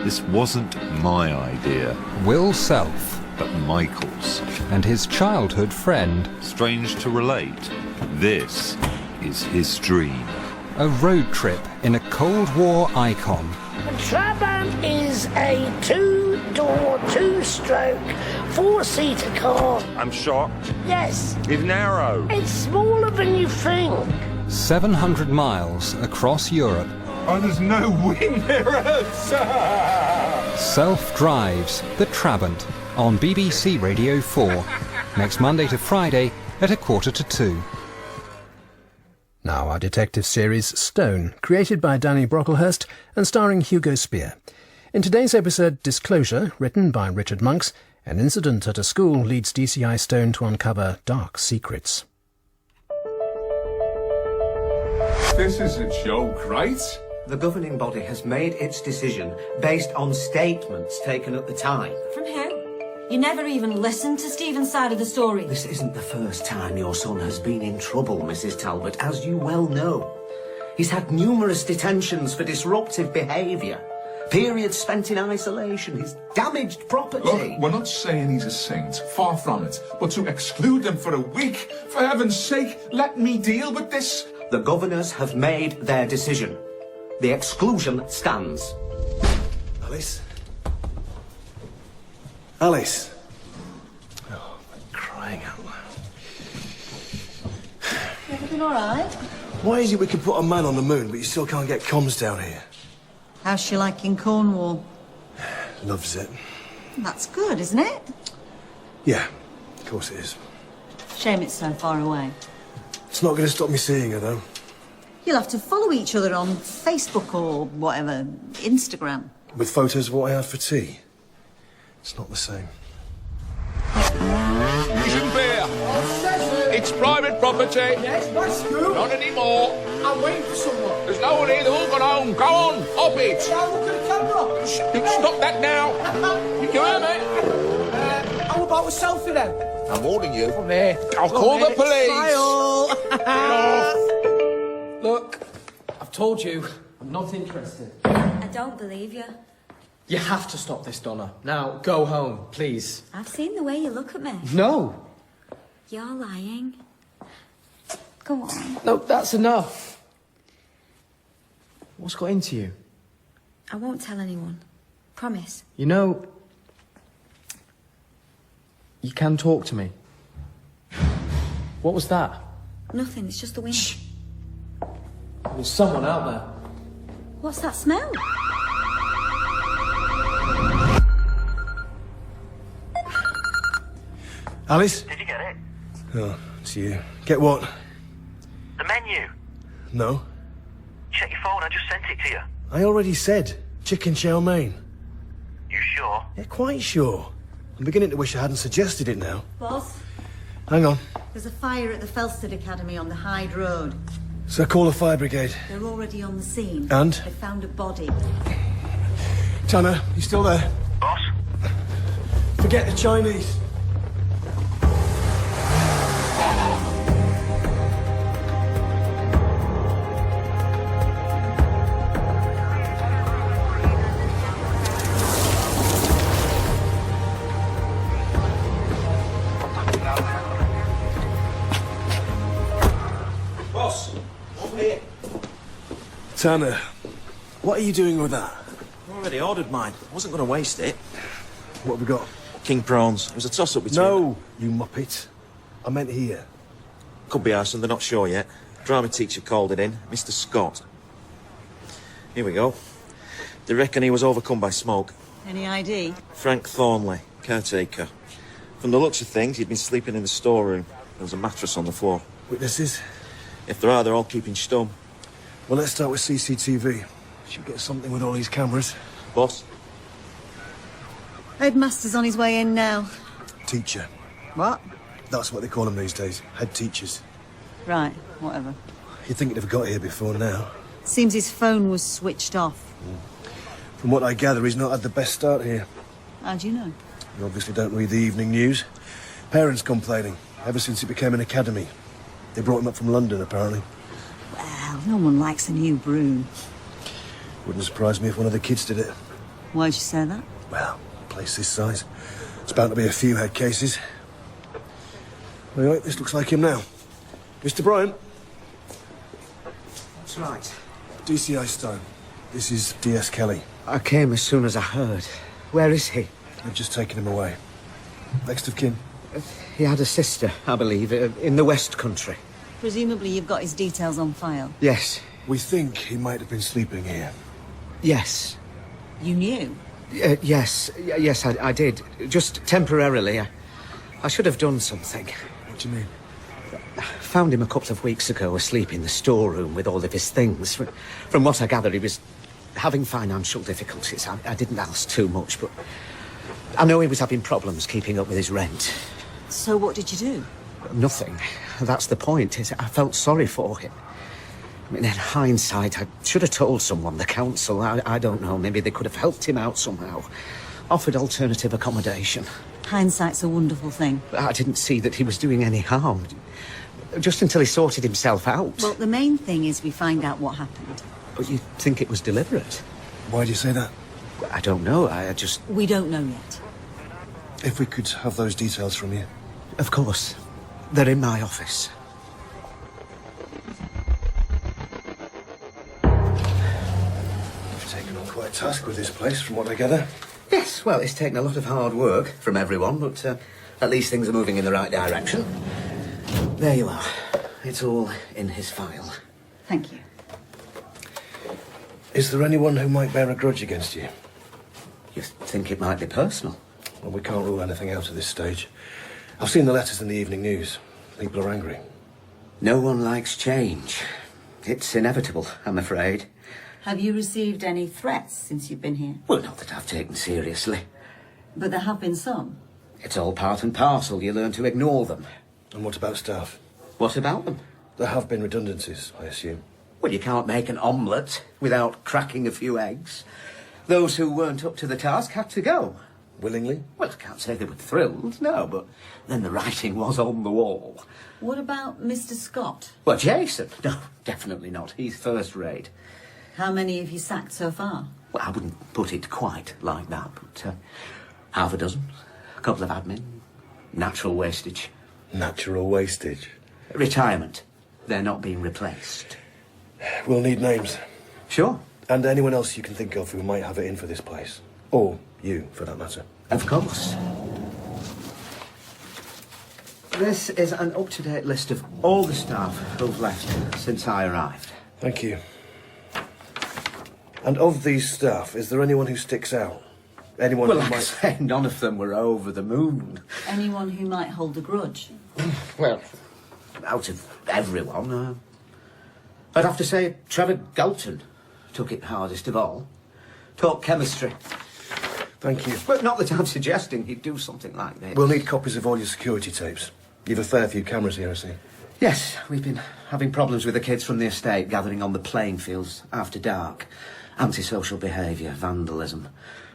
This wasn't my idea. Will Self. But Michael's. And his childhood friend. Strange to relate, this is his dream. A road trip in a Cold War icon. A Trabant is a two-door, two-stroke, four-seater car. I'm shocked. Yes. It's narrow. It's smaller than you think. 700 miles across Europe. Oh, there's no wind mirrors! Self drives the Trabant on BBC Radio 4. Next Monday to Friday at 1:45. Now our detective series Stone, created by Danny Brocklehurst and starring Hugo Speer. In today's episode Disclosure, written by Richard Monks, an incident at a school leads DCI Stone to uncover dark secrets. This is a joke, right? The governing body has made its decision based on statements taken at the time. From who? You never even listened to Stephen's side of the story. This isn't the first time your son has been in trouble, Mrs. Talbot, as you well know. He's had numerous detentions for disruptive behaviour, periods spent in isolation, he's damaged property. Look, we're not saying he's a saint, far from it, but to exclude him for a week, for heaven's sake, let me deal with this. The governors have made their decision. The exclusion stands. Alice? Alice? Oh, I'm crying out loud. Everything all right? Why is it we can put a man on the moon, but you still can't get comms down here? How's she like in Cornwall? Loves it. That's good, isn't it? Yeah, of course it is. Shame it's so far away. It's not going to stop me seeing her, though. You'll have to follow each other on Facebook or whatever, Instagram. With photos of what I had for tea. It's not the same. Isn't beer. It's private property. Yes, what's good? Not anymore. I'm waiting for someone. There's no one here, they've all gone home. Go on, hop it. Yeah, look at the camera. Stop that now. You hear me? How about a selfie then? I'm warning you. Come here. I'll call the police. Smile. Look, I've told you, I'm not interested. I don't believe you. You have to stop this, Donna. Now, go home, please. I've seen the way you look at me. No. You're lying. Go on. No, that's enough. What's got into you? I won't tell anyone. Promise. You know, you can talk to me. What was that? Nothing, it's just the wind. Shh. There's someone out there. What's that smell? Alice? Did you get it? Oh, it's you. Get what? The menu. No. Check your phone, I just sent it to you. I already said chicken chow mein. You sure? Yeah, quite sure. I'm beginning to wish I hadn't suggested it now. Boss, Hang on. there's a fire at the Felsted Academy on the Hyde Road. So call the fire brigade. They're already on the scene. And? They found a body. Tanner, you still there? Boss? Forget the Chinese. Tanner, what are you doing with that? I already ordered mine. I wasn't going to waste it. What have we got? King prawns. It was a toss-up between No, you muppet. I meant here. Could be arson, they're not sure yet. Drama teacher called it in, Mr. Scott. Here we go. They reckon he was overcome by smoke. Any ID? Frank Thornley, caretaker. From the looks of things, he'd been sleeping in the storeroom. There was a mattress on the floor. Witnesses? If there are, they're all keeping stum. Well, let's start with CCTV. Should get something with all these cameras. Boss? Headmaster's on his way in now. Teacher. What? That's what they call them these days. Head teachers. Right, whatever. You'd think he'd have got here before now. Seems his phone was switched off. From what I gather, he's not had the best start here. How do you know? You obviously don't read the evening news. Parents complaining, ever since it became an academy. They brought him up from London, apparently. Well, no one likes a new broom. Wouldn't surprise me if one of the kids did it. Why'd you say that? Well, place this size. It's bound to be a few head cases. Anyway, this looks like him now. Mr. Bryant. That's right. DCI Stone. This is D.S. Kelly. I came as soon as I heard. Where is he? They've just taken him away. Next of kin. He had a sister, I believe, in the West Country. Presumably you've got his details on file. Yes. We think he might have been sleeping here. Yes. You knew? Yes, I did. Just temporarily. I should have done something. What do you mean? I found him a couple of weeks ago asleep in the storeroom with all of his things. From what I gather, he was having financial difficulties. I didn't ask too much, but I know he was having problems keeping up with his rent. So what did you do? Nothing. That's the point. I felt sorry for him. I mean, in hindsight, I should have told someone, the council. I don't know. Maybe they could have helped him out somehow. Offered alternative accommodation. Hindsight's a wonderful thing. I didn't see that he was doing any harm. Just until he sorted himself out. Well, the main thing is we find out what happened. But you think it was deliberate? Why do you say that? I don't know. I just... We don't know yet. If we could have those details from you. Of course. They're in my office. You've taken on quite a task with this place, from what I gather. Yes, well, it's taken a lot of hard work from everyone, but at least things are moving in the right direction. There you are. It's all in his file. Thank you. Is there anyone who might bear a grudge against you? You think it might be personal? Well, we can't rule anything out at this stage. I've seen the letters in the evening news. People are angry. No one likes change. It's inevitable, I'm afraid. Have you received any threats since you've been here? Well, not that I've taken seriously. But there have been some. It's all part and parcel. You learn to ignore them. And what about staff? What about them? There have been redundancies, I assume. Well, you can't make an omelette without cracking a few eggs. Those who weren't up to the task had to go. Willingly? Well, I can't say they were thrilled, no, but then the writing was on the wall. What about Mr. Scott? Well, Jason? No, definitely not. He's first rate. How many have you sacked so far? Well, I wouldn't put it quite like that, but half a dozen. A couple of admin. Natural wastage. Natural wastage? Retirement. They're not being replaced. We'll need names. Sure. And anyone else you can think of who might have it in for this place. Or you, for that matter. Of course. This is an up-to-date list of all the staff who've left since I arrived. Thank you. And of these staff, is there anyone who sticks out? Anyone Well, who like I might... say, none of them were over the moon. Anyone who might hold a grudge? Well, out of everyone, I'd have to say Trevor GALTON took it hardest of all. Taught chemistry. Thank you. But not that I'm suggesting he'd do something like this. We'll need copies of all your security tapes. You've a fair few cameras here, I see. Yes, we've been having problems with the kids from the estate gathering on the playing fields after dark. Antisocial behaviour, vandalism.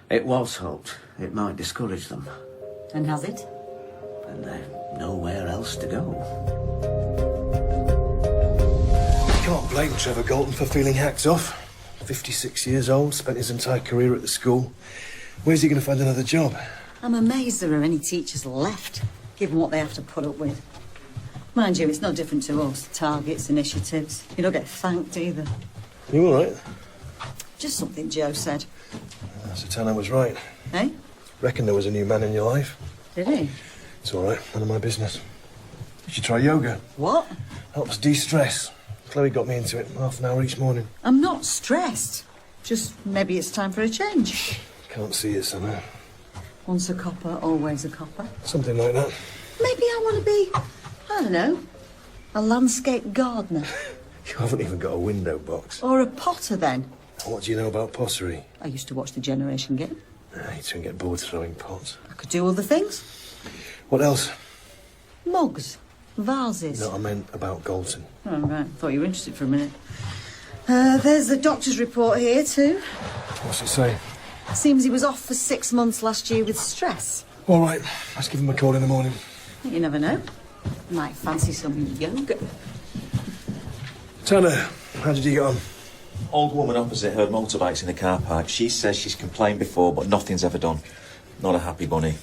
It was hoped it might discourage them. And has it? And they've nowhere else to go. You can't blame Trevor GALTON for feeling hacked off. 56 years old, spent his entire career at the school. Where's he going to find another job? I'm amazed there are any teachers left, given what they have to put up with. Mind you, it's no different to us. Targets, initiatives. You don't get thanked either. You all right? Just something Joe said. So Tanner was right. Eh? Reckon there was a new man in your life. Did he? It's all right, none of my business. You should try yoga. What? Helps de-stress. Chloe got me into it, half an hour each morning. I'm not stressed. Just maybe it's time for a change. Can't see it somehow. Once a copper, always a copper. Something like that. Maybe I want to be, I don't know, a landscape gardener. You haven't even got a window box. Or a potter, then. What do you know about pottery? I used to watch the Generation game. You two get bored throwing pots. I could do other things. What else? Mugs, vases. No, I meant about GALTON. Oh, right. Thought you were interested for a minute. There's the doctor's report here, too. What's it say? Seems he was off for 6 months last year with stress. All right, let's give him a call in the morning. You never know. Might fancy some yoga. Tanner, how did you get on? Old woman opposite heard motorbikes in the car park. She says she's complained before, but nothing's ever done. Not a happy bunny.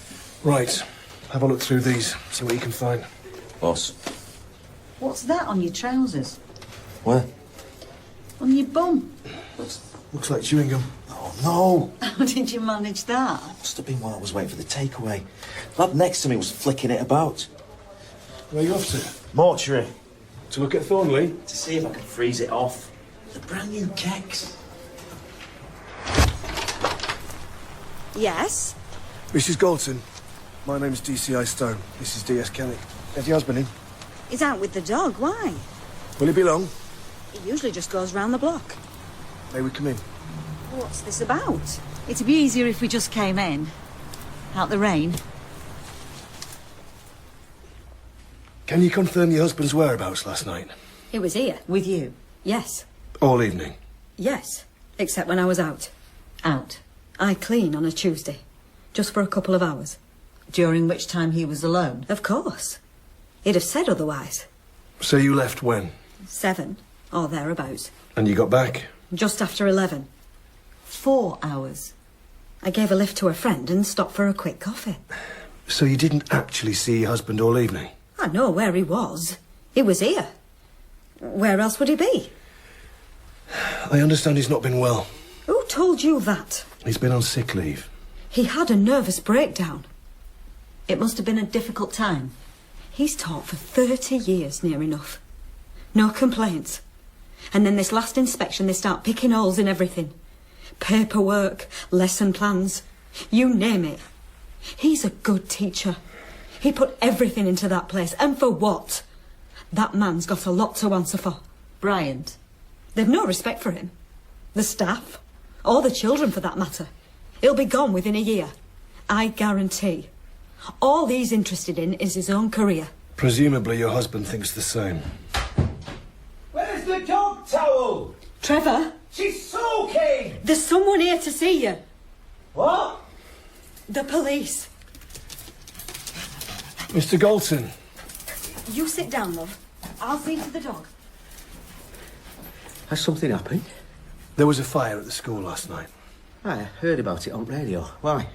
Right. Have a look through these, see what you can find. Boss. What's that on your trousers? Where? On your bum? Looks like chewing gum. Oh, no! How did you manage that? Must have been while I was waiting for the takeaway. The lad next to me was flicking it about. Where are you off to? Mortuary. To look at Thornley? To see if I can freeze it off. The brand new kegs. Yes? Mrs. Galton, my name's DCI Stone. This is DS Kelly. Is your husband in? He's out with the dog. Why? Will he be long? He usually just goes round the block. May we come in? What's this about? It'd be easier if we just came in. Out the rain. Can you confirm your husband's whereabouts last night? He was here. With you? Yes. All evening? Yes. Except when I was out. Out. I clean on a Tuesday. Just for a couple of hours. During which time he was alone? Of course. He'd have said otherwise. So you left when? 7, or thereabouts. And you got back? Just after 11. 4 hours. I gave a lift to a friend and stopped for a quick coffee. So you didn't actually see your husband all evening? I know where he was. He was here. Where else would he be? I understand he's not been well. Who told you that? He's been on sick leave. He had a nervous breakdown. It must have been a difficult time. He's taught for 30 years, near enough. No complaints. And then this last inspection, they start picking holes in everything. Paperwork, lesson plans, you name it. He's a good teacher. He put everything into that place, and for what? That man's got a lot to answer for. Bryant. They've no respect for him. The staff, or the children for that matter. He'll be gone within a year. I guarantee. All he's interested in is his own career. Presumably your husband thinks the same. Where's the dog towel? Trevor? She's soaking! There's someone here to see you. What? The police. Mr. Galton. You sit down, love. I'll see to the dog. Has something happened? There was a fire at the school last night. I heard about it on radio. Why?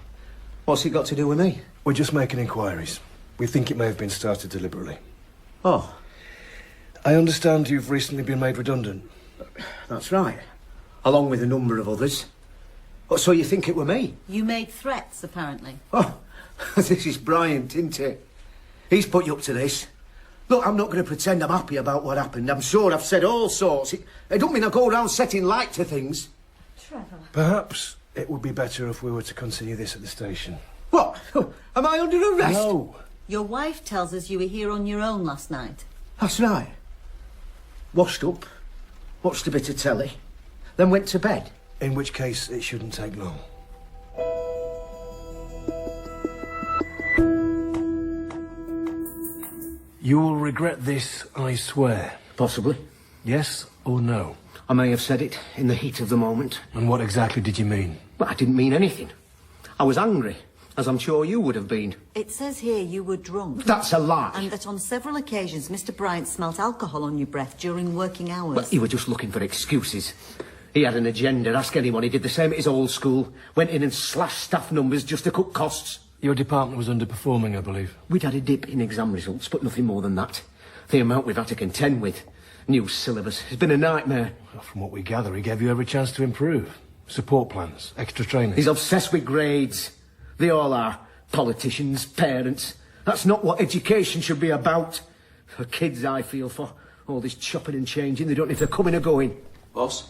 What's it got to do with me? We're just making inquiries. We think it may have been started deliberately. Oh. I understand you've recently been made redundant. That's right. Along with a number of others. Oh, so you think it were me? You made threats, apparently. Oh, this is Bryant, isn't it? He's put you up to this. Look, I'm not going to pretend I'm happy about what happened. I'm sure I've said all sorts. It don't mean I go around setting light to things. Trevor. Perhaps it would be better if we were to continue this at the station. What? Am I under arrest? No. Your wife tells us you were here on your own last night. That's right. Washed up, watched a bit of telly, then went to bed. In which case, it shouldn't take long. You will regret this, I swear. Possibly. Yes or no? I may have said it in the heat of the moment. And what exactly did you mean? Well, I didn't mean anything. I was angry, as I'm sure you would have been. It says here you were drunk. That's a lie. And that on several occasions Mr. Bryant smelt alcohol on your breath during working hours. But you were just looking for excuses. He had an agenda. Ask anyone. He did the same at his old school. Went in and slashed staff numbers just to cut costs. Your department was underperforming, I believe. We'd had a dip in exam results, but nothing more than that. The amount we've had to contend with. New syllabus. It's been a nightmare. Well, from what we gather, he gave you every chance to improve. Support plans, extra training. He's obsessed with grades. They all are. Politicians, parents. That's not what education should be about. For kids, I feel for. All this chopping and changing. They don't know if they're coming or going. Boss,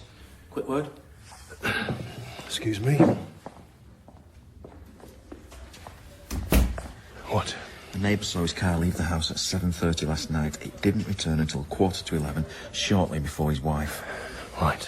quick word. Excuse me. What? The neighbour saw his car leave the house at 7:30 last night. It didn't return until 11:15, shortly before his wife. Right.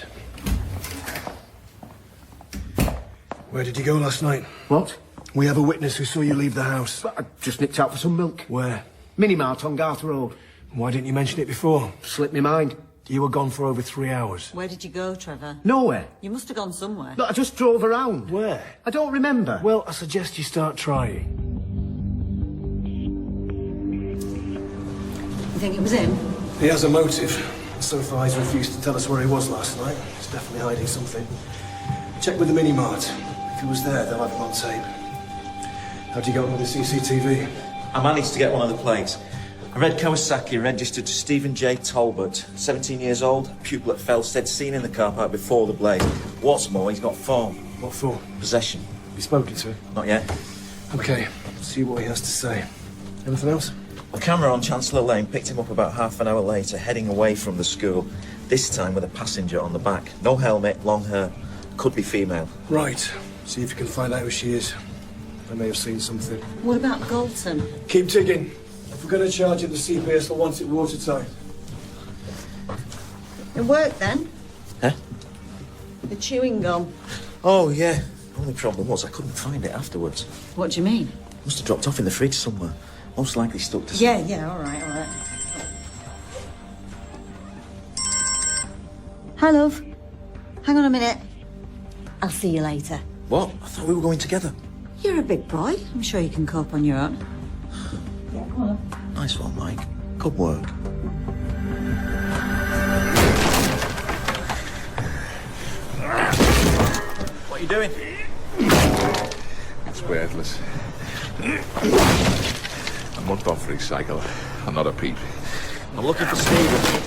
Where did you go last night? What? We have a witness who saw you leave the house. I just nipped out for some milk. Where? Mini-mart on Garth Road. Why didn't you mention it before? Slipped my mind. You were gone for over 3 hours. Where did you go, Trevor? Nowhere. You must have gone somewhere. Look, I just drove around. Where? I don't remember. Well, I suggest you start trying. You think it was him? He has a motive. So far, he's refused to tell us where he was last night. He's definitely hiding something. Check with the mini-mart. If he was there, they'll have him on tape. How'd you get on with the CCTV? I managed to get one of the plates. I read Kawasaki registered to Stephen J. Talbot, 17 years old, pupil at Felsted, seen in the car park before the blaze. What's more, he's got form. What for? Possession. Have you spoken to him? Not yet. OK, see what he has to say. Anything else? A camera on Chancellor Lane picked him up about half an hour later, heading away from the school, this time with a passenger on the back. No helmet, long hair. Could be female. Right. See if you can find out who she is. I may have seen something. What about Galton? Keep digging. If we're going to charge it, the CPS will want it watertight. It worked then? Huh? The chewing gum. Oh, yeah. Only problem was I couldn't find it afterwards. What do you mean? Must have dropped off in the fridge somewhere. Most likely stuck to Yeah, all right. Hi, love. Hang on a minute. I'll see you later. What? I thought we were going together. You're a big boy. I'm sure you can cope on your own. Yeah, come on. Nice one, Mike. Good work. What are you doing? It's worthless. A month off recycle. I'm not a peep. I'm looking for Stephen.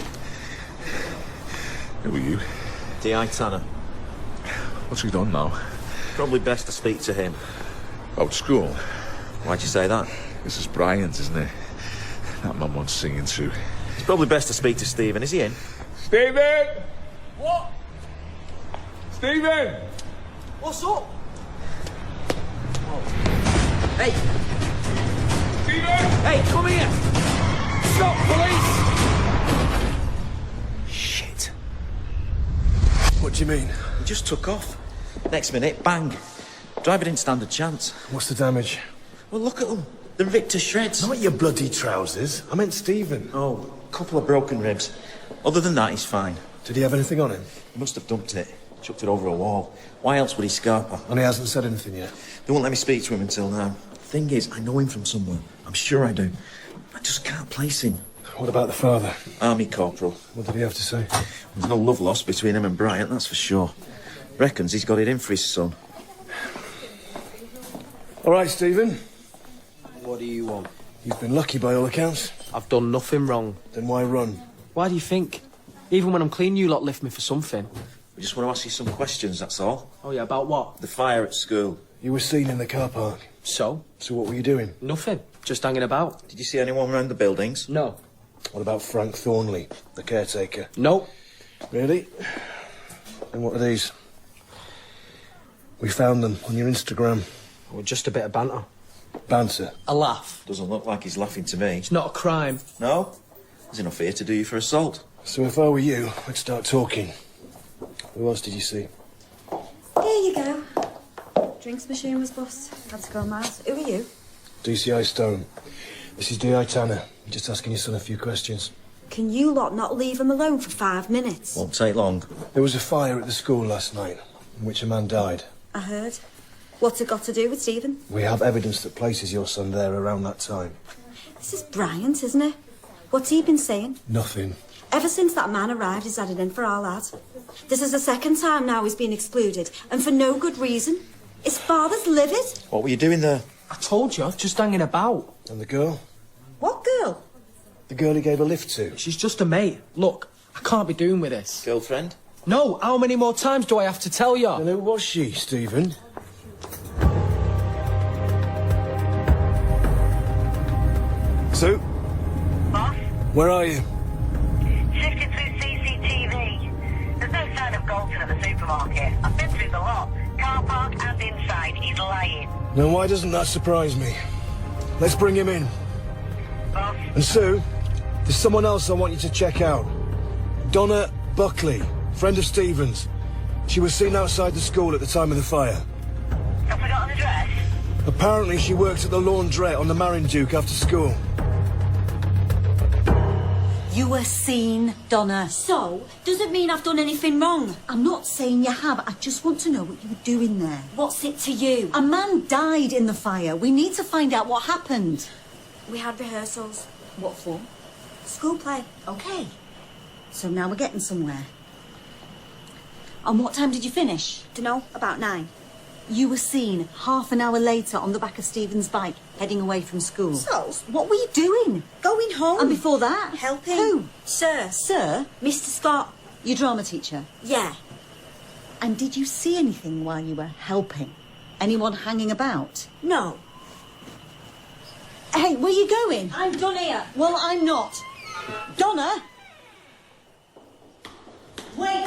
Who are you? DI Tanner. What's he done now? Probably best to speak to him. About school? Why'd you say that? This is BRYANT, isn't it? That man wants singing too. It's probably best to speak to Stephen. Is he in? Stephen! What? Stephen! What's up? Hey! Stephen! Hey, come here! Stop, police! Shit. What do you mean? He just took off. Next minute, bang. Driver didn't stand a chance. What's the damage? Well, look at them. They're ripped to shreds. Not your bloody trousers. I meant Stephen. Oh, a couple of broken ribs. Other than that, he's fine. Did he have anything on him? He must have dumped it. Chucked it over a wall. Why else would he scarp her? And he hasn't said anything yet? They won't let me speak to him until now. Thing is, I know him from somewhere. I'm sure I do. I just can't place him. What about the father? Army corporal. What did he have to say? There's no love lost between him and BRYANT, that's for sure. Reckons he's got it in for his son. All right, Stephen. What do you want? You've been lucky by all accounts. I've done nothing wrong. Then why run? Why do you think? Even when I'm clean, you lot lift me for something. We just want to ask you some questions, that's all. Oh, yeah, about what? The fire at school. You were seen in the car park. So? So what were you doing? Nothing. Just hanging about. Did you see anyone around the buildings? No. What about Frank Thornley, the caretaker? No. Really? And what are these? We found them on your Instagram. Well, just a bit of banter. Banter? A laugh. Doesn't look like he's laughing to me. It's not a crime. No? There's enough here to do you for assault. So if I were you, I'd start talking. Who else did you see? Here you go. Drinks machine was bust. Had to go miles. Who are you? DCI Stone. This is DI Tanner. Just asking your son a few questions. Can you lot not leave him alone for 5 minutes? Won't take long. There was a fire at the school last night, in which a man died. I heard. What's it got to do with Stephen? We have evidence that places your son there around that time. This is BRYANT, isn't it? What's he been saying? Nothing. Ever since that man arrived, he's had it in for our lad. This is the second time now he's been excluded, and for no good reason. His father's livid. What were you doing there? I told you, just hanging about. And the girl? What girl? The girl he gave a lift to. She's just a mate. Look, I can't be doing with this. Girlfriend? No, how many more times do I have to tell you? And who was she, Stephen? Sue? Boss? Where are you? Sifting through CCTV. There's no sign of Galton at the supermarket. I've been through the lot. Car park and inside. He's lying. Now why doesn't that surprise me? Let's bring him in. Boss? And Sue, there's someone else I want you to check out. Donna Buckley, friend of Stephen's. She was seen outside the school at the time of the fire. Have we got an address? Apparently she works at the laundrette on the Marinduke after school. You were seen, Donna. So, does it mean I've done anything wrong? I'm not saying you have. I just want to know what you were doing there. What's it to you? A man died in the fire. We need to find out what happened. We had rehearsals. What for? School play. Okay. So now we're getting somewhere. And what time did you finish? Dunno, about 9. You were seen half an hour later on the back of Stephen's bike, heading away from school. So? What were you doing? Going home. And before that? Helping. Who? Sir. Sir? Mr. Scott. Your drama teacher? Yeah. And did you see anything while you were helping? Anyone hanging about? No. Hey, where are you going? I'm done here. Well, I'm not. Donna? Wait.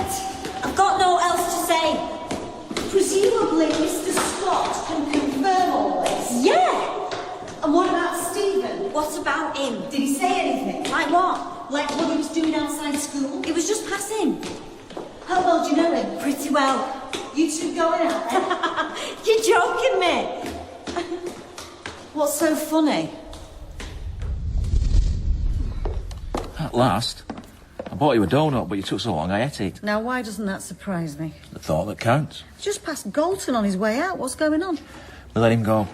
I've got no else to say. Presumably Mr. Scott can confirm all this. Yeah. And what about Stephen? What about him? Did he say anything? Like what? Like what he was doing outside school? It was just passing. How well do you know him? Pretty well. You two going out then? You're joking me. What's so funny? At last. I bought you a donut, but you took so long I ate it. Now, why doesn't that surprise me? The thought that counts. Just past Galton on his way out. What's going on? We let him go.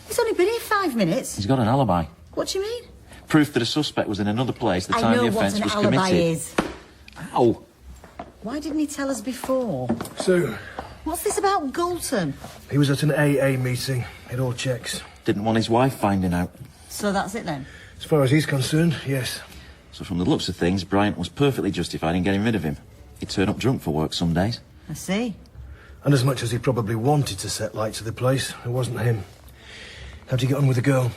He's only been here 5 minutes. He's got an alibi. What do you mean? Proof that a suspect was in another place the time the offence was committed. I know what an alibi is. Ow. Why didn't he tell us before? So, What's this about Galton? he was at an AA meeting. It all checks. Didn't want his wife finding out. So that's it then? As far as he's concerned, yes. So from the looks of things, Bryant was perfectly justified in getting rid of him. He'd turn up drunk for work some days. I see. And as much as he probably wanted to set light to the place, it wasn't him. How'd you get on with the girl?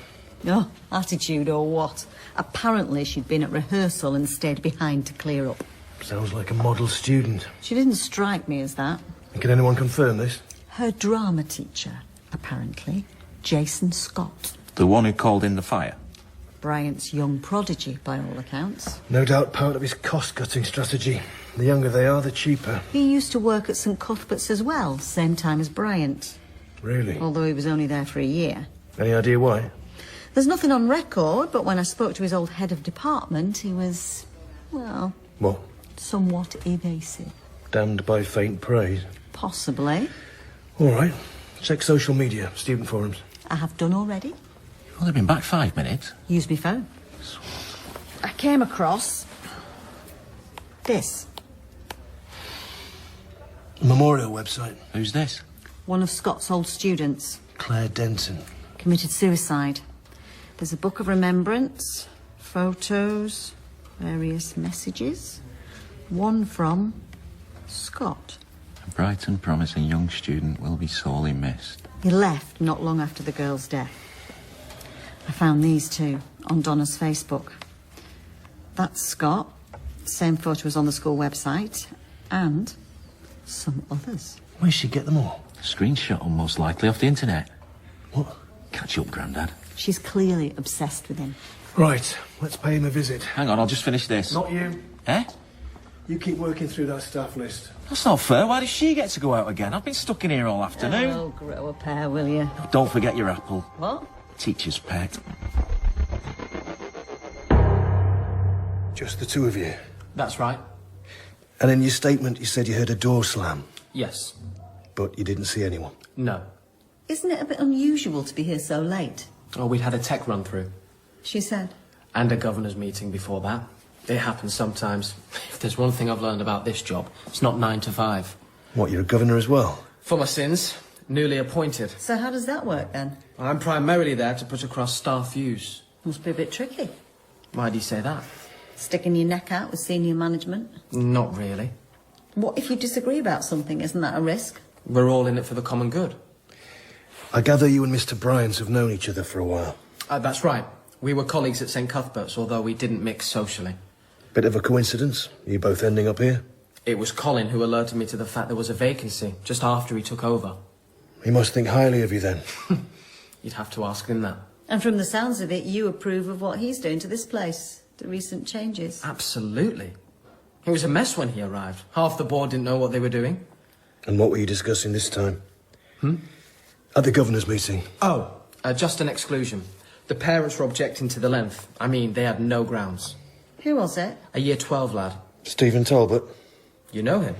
Oh, attitude or what? Apparently she'd been at rehearsal and stayed behind to clear up. Sounds like a model student. She didn't strike me as that. And can anyone confirm this? Her drama teacher, apparently, Jason Scott. The one who called in the fire? Bryant's young prodigy, by all accounts. No doubt part of his cost-cutting strategy. The younger they are, the cheaper. He used to work at St Cuthbert's as well, same time as Bryant. Really? Although he was only there for a year. Any idea why? There's nothing on record, but when I spoke to his old head of department, he was, well... What? Somewhat evasive. Damned by faint praise? Possibly. All right. Check social media, student forums. I have done already. Well, they've been back 5 minutes. Use me phone. I came across... this. Memorial website. Who's this? One of Scott's old students. Claire Denton. Committed suicide. There's a book of remembrance, photos, various messages. One from Scott. A bright and promising young student will be sorely missed. He left not long after the girl's death. I found these two on Donna's Facebook. That's Scott. Same photo as on the school website. And some others. Where'd she get them all? Screenshot them most likely off the internet. What? Catch up, Grandad. She's clearly obsessed with him. Right, let's pay him a visit. Hang on, I'll just finish this. Not you. Eh? You keep working through that staff list. That's not fair. Why does she get to go out again? I've been stuck in here all afternoon. Oh, grow a pair, will you? Don't forget your apple. What? Teacher's pet. Just the two of you. That's right. And in your statement, you said you heard a door slam. Yes. But you didn't see anyone. No. Isn't it a bit unusual to be here so late? Oh, we'd had a tech run-through. She said. And a governor's meeting before that. It happens sometimes. If there's one thing I've learned about this job, it's not 9 to 5. What, you're a governor as well? For my sins, newly appointed. So how does that work, then? I'm primarily there to put across staff views. Must be a bit tricky. Why do you say that? Sticking your neck out with senior management? Not really. What if you disagree about something? Isn't that a risk? We're all in it for the common good. I gather you and Mr. Bryant have known each other for a while. That's right. We were colleagues at St Cuthbert's, although we didn't mix socially. Bit of a coincidence, you both ending up here? It was Colin who alerted me to the fact there was a vacancy just after he took over. He must think highly of you then. You'd have to ask him that. And from the sounds of it, you approve of what he's doing to this place, the recent changes. Absolutely. It was a mess when he arrived. Half the board didn't know what they were doing. And what were you discussing this time? At the governor's meeting. Oh, just an exclusion. The parents were objecting to the length. I mean, they had no grounds. Who was it? A year 12 lad. Stephen Talbot. You know him?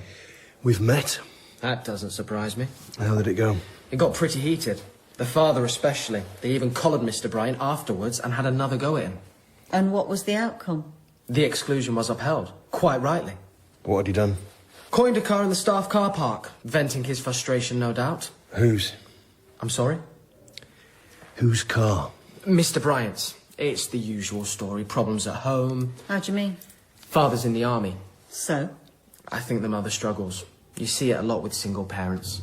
We've met. That doesn't surprise me. How did it go? It got pretty heated. The father especially. They even collared Mr. Bryant afterwards and had another go at him. And what was the outcome? The exclusion was upheld, quite rightly. What had he done? Coined a car in the staff car park, venting his frustration, no doubt. Whose? I'm sorry? Whose car? Mr. Bryant's. It's the usual story. Problems at home. How do you mean? Father's in the army. So? I think the mother struggles. You see it a lot with single parents.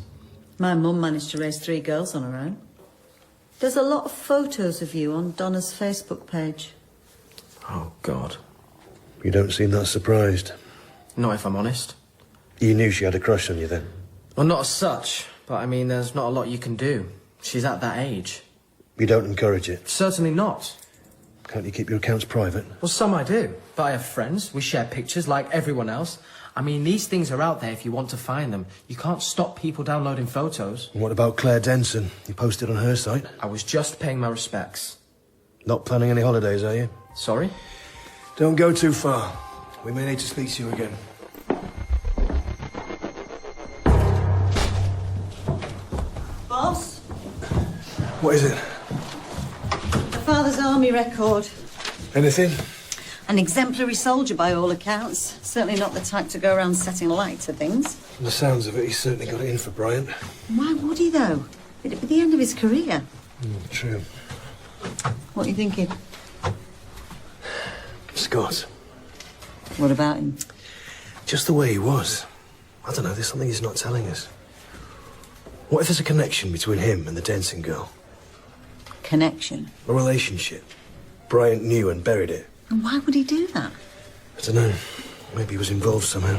My mum managed to raise 3 girls on her own. There's a lot of photos of you on Donna's Facebook page. Oh, God. You don't seem that surprised. Not if I'm honest. You knew she had a crush on you then? Well, not as such, but I mean, there's not a lot you can do. She's at that age. You don't encourage it? Certainly not. Can't you keep your accounts private? Well, some I do, but I have friends. We share pictures like everyone else. I mean, these things are out there if you want to find them. You can't stop people downloading photos. And what about Claire Denson? You posted on her site? I was just paying my respects. Not planning any holidays, are you? Sorry? Don't go too far. We may need to speak to you again. Boss? What is it? The father's army record. Anything? An exemplary soldier by all accounts. Certainly not the type to go around setting light to things. From the sounds of it, he's certainly got it in for Bryant. Why would he, though? It'd be the end of his career. True. What are you thinking? Scott. What about him? Just the way he was. I don't know, there's something he's not telling us. What if there's a connection between him and the Denson girl? Connection? A relationship. Bryant knew and buried it. And why would he do that? I don't know. Maybe he was involved somehow.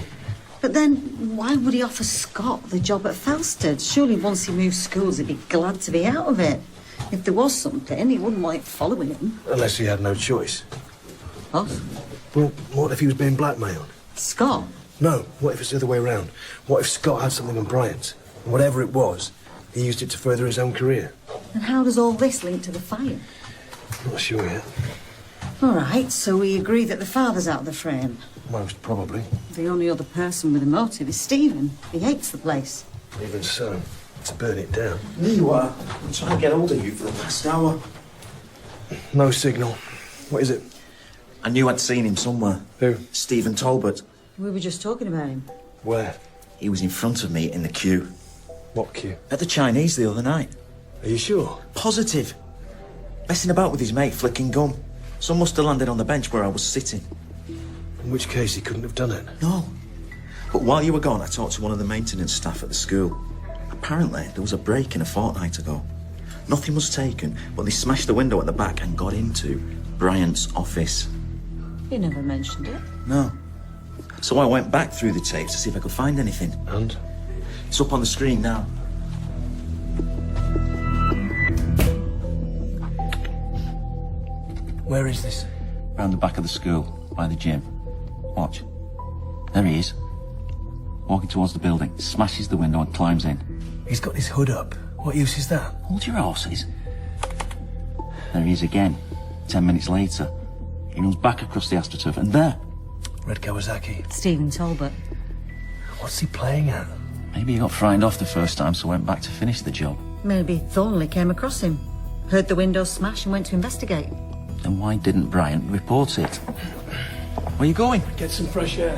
But then, why would he offer Scott the job at Felsted? Surely once he moved schools, he'd be glad to be out of it. If there was something, he wouldn't like following him. Unless he had no choice. What? Well, what if he was being blackmailed? Scott? No, what if it's the other way around? What if Scott had something on Bryant? And whatever it was, he used it to further his own career? And how does all this link to the fire? Not sure yet. All right, so we agree that the father's out of the frame. Most probably. The only other person with a motive is Stephen. He hates the place. Even so, to burn it down. Meanwhile, I'm trying to get hold of you for the past hour. No signal. What is it? I knew I'd seen him somewhere. Who? Stephen Talbot. We were just talking about him. Where? He was in front of me in the queue. What queue? At the Chinese the other night. Are you sure? Positive. Messing about with his mate, flicking gum. Some must have landed on the bench where I was sitting. In which case he couldn't have done it. No. But while you were gone, I talked to one of the maintenance staff at the school. Apparently, there was a break-in a fortnight ago. Nothing was taken, but they smashed the window at the back and got into Bryant's office. He never mentioned it. No. So I went back through the tapes to see if I could find anything. And? It's up on the screen now. Where is this? Round the back of the school, by the gym. Watch. There he is. Walking towards the building, smashes the window and climbs in. He's got his hood up. What use is that? Hold your horses. There he is again. 10 minutes later. He runs back across the AstroTurf, and there. Red Kawasaki. Stephen Talbot. What's he playing at? Maybe he got frightened off the first time, so went back to finish the job. Maybe Thornley came across him, heard the window smash and went to investigate. Then why didn't Bryant report it? Where are you going? Get some fresh air.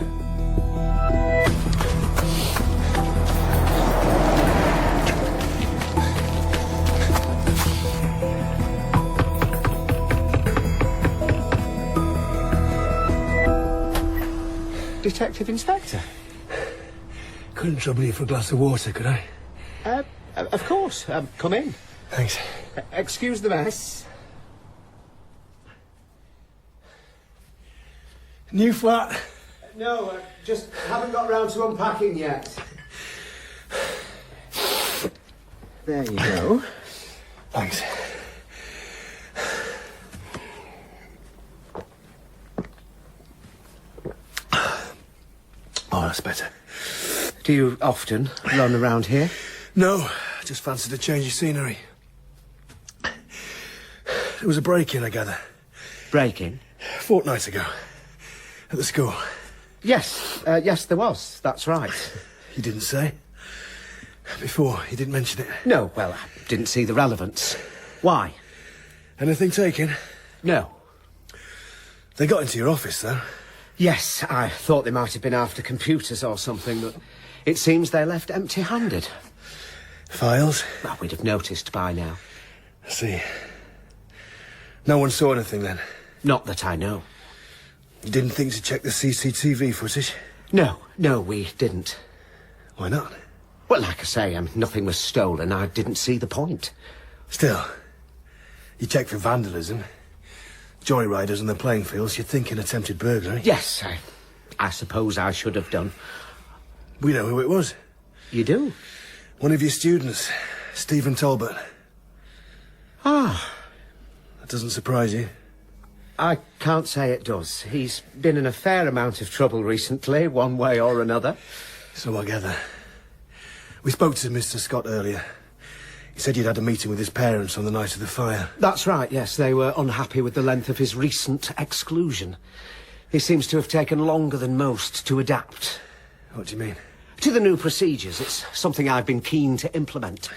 Detective Inspector? Couldn't trouble you for a glass of water, could I? Of course. Come in. Thanks. Excuse the mess. New flat? No, just haven't got round to unpacking yet. There you go. Thanks. Oh, that's better. Do you often run around here? No, just fancied a change of scenery. There was a break-in, I gather. Break-in? A fortnight ago. At the school. Yes, yes, there was. That's right. You didn't say? Before, you didn't mention it. No, well, I didn't see the relevance. Why? Anything taken? No. They got into your office, though. Yes, I thought they might have been after computers or something, but it seems they left empty-handed. Files? Well, we'd have noticed by now. I see. No one saw anything then? Not that I know. You didn't think to check the CCTV footage? No, we didn't. Why not? Well, like I say, nothing was stolen. I didn't see the point. Still, you checked for vandalism. Joyriders on the playing fields, you'd think an attempted burglary. Yes, I suppose I should have done. We know who it was. You do? One of your students, Stephen Talbot. Ah. That doesn't surprise you? I can't say it does. He's been in a fair amount of trouble recently, one way or another. So I gather. We spoke to Mr. Scott earlier. He said you'd had a meeting with his parents on the night of the fire. That's right, yes. They were unhappy with the length of his recent exclusion. He seems to have taken longer than most to adapt. What do you mean? To the new procedures. It's something I've been keen to implement.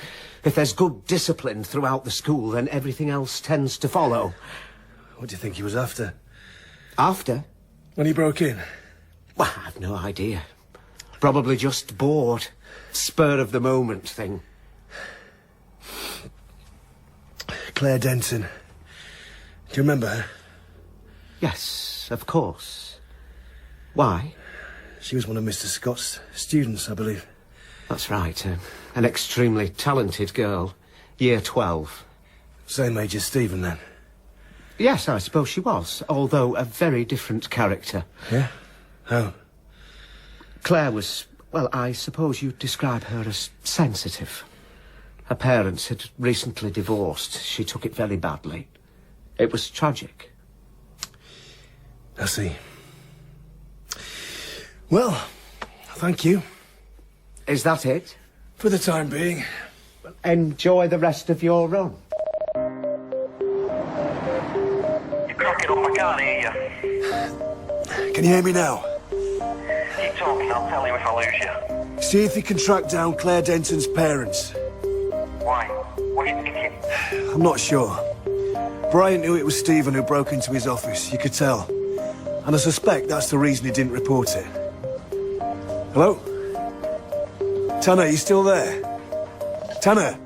If there's good discipline throughout the school, then everything else tends to follow. What do you think he was after? After? When he broke in? Well, I've no idea. Probably just bored. Spur of the moment thing. Claire Denton. Do you remember her? Yes, of course. Why? She was one of Mr. Scott's students, I believe. That's right. An extremely talented girl. Year 12. Same age as Stephen, then? Yes, I suppose she was, although a very different character. Yeah? How? Claire was, well, I suppose you'd describe her as sensitive. Her parents had recently divorced. She took it very badly. It was tragic. I see. Well, thank you. Is that it? For the time being. Enjoy the rest of your run. You're cracking up, I can't hear you. Can you hear me now? Keep talking, I'll tell you if I lose you. See if you can track down Claire Denton's parents. Why? What are you thinking? I'm not sure. Bryant knew it was Stephen who broke into his office, you could tell. And I suspect that's the reason he didn't report it. Hello? Tanner, you still there? Tanner?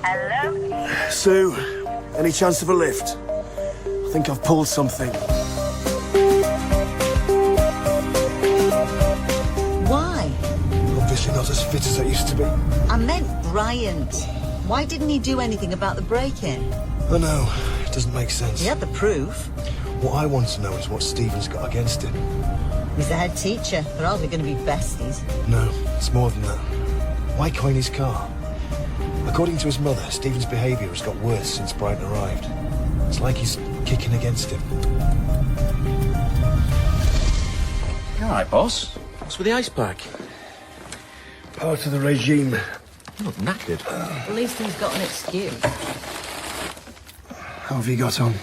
Hello? Sue, any chance of a lift? I think I've pulled something. Why? Obviously not as fit as I used to be. I meant Bryant. Why didn't he do anything about the break-in? I know, it doesn't make sense. He had the proof. What I want to know is what Stephen's got against him. He's the head teacher. They're hardly going to be besties. No, it's more than that. Why coin his car? According to his mother, Stephen's behaviour has got worse since Bryant arrived. It's like he's kicking against him. You all right, boss? What's with the ice pack? Part of the regime. You look knackered. At least he's got an excuse. How have you got on?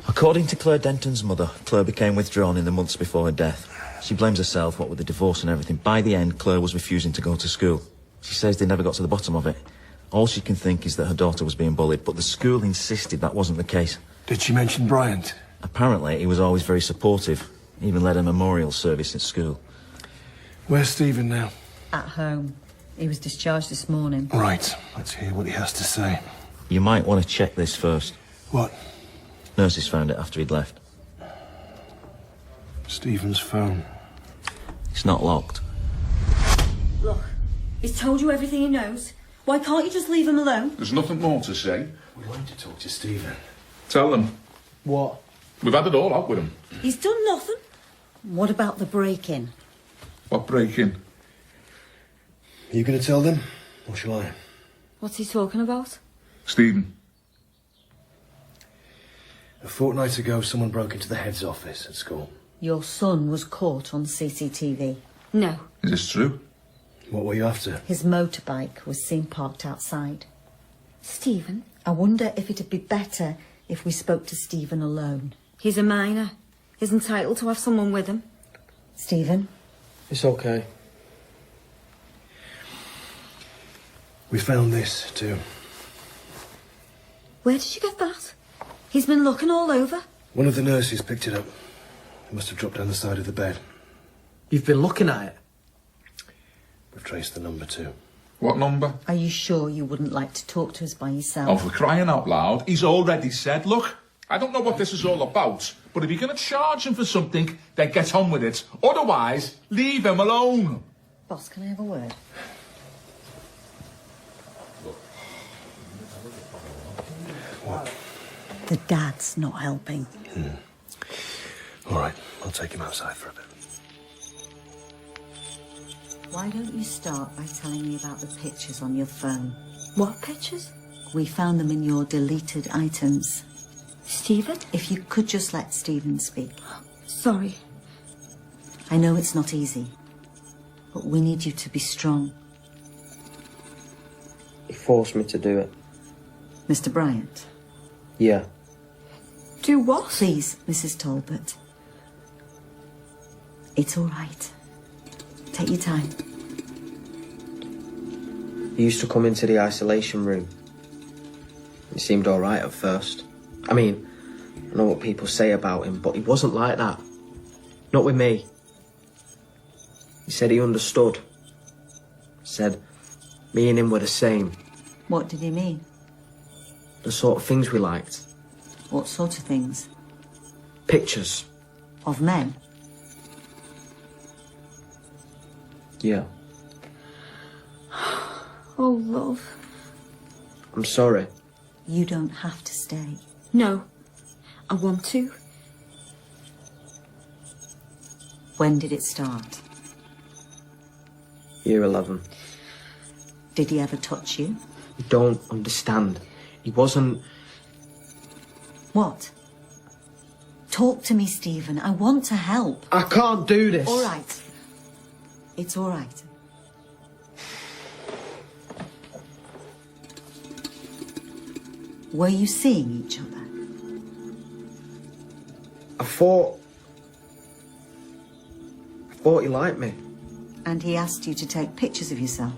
According to Claire Denton's mother, Claire became withdrawn in the months before her death. She blames herself, what with the divorce and everything. By the end, Claire was refusing to go to school. She says they never got to the bottom of it. All she can think is that her daughter was being bullied, but the school insisted that wasn't the case. Did she mention Bryant? Apparently, he was always very supportive. He even led a memorial service at school. Where's Stephen now? At home. He was discharged this morning. Right, let's hear what he has to say. You might want to check this first. What? Nurses found it after he'd left. Stephen's phone. It's not locked. Look, he's told you everything he knows. Why can't you just leave him alone? There's nothing more to say. We'd like to talk to Stephen. Tell them. What? We've had it all out with him. He's done nothing. What about the break-in? What break-in? Are you going to tell them? Or shall I? What's he talking about? Stephen. A fortnight ago, someone broke into the head's office at school. Your son was caught on CCTV. No. Is this true? What were you after? His motorbike was seen parked outside. Stephen? I wonder if it'd be better if we spoke to Stephen alone. He's a minor. He's entitled to have someone with him. Stephen? It's okay. We found this, too. Where did you get that? He's been looking all over. One of the nurses picked it up. It must have dropped down the side of the bed. You've been looking at it? We've traced the number, too. What number? Are you sure you wouldn't like to talk to us by Oh, yourself? for crying out loud. He's already said, look, I don't know what this is all about, but if you're going to charge him for something, then get on with it. Otherwise, leave him alone. Boss, can I have a word? What? The dad's not helping. All right, I'll take him outside for a bit. Why don't you start by telling me about the pictures on your phone? What pictures? We found them in your deleted items. Stephen? If you could just let Stephen speak. Sorry. I know it's not easy, but we need you to be strong. He forced me to do it. Mr. Bryant? Yeah. Do what? Please, Mrs. Talbot. It's all right. Take your time. He used to come into the isolation room. He seemed all right at first. I mean, I know what people say about him, but he wasn't like that. Not with me. He said he understood. Said me and him were the same. What did he mean? The sort of things we liked. What sort of things? Pictures. Of men? Yeah. Oh, love. I'm sorry. You don't have to stay. No. I want to. When did it start? Year 11. Did he ever touch you? You don't understand. He wasn't... What? Talk to me, Stephen. I want to help. I can't do this. All right. It's all right. Were you seeing each other? I thought he liked me. And he asked you to take pictures of yourself?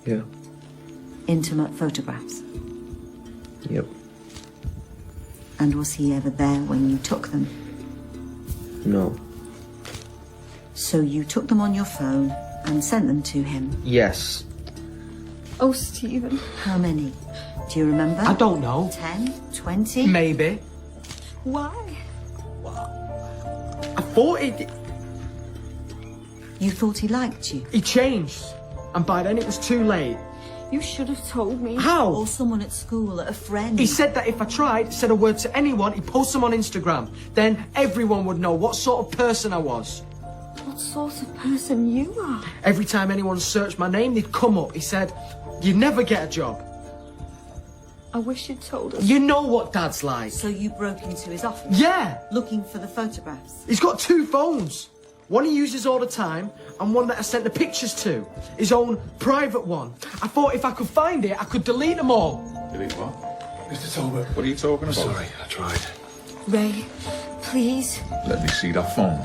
Yeah. Intimate photographs? Yep. And was he ever there when you took them? No. So you took them on your phone and sent them to him? Yes. Oh, Stephen. How many? Do you remember? I don't know. 10? 20? Maybe. Why? I thought he... You thought he liked you? He changed. And by then it was too late. You should have told me. How? Or someone at school, a friend. He said that if I said a word to anyone, he'd post them on Instagram. Then everyone would know what sort of person I was. What sort of person you are? Every time anyone searched my name, they'd come up. He said, you'd never get a job. I wish you'd told us. You know what Dad's like. So you broke into his office? Yeah. Looking for the photographs? He's got 2 phones. One he uses all the time, and one that I sent the pictures to. His own private one. I thought if I could find it, I could delete them all. Delete what? Mr. Talbot. What are you talking about? Sorry, I tried. Ray, please. Let me see that phone.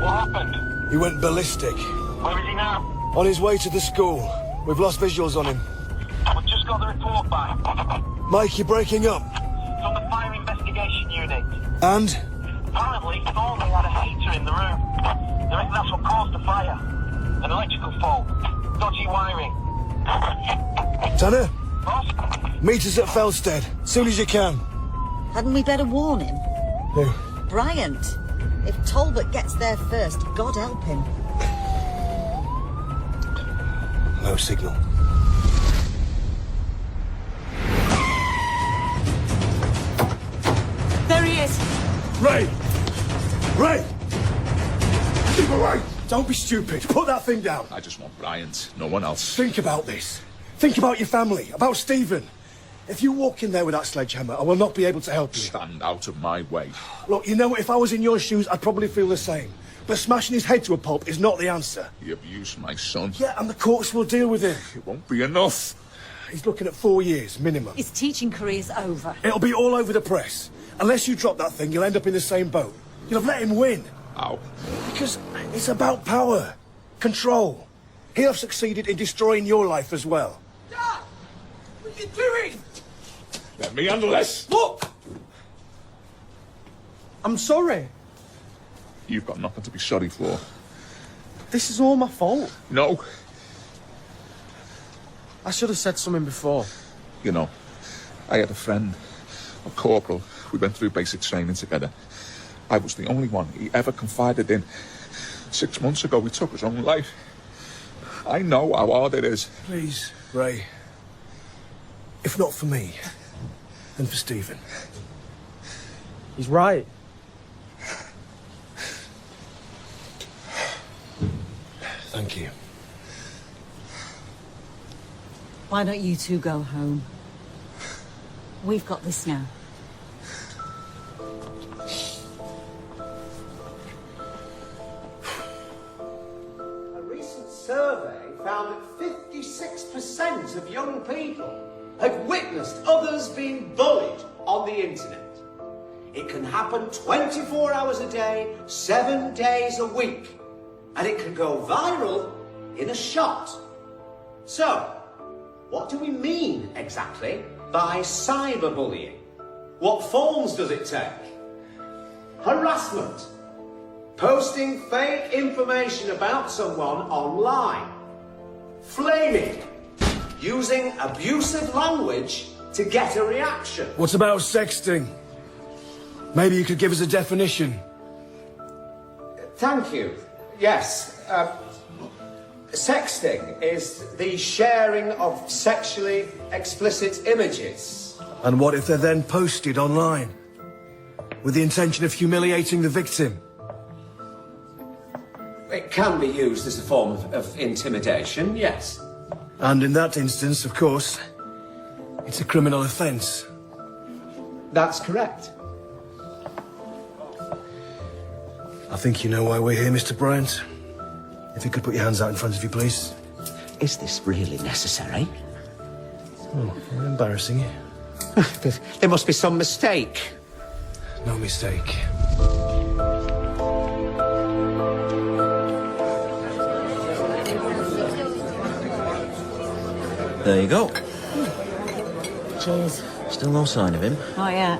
What happened? He went ballistic. Where is he now? On his way to the school. We've lost visuals on him. We've just got the report back. Mike, you're breaking up. From the fire investigation unit. And? Apparently, thought they had a heater in the room. They reckon that's what caused the fire. An electrical fault. Dodgy wiring. Tanner? Boss? Meet us at Felsted. Soon as you can. Hadn't we better warn him? Who? Bryant. If Talbot gets there first, God help him. No signal. There he is. Ray! Ray! Keep away! Don't be stupid. Put that thing down. I just want Bryant, no one else. Think about this. Think about your family, about Stephen. If you walk in there with that sledgehammer, I will not be able to help you. Stand out of my way. Look, you know, if I was in your shoes, I'd probably feel the same. But smashing his head to a pulp is not the answer. He abused my son. Yeah, and the courts will deal with him. It won't be enough. He's looking at 4 years, minimum. His teaching career's over. It'll be all over the press. Unless you drop that thing, you'll end up in the same boat. You'll have let him win. How? Because it's about power, control. He'll have succeeded in destroying your life as well. Dad! What are you doing? Let me handle this. Look! I'm sorry. You've got nothing to be sorry for. This is all my fault. No. I should have said something before. You know, I had a friend, a corporal. We went through basic training together. I was the only one he ever confided in. 6 months ago, he took his own life. I know how hard it is. Please, Ray. If not for me, then for Stephen. He's right. Thank you. Why don't you two go home? We've got this now. A recent survey found that 56% of young people had witnessed others being bullied on the internet. It can happen 24 hours a day, 7 days a week. And it can go viral in a shot. So, what do we mean exactly by cyberbullying? What forms does it take? Harassment. Posting fake information about someone online. Flaming. Using abusive language to get a reaction. What about sexting? Maybe you could give us a definition. Thank you. Yes. Sexting is the sharing of sexually explicit images. And what if they're then posted online? With the intention of humiliating the victim? It can be used as a form of intimidation, yes. And in that instance, of course, it's a criminal offence. That's correct. I think you know why we're here, Mr. Bryant. If you could put your hands out in front of you, please. Is this really necessary? Oh, we're embarrassing you. There must be some mistake. No mistake. There you go. Cheers. Still no sign of him. Oh, yeah.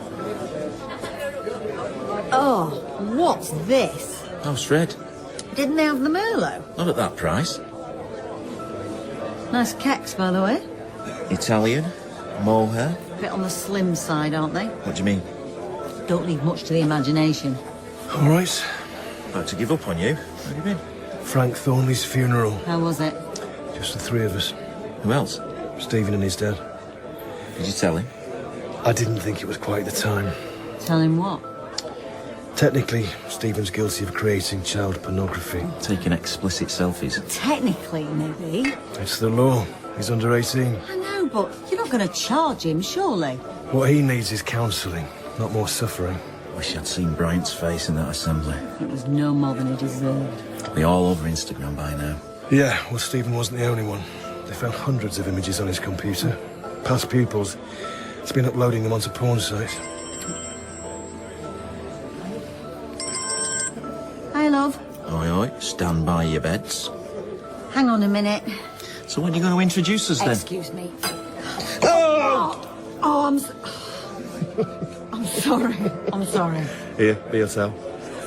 Oh, what's this? House red. Didn't they have the Merlot? Not at that price. Nice kecks, by the way. Italian. Mohair. Bit on the slim side, aren't they? What do you mean? Don't leave much to the imagination. All right. About to give up on you. Where have you been? Frank Thornley's funeral. How was it? Just the three of us. Who else? Stephen and his dad. Did you tell him? I didn't think it was quite the time. Tell him what? Technically, Stephen's guilty of creating child pornography. Taking explicit selfies. Technically, maybe. It's the law. He's under 18. I know, but you're not going to charge him, surely. What he needs is counselling, not more suffering. Wish I'd seen Bryant's face in that assembly. It was no more than he deserved. Be all over Instagram by now. Yeah, well, Stephen wasn't the only one. They found hundreds of images on his computer. Past pupils. He's been uploading them onto porn sites. Hi, love. Oi, oi, stand by your beds. Hang on a minute. So when are you going to introduce us then? Excuse me. Oh, I'm sorry. I'm sorry. Here, be yourself.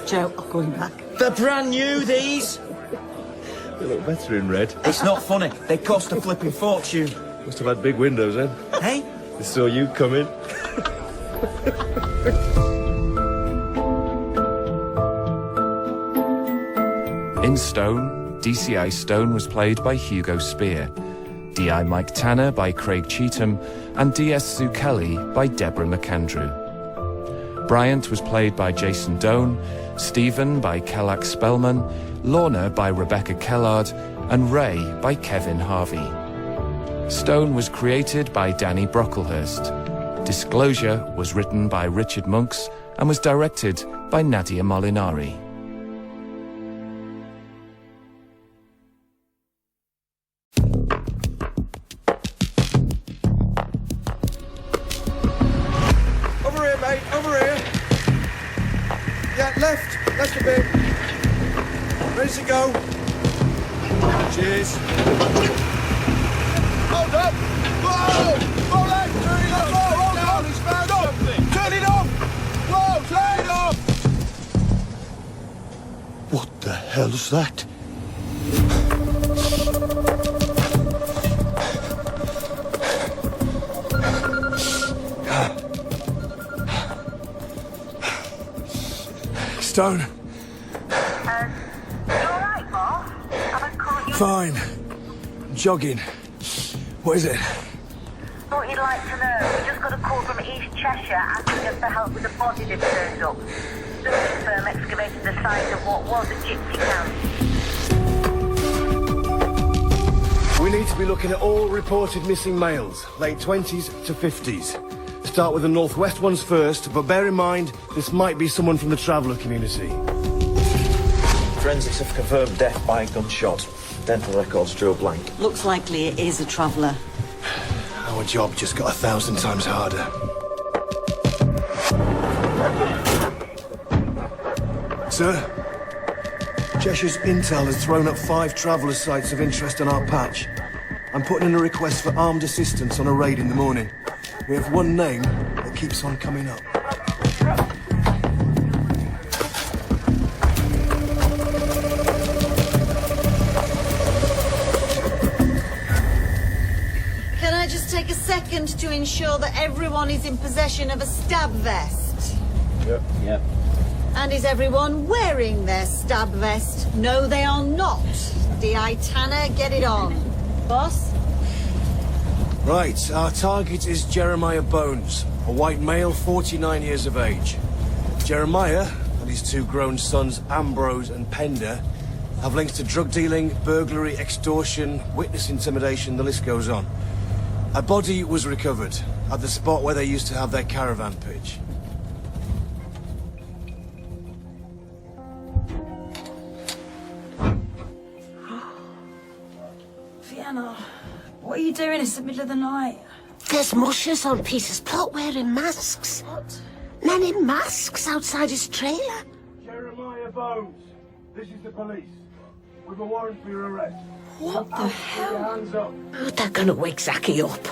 Joe, I'm going back. They're brand new, these! They look better in red. It's not funny. They cost a flipping fortune. Must have had big windows, then. Hey? They saw you coming. In Stone, DCI Stone was played by Hugo Speer, DI Mike Tanner by Craig Cheetham, and DS Sue Kelly by Deborah McAndrew. Bryant was played by Jason Doan, Stephen by Ceallach Spellman, Lorna by Rebecca Callard, and Ray by Kevin Harvey. Stone was created by Danny Brocklehurst. Disclosure was written by Richard Monks and was directed by Nadia Molinari. Over here, mate, over here. Yeah, left. Ready to go? Cheers. Hold up! Whoa! Whoa, lad! Turn it off! Whoa, hold on! He's found something! Turn it off! Whoa, turn it off! What the hell's that? Stone. You alright, boss? Have I caught you? Fine. Jogging. What is it? Thought you'd like to know. We just got a call from East Cheshire asking us for help with a body that turned up. Search firm excavated the site of what was a gypsy camp. We need to be looking at all reported missing males, late 20s to 50s. Start with the northwest ones first, but bear in mind, this might be someone from the traveller community. Forensics have confirmed death by gunshot. Dental records drew a blank. Looks likely it is a traveller. Our job just got 1,000 times harder. Sir, Cheshire's intel has thrown up 5 traveller sites of interest on our patch. I'm putting in a request for armed assistance on a raid in the morning. We have one name that keeps on coming up. Can I just take a second to ensure that everyone is in possession of a stab vest? Yep. And is everyone wearing their stab vest? No, they are not. DI Tanner, get it on. Boss? Right, our target is Jeremiah Bones, a white male, 49 years of age. Jeremiah and his 2 grown sons, Ambrose and Pender, have links to drug dealing, burglary, extortion, witness intimidation, the list goes on. A body was recovered at the spot where they used to have their caravan pitch. Vienna, what are you doing? It's the middle of the night. There's mushers on Peter's plot wearing masks. What? Men in masks outside his trailer. Jeremiah Bones, this is the police. With a warrant for your arrest. What the hell? Hands up. Oh, they're gonna wake Zachy up.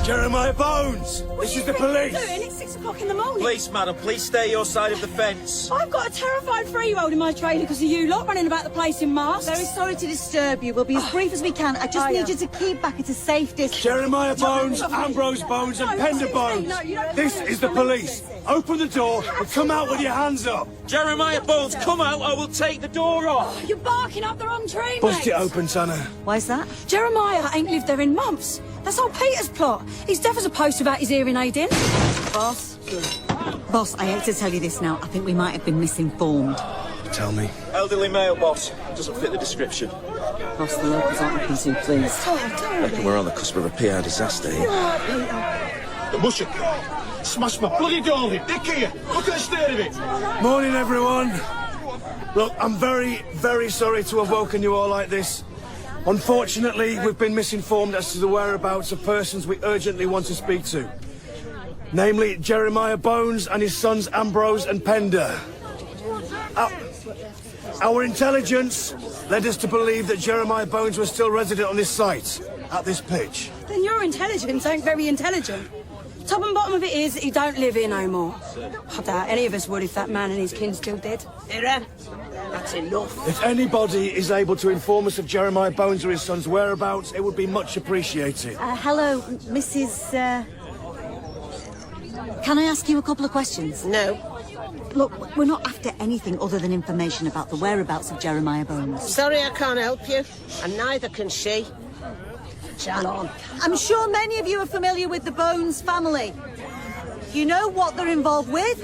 Jeremiah Bones! This is the police! What are you doing? It's 6 o'clock in the morning. Please, madam, please stay your side of the fence. I've got a terrified 3-year-old in my trailer because of you lot running about the place in masks. Very sorry to disturb you. We'll be as brief as we can. I just need you to keep back at a safe distance. Jeremiah Bones, Ambrose Bones and Pender Bones. This is the police. Open the door and come out with your hands up. Jeremiah Bones, come out, I will take the door off. You're barking up the wrong tree, Bust mate. it open, Tanner. Why's that? Jeremiah ain't lived there in months. That's old Peter's plot. He's deaf as a post without his hearing aid in. Boss? Boss, I hate to tell you this now. I think we might have been misinformed. Tell me. Elderly male, boss. Doesn't fit the description. Boss, the locals aren't looking too pleased. Reckon we're on the cusp of a PR disaster here. The musher smashed my bloody door in. Dick here. Look at the state of it. Morning, everyone. Look, I'm very, very sorry to have woken you all like this. Unfortunately, we've been misinformed as to the whereabouts of persons we urgently want to speak to. Namely, Jeremiah Bones and his sons Ambrose and Pender. Our intelligence led us to believe that Jeremiah Bones was still resident on this site, at this pitch. Then your intelligence ain't very intelligent. Top and bottom of it is he don't live here no more. I doubt any of us would if that man and his kin still did. That's enough. If anybody is able to inform us of Jeremiah Bones or his son's whereabouts, it would be much appreciated. Hello, Mrs. Can I ask you a couple of questions? No. Look, we're not after anything other than information about the whereabouts of Jeremiah Bones. Sorry I can't help you, and neither can she. Chat on. I'm sure many of you are familiar with the Bones family. You know what they're involved with,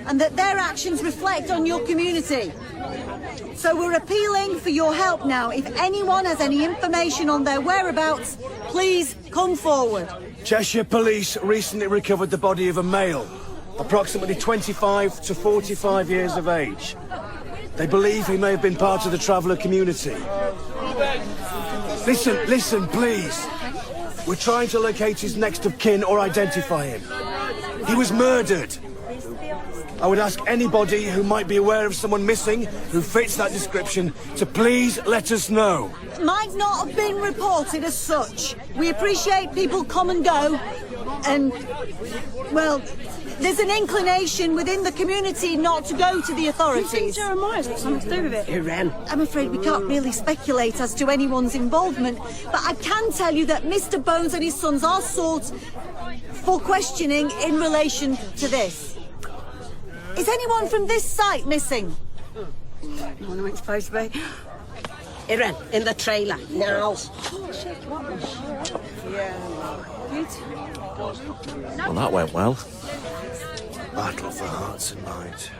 and that their actions reflect on your community. So we're appealing for your help now. If anyone has any information on their whereabouts, please come forward. Cheshire Police recently recovered the body of a male, approximately 25 to 45 years of age. They believe he may have been part of the traveller community. Listen, please. We're trying to locate his next of kin or identify him. He was murdered. I would ask anybody who might be aware of someone missing who fits that description to please let us know. Might not have been reported as such. We appreciate people come and go, and, well, there's an inclination within the community not to go to the authorities. You think Jeremiah's got something to do with it? Irene. I'm afraid we can't really speculate as to anyone's involvement, but I can tell you that Mr. Bones and his sons are sought for questioning in relation to this. Is anyone from this site missing? No one ain't supposed to be. Irene, in the trailer, now. Well, that went well. Battle for hearts and minds.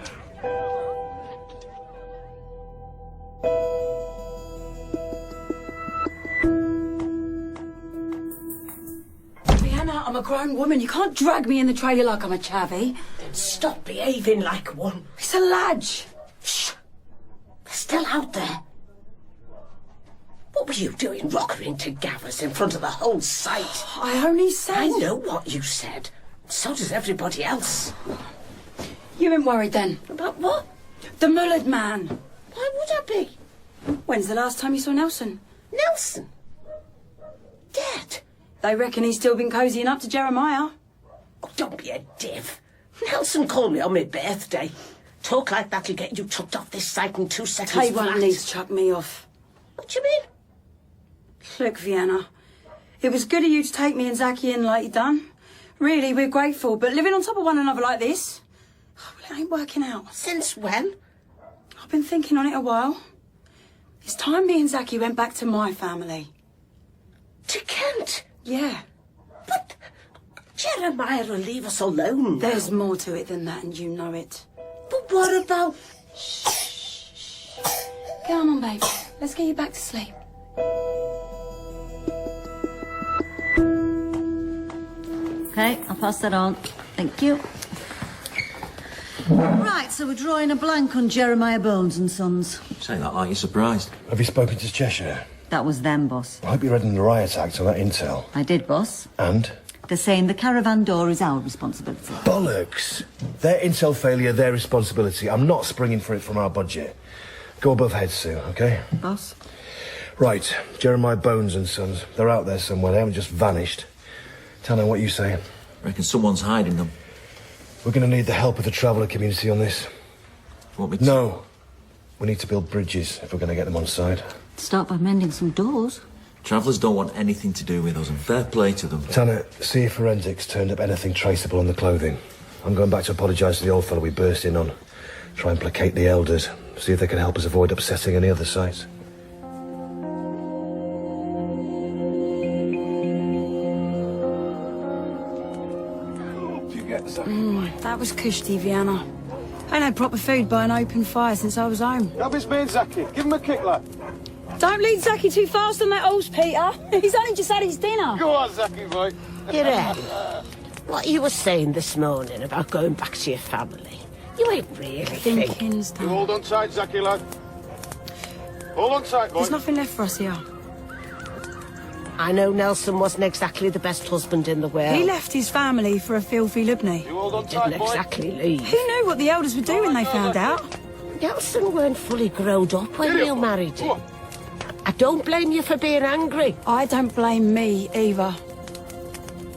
Vienna, I'm a grown woman. You can't drag me in the trailer like I'm a chavvy. Then stop behaving like one. It's a lodge. Shh. They're still out there. What were you doing rockering to Gavers in front of the whole site? I only said... I know what you said. So does everybody else. You ain't worried then? About what? The mullered man. Why would I be? When's the last time you saw Nelson? Nelson? Dead? They reckon he's still been cozying up to Jeremiah. Oh, don't be a div. Nelson called me on my birthday. Talk like that'll get you chucked off this site in 2 seconds They won't need to chuck me off. What do you mean? Look, Vienna, it was good of you to take me and Zachy in like you done. Really, we're grateful, but living on top of one another like this, well, it ain't working out. Since when? I've been thinking on it a while. It's time me and Zachy went back to my family. To Kent? Yeah. But Jeremiah will leave us alone. There's more to it than that, and you know it. But what about... Shh. Come on, baby. Let's get you back to sleep. Okay, I'll pass that on. Thank you. Right, so we're drawing a blank on Jeremiah Bones and Sons. Say that like you're surprised. Have you spoken to Cheshire? That was them, boss. I hope you read in the Riot Act on that intel. I did, boss. And? They're saying the caravan door is our responsibility. Bollocks! Their intel failure, their responsibility. I'm not springing for it from our budget. Go above head, Sue, OK? Boss? Right, Jeremiah Bones and Sons. They're out there somewhere. They haven't just vanished. Tanner, what you saying? Reckon someone's hiding them. We're going to need the help of the traveller community on this. Want me to? No. We need to build bridges if we're going to get them on side. Start by mending some doors. Travellers don't want anything to do with us, and fair play to them. Tanner, see if forensics turned up anything traceable on the clothing. I'm going back to apologise to the old fellow we burst in on. Try and placate the elders. See if they can help us avoid upsetting any other sites. That was cushy, Vienna. I ain't had proper food by an open fire since I was home. Grab his me and Zachy. Give him a kick, lad. Don't lead Zachy too fast on that horse, Peter. He's only just had his dinner. Go on, Zachy, boy. Irene, what you were saying this morning about going back to your family, you ain't really thinking. You hold on tight, Zachy, lad. Hold on tight, boy. There's nothing left for us here. I know Nelson wasn't exactly the best husband in the world. He left his family for a filthy Lubney. You hold on He tight, didn't boy. exactly leave. Who knew what the elders would do when they found out? Nelson weren't fully growed up when you married him. I don't blame you for being angry. I don't blame me either.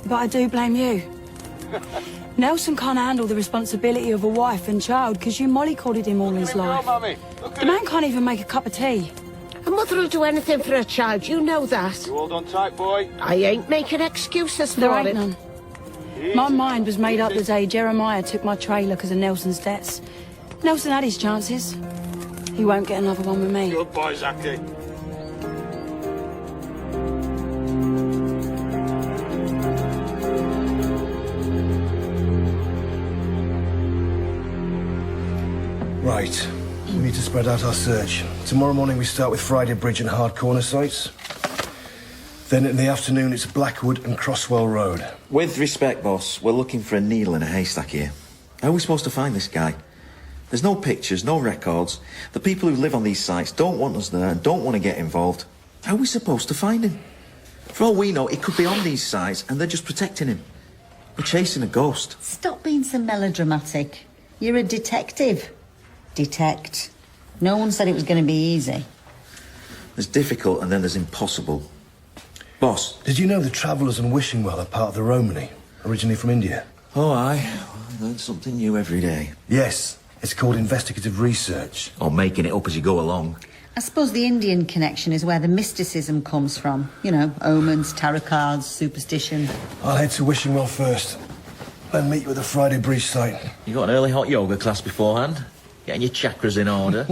But I do blame you. Nelson can't handle the responsibility of a wife and child because you mollycoddled him all his life. The man can't even make a cup of tea. A mother will do anything for her child, you know that. You hold on tight, boy. I ain't making excuses for There ain't it. none. My mind was made up the day Jeremiah took my trailer because of Nelson's debts. Nelson had his chances. He won't get another one with me. Good boy, Zachy. Right. We need to spread out our search. Tomorrow morning we start with Friday Bridge and Hard Corner sites. Then in the afternoon it's Blackwood and Crosswell Road. With respect, boss, we're looking for a needle in a haystack here. How are we supposed to find this guy? There's no pictures, no records. The people who live on these sites don't want us there and don't want to get involved. How are we supposed to find him? For all we know, he could be on these sites and they're just protecting him. We're chasing a ghost. Stop being so melodramatic. You're a detective. Detect. No one said it was going to be easy. There's difficult and then there's impossible. Boss. Did you know the Travellers and Wishing Well are part of the Romany, originally from India? Oh, aye. I learn something new every day. Yes. It's called investigative research. Or making it up as you go along. I suppose the Indian connection is where the mysticism comes from. You know, omens, tarot cards, superstition. I'll head to Wishing Well first. Then meet you at the Friday Breach site. You got an early hot yoga class beforehand? Getting your chakras in order.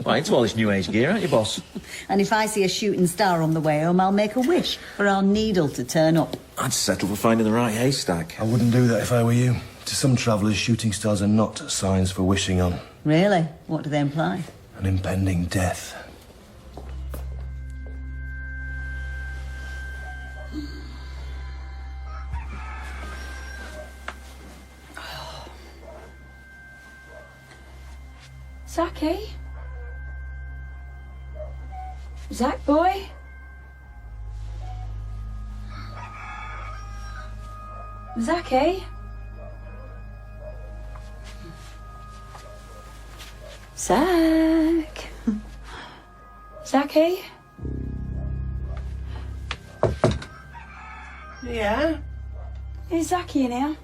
Right into all this new age gear, aren't you, boss? And if I see a shooting star on the way home, I'll make a wish for our needle to turn up. I'd settle for finding the right haystack. I wouldn't do that if I were you. To some travellers, shooting stars are not signs for wishing on. Really? What do they imply? An impending death. Zachy? Zac boy? Zachy? Zac? Zachy? Yeah? Is Zachy in here?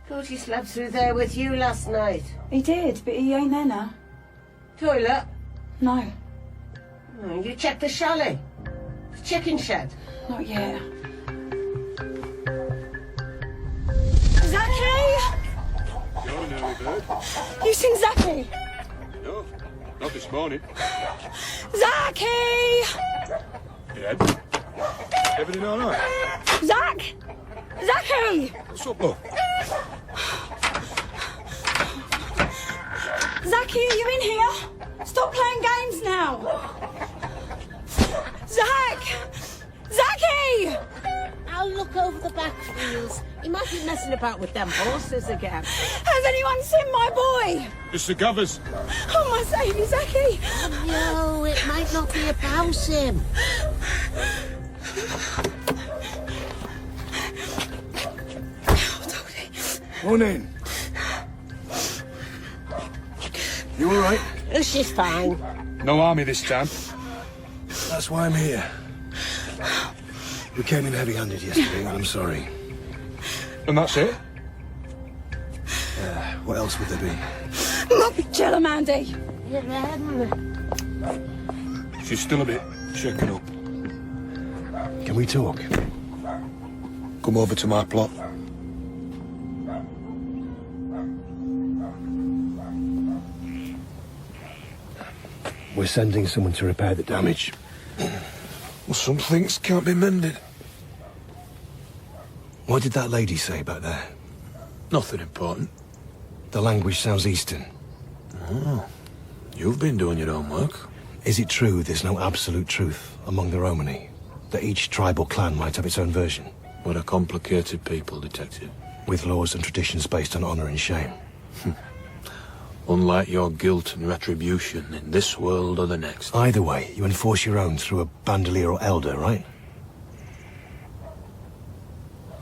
Thought he slept through there with you last night. He did, but he ain't there now. Toilet? No. Oh, you checked the chalet? The chicken shed? Not yet. Zachy! You're an early bird. You seen Zachy? No, not this morning. Zachy! Yeah. Everything all right? Zac! Zachy! What's up, love? Zachy, are you in here? Stop playing games now! Zac! Zachy! I'll look over the back wheels. He might be messing about with them horses again. Has anyone seen my boy? It's the Govers. Oh, my saviour, Zachy! Oh, no, it might not be about him. Morning. You all right? She's fine. No army this time. That's why I'm here. We came in heavy-handed yesterday, and I'm sorry. And that's it? What else would there be? Chill him, Andy. She's still a bit shaken up. Can we talk? Come over to my plot. We're sending someone to repair the damage. Well, some things can't be mended. What did that lady say back there? Nothing important. The language sounds Eastern. Oh, you've been doing your own work. Is it true there's no absolute truth among the Romany? That each tribe or clan might have its own version? We're a complicated people, Detective. With laws and traditions based on honour and shame. Unlike your guilt and retribution in this world or the next. Either way, you enforce your own through a bandolier or elder, right?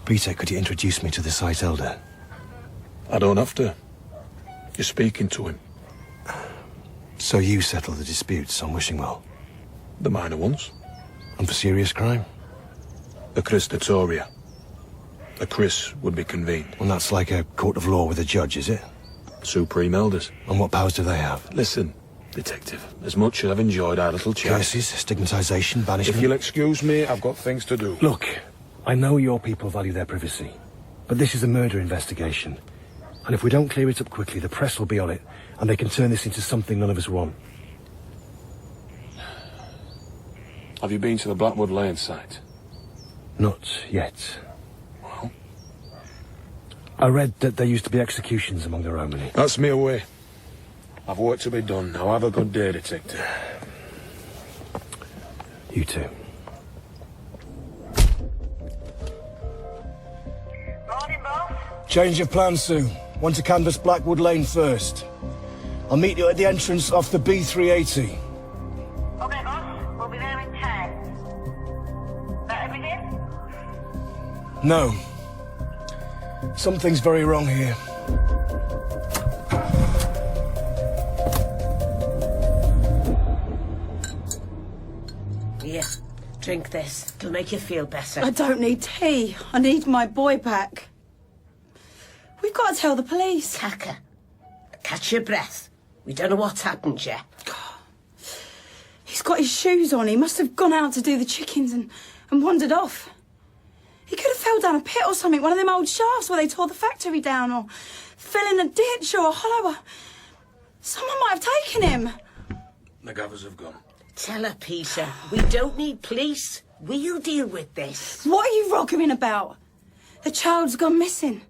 Peter, could you introduce me to the site elder? I don't have to. You're speaking to him. So you settle the disputes on Wishing Well? The minor ones. And for serious crime? A Christatoria. A Chris would be convened. And that's like a court of law with a judge, is it? Supreme elders. And what powers do they have? Listen, Detective, as much as I've enjoyed our little chat... Curses, stigmatisation, banishment... If you'll excuse me, I've got things to do. Look, I know your people value their privacy, but this is a murder investigation. And if we don't clear it up quickly, the press will be on it, and they can turn this into something none of us want. Have you been to the Blackwood Lane site? Not yet. Well? I read that there used to be executions among the Romany. That's me away. I've work to be done. Now have a good day, Detective. You too. Morning, boss. Change your plans, Sue. Want to canvass Blackwood Lane first. I'll meet you at the entrance off the B380. Okay, boss. We'll be there in 10. That everything? No. Something's very wrong here. Drink this. It'll make you feel better. I don't need tea. I need my boy back. We've got to tell the police. Kaka, catch your breath. We don't know what's happened yet. He's got his shoes on. He must have gone out to do the chickens and wandered off. He could have fell down a pit or something, one of them old shafts where they tore the factory down, or fell in a ditch or a hollow. Someone might have taken him. The gaffers have gone. Tell her, Peter. We don't need police. We'll deal with this. What are you roggering about? The child's gone missing.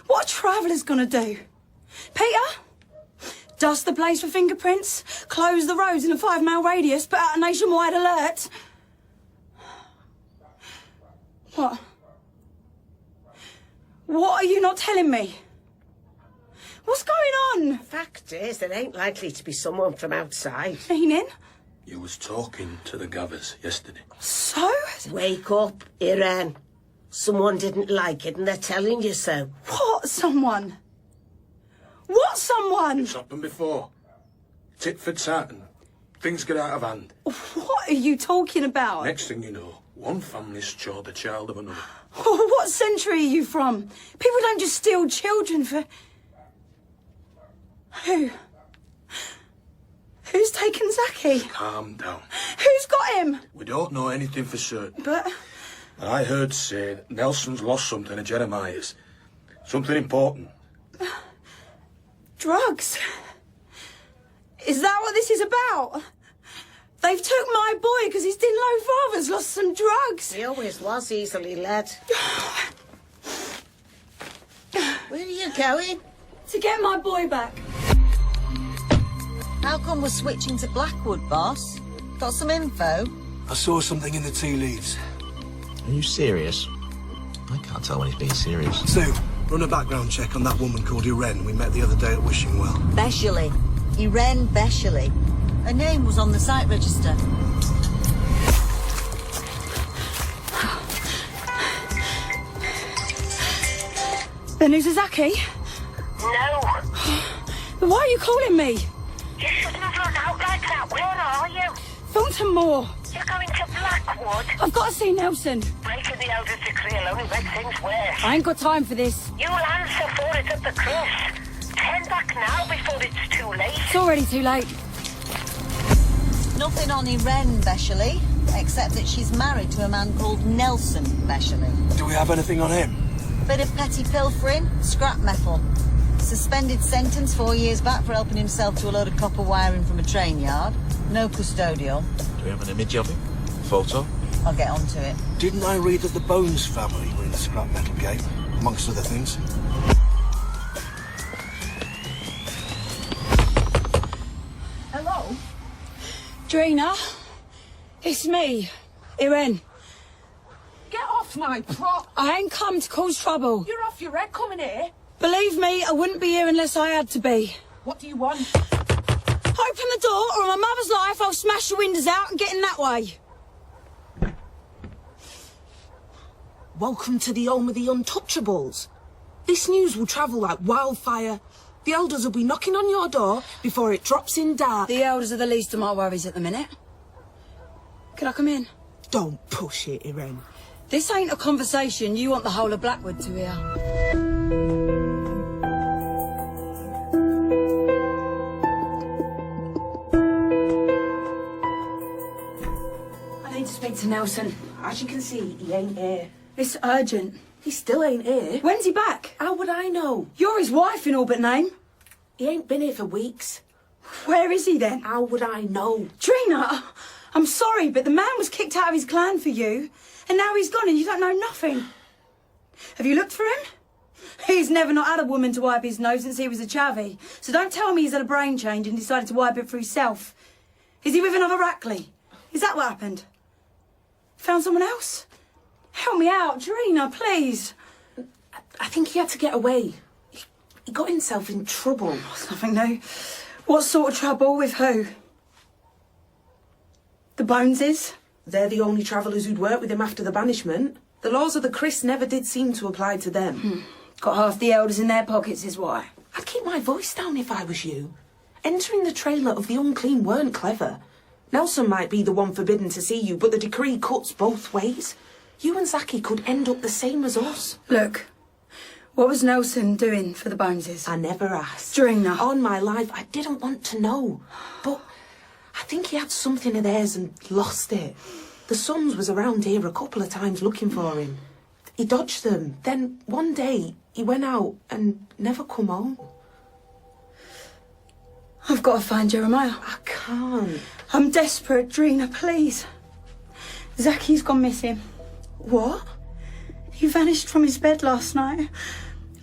What are travellers gonna do? Peter? Dust the place for fingerprints, close the roads in a 5-mile radius, put out a nationwide alert. What? What are you not telling me? What's going on? Fact is, there ain't likely to be someone from outside. Meaning? You was talking to the gaffers yesterday. So? Wake up, Irene. Someone didn't like it and they're telling you so. What someone? What someone? It's happened before. Tit for tat and things get out of hand. What are you talking about? Next thing you know, one family's chored the child of another. What century are you from? People don't just steal children for... Who? Who's taken Zaki? Calm down. Who's got him? We don't know anything for certain. But... I heard say that Nelson's lost something at Jeremiah's. Something important. Drugs? Is that what this is about? They've took my boy because his Dinlow father's lost some drugs. He always was easily led. Where are you going? To get my boy back. How come we're switching to Blackwood, boss? Got some info? I saw something in the tea leaves. Are you serious? I can't tell when he's being serious. Sue, run a background check on that woman called Irene we met the other day at Wishingwell. Beshley. Irene Beshley. Her name was on the site register. The news of Zaki? No. Why are you calling me? You shouldn't have run out like that. Where are you? Thornton Moor. You're going to Blackwood? I've got to see Nelson. Breaking the elders' decree will only make things worse. I ain't got time for this. You'll answer for it at the cross. Turn back now before it's too late. It's already too late. Nothing on Irene Beshley, except that she's married to a man called Nelson Beshley. Do we have anything on him? Bit of petty pilfering, scrap metal. Suspended sentence 4 years back for helping himself to a load of copper wiring from a train yard. No custodial. Do we have an image of him? Photo? I'll get onto it. Didn't I read that the Bones family were in the scrap metal game, amongst other things? Hello? Drina? It's me, Irene. Get off my prop! I ain't come to cause trouble. You're off your head coming here. Believe me, I wouldn't be here unless I had to be. What do you want? Open the door, or on my mother's life, I'll smash the windows out and get in that way. Welcome to the home of the Untouchables. This news will travel like wildfire. The elders will be knocking on your door before it drops in dark. The elders are the least of my worries at the minute. Can I come in? Don't push it, Irene. This ain't a conversation you want the whole of Blackwood to hear. I need to speak to Nelson. As you can see, he ain't here. It's urgent. He still ain't here. When's he back? How would I know? You're his wife in all but name. He ain't been here for weeks. Where is he then? How would I know? Trina, I'm sorry, but the man was kicked out of his clan for you, and now he's gone and you don't know nothing. Have you looked for him? He's never not had a woman to wipe his nose since he was a chavvy, so don't tell me he's had a brain change and decided to wipe it for himself. Is he with another Rackley? Is that what happened? Found someone else? Help me out, Trina, please. I think he had to get away. He got himself in trouble. It's nothing new. What sort of trouble? With who? The Boneses? They're the only travellers who'd worked with him after the banishment. The laws of the Chris never did seem to apply to them. Got half the elders in their pockets is why. I'd keep my voice down if I was you. Entering the trailer of the unclean weren't clever. Nelson might be the one forbidden to see you, but the decree cuts both ways. You and Zachy could end up the same as us. Look, what was Nelson doing for the Boneses? I never asked. Drina. On my life, I didn't want to know. But I think he had something of theirs and lost it. The Sons was around here a couple of times looking for him. He dodged them. Then one day, he went out and never come home. I've got to find Jeremiah. I can't. I'm desperate, Drina, please. Zachy's gone missing. What? He vanished from his bed last night.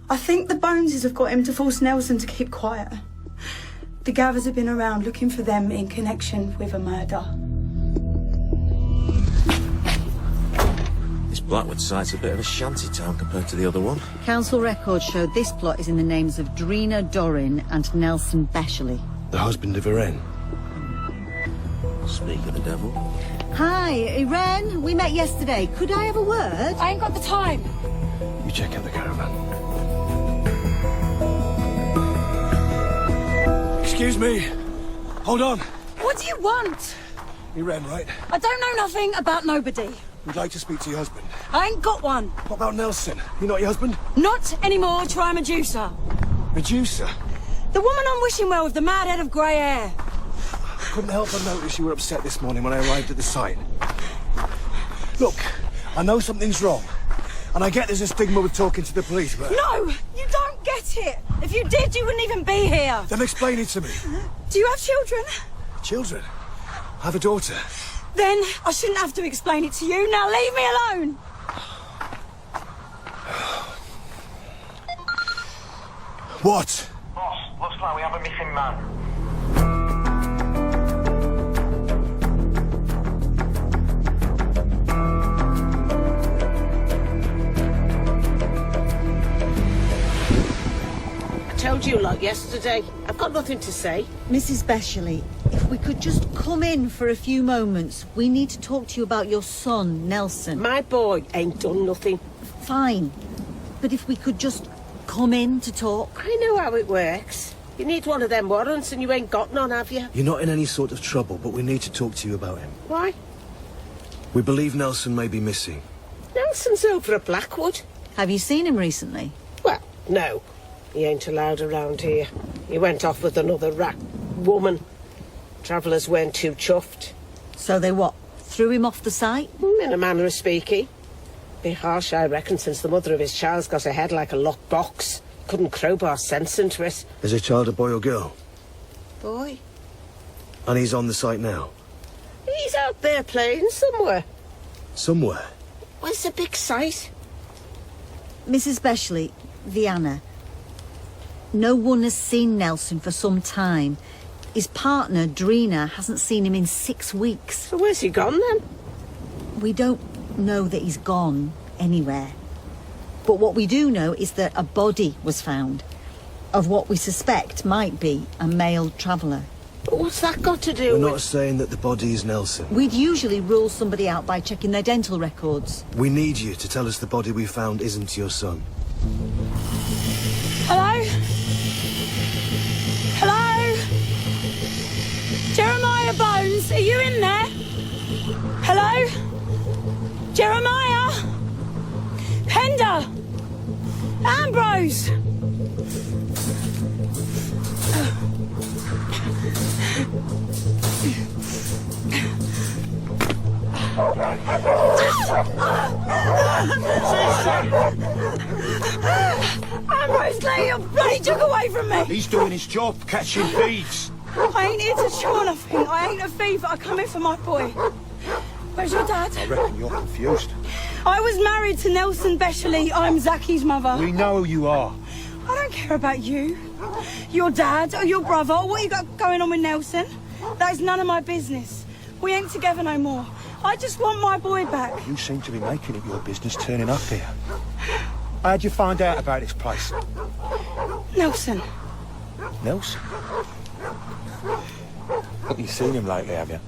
I think the Boneses have got him to force Nelson to keep quiet. The Gathers have been around looking for them in connection with a murder. This Blackwood site's a bit of a shanty town compared to the other one. Council records show this plot is in the names of Drina Doran and Nelson Beshley. The husband of Irene. Speak of the devil. Hi, Irene. We met yesterday. Could I have a word? I ain't got the time. You check out the caravan. Excuse me. Hold on. What do you want? Irene, right? I don't know nothing about nobody. We'd like to speak to your husband. I ain't got one. What about Nelson? You not your husband? Not anymore, try Medusa. Medusa? The woman I'm wishing well with the mad head of grey hair. Couldn't help but notice you were upset this morning when I arrived at the site. Look, I know something's wrong. And I get there's a stigma with talking to the police, but... No, you don't get it. If you did, you wouldn't even be here. Then explain it to me. Do you have children? Children? I have a daughter. Then I shouldn't have to explain it to you. Now leave me alone. What? Boss, looks like we have a missing man. I told you lot yesterday. I've got nothing to say. Mrs. Beshley, if we could just come in for a few moments. We need to talk to you about your son, Nelson. My boy ain't done nothing. Fine. But if we could just come in to talk. I know how it works. You need one of them warrants and you ain't got none, have you? You're not in any sort of trouble, but we need to talk to you about him. Why? We believe Nelson may be missing. Nelson's over at Blackwood. Have you seen him recently? Well, no. He ain't allowed around here. He went off with another rat woman. Travellers weren't too chuffed. So they what? Threw him off the site? In a manner of speaking. Be harsh, I reckon, since the mother of his child's got a head like a locked box. Couldn't crowbar sense into it. Is his child a boy or girl? Boy? And he's on the site now? He's out there playing somewhere. Somewhere? Well, it's a big site. Mrs. Beshley, Vienna. No one has seen Nelson for some time. His partner, Drina, hasn't seen him in 6 weeks. So where's he gone, then? We don't know that he's gone anywhere. But what we do know is that a body was found of what we suspect might be a male traveller. But what's that got to do We're with... not saying that the body is Nelson. We'd usually rule somebody out by checking their dental records. We need you to tell us the body we found isn't your son. Hello? Hello? Jeremiah Bones, are you in there? Hello? Jeremiah? Pender? Ambrose? Ambrose, lay your bloody jug away from me! He's doing his job, catching thieves. I ain't here to chew nothing. I ain't a thief. I come in for my boy. Where's your dad? I reckon you're confused. I was married to Nelson Beshley. I'm Zachy's mother. We know who you are. I don't care about you, your dad, or your brother, or what you got going on with Nelson. That is none of my business. We ain't together no more. I just want my boy back. You seem to be making it your business turning up here. How'd you find out about this place? Nelson. Nelson? Look, you've seen him lately, have you?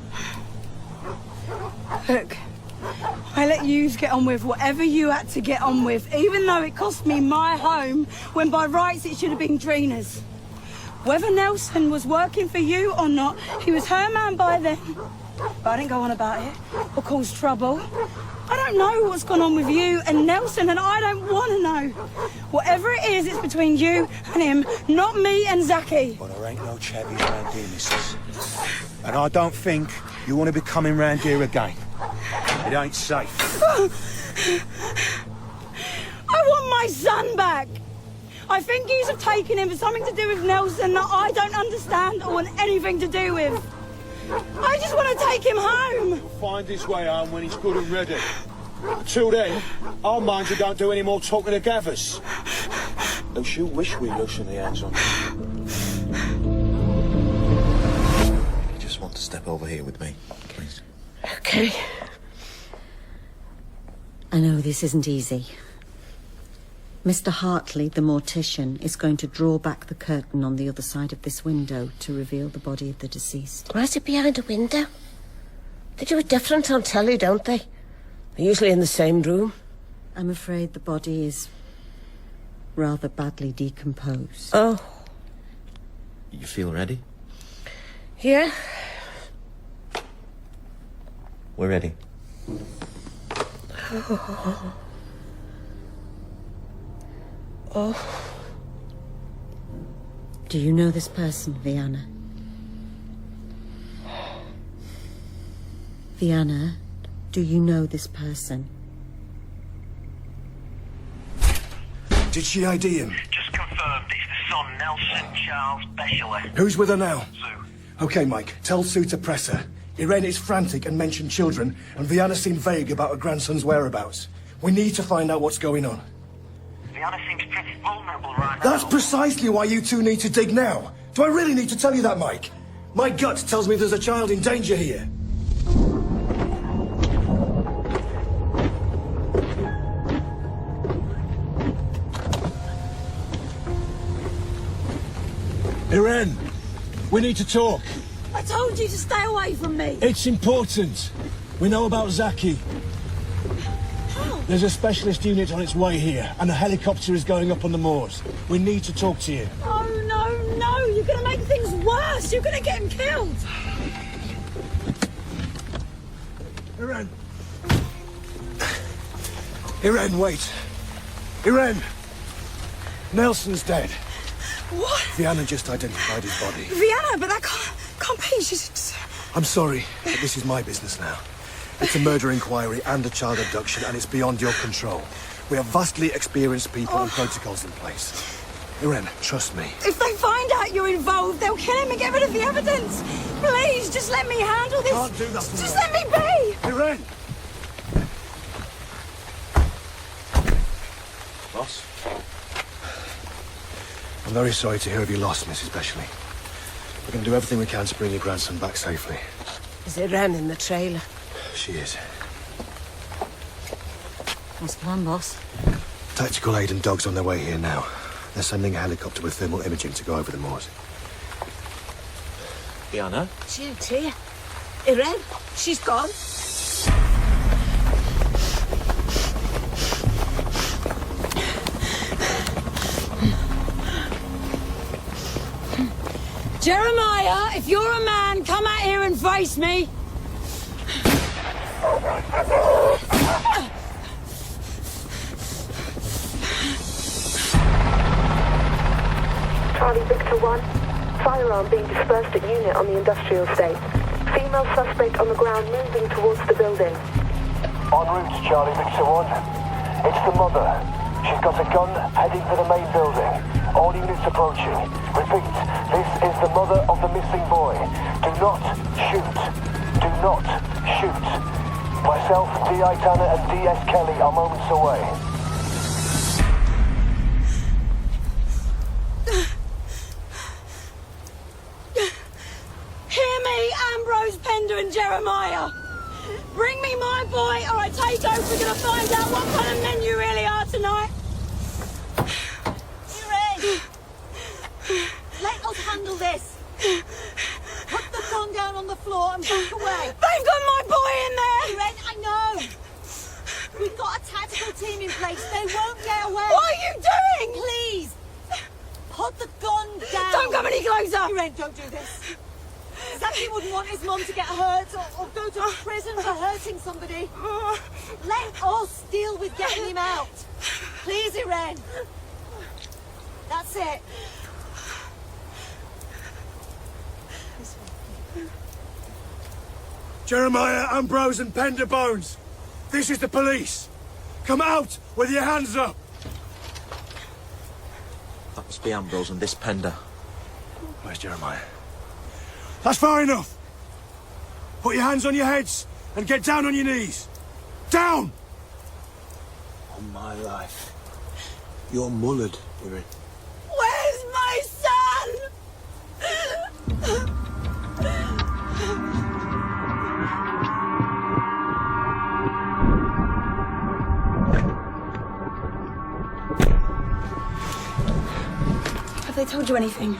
Look, I let yous get on with whatever you had to get on with, even though it cost me my home, when by rights it should have been Drina's. Whether Nelson was working for you or not, he was her man by then. but I didn't go on about it or cause trouble. I don't know what's gone on with you and Nelson, and I don't want to know. Whatever it is, it's between you and him, not me and Zachy. Well, there ain't no chavvies round here, missus. And I don't think you want to be coming round here again. It ain't safe. I want my son back. I think he's have taken him for something to do with Nelson that I don't understand or want anything to do with. I just want to take him home. Find his way home when he's good and ready. Till then, I'll mind you don't do any more talking to Gavers. Though she'll wish we loosened the hands on him. You just want to step over here with me, please? Okay. I know this isn't easy. Mr. Hartley, the mortician, is going to draw back the curtain on the other side of this window to reveal the body of the deceased. Why is it behind a window? They do it different on telly, don't they? They're usually in the same room. I'm afraid the body is rather badly decomposed. Oh. You feel ready? Yeah. We're ready. Oh. Oh. Do you know this person, Vienna? Vienna, do you know this person? Did she ID him? Just confirmed. It's the son, Nelson Charles Bechley. Who's with her now? Sue. Okay, Mike, tell Sue to press her. Irene is frantic and mentioned children, and Vienna seemed vague about her grandson's whereabouts. We need to find out what's going on. Vienna seems pretty vulnerable right now. That's precisely why you two need to dig now. Do I really need to tell you that, Mike? My gut tells me there's a child in danger here. Irene, we need to talk. I told you to stay away from me. It's important. We know about Zachy. There's a specialist unit on its way here, and a helicopter is going up on the moors. We need to talk to you. Oh, no, no. You're going to make things worse. You're going to get him killed. Irene. Irene, wait. Irene. Nelson's dead. What? Vienna just identified his body. Vienna, but that can't be. She's... I'm sorry, but this is my business now. It's a murder inquiry and a child abduction, and it's beyond your control. We have vastly experienced people and protocols in place. Irene, trust me. If they find out you're involved, they'll kill him and get rid of the evidence. Please, just let me handle this. Can't do that. Just let me be. Irene! Boss? I'm very sorry to hear of your loss, Mrs. Bechley. We're going to do everything we can to bring your grandson back safely. Is Irene in the trailer? She is. What's the plan, boss? Tactical aid and dogs on their way here now. They're sending a helicopter with thermal imaging to go over the moors. Vienna? She ain't here. Irene, she's gone. Jeremiah, if you're a man, come out here and face me. Charlie Victor 1, firearm being dispersed at unit on the industrial estate. Female suspect on the ground moving towards the building. En route to Charlie Victor 1. It's the mother. She's got a gun heading for the main building. All units approaching. Repeat, this is the mother of the missing boy. Do not shoot. Do not shoot. Myself, D.I. Tanner and D.S. Kelly are moments away. Hear me, Ambrose, Pender and Jeremiah. Bring me my boy or I take over. We're going to find out what kind of men you really are tonight. Irene! Let us handle this. Put the gun down on the floor and back away. They've got my boy in there. Irene, I know. We've got a tactical team in place. They won't get away. What are you doing? Please. Put the gun down. Don't come any closer. Irene, don't do this. Zachy wouldn't want his mum to get hurt or go to prison for hurting somebody. Let us deal with getting him out. Please, Irene. That's it. Jeremiah, Ambrose and Penderbones. This is the police. Come out with your hands up. That must be Ambrose and this Pender. Where's Jeremiah? That's far enough. Put your hands on your heads and get down on your knees. Down! On my life. You're mullered, Irene. Where's my son? Have they told you anything?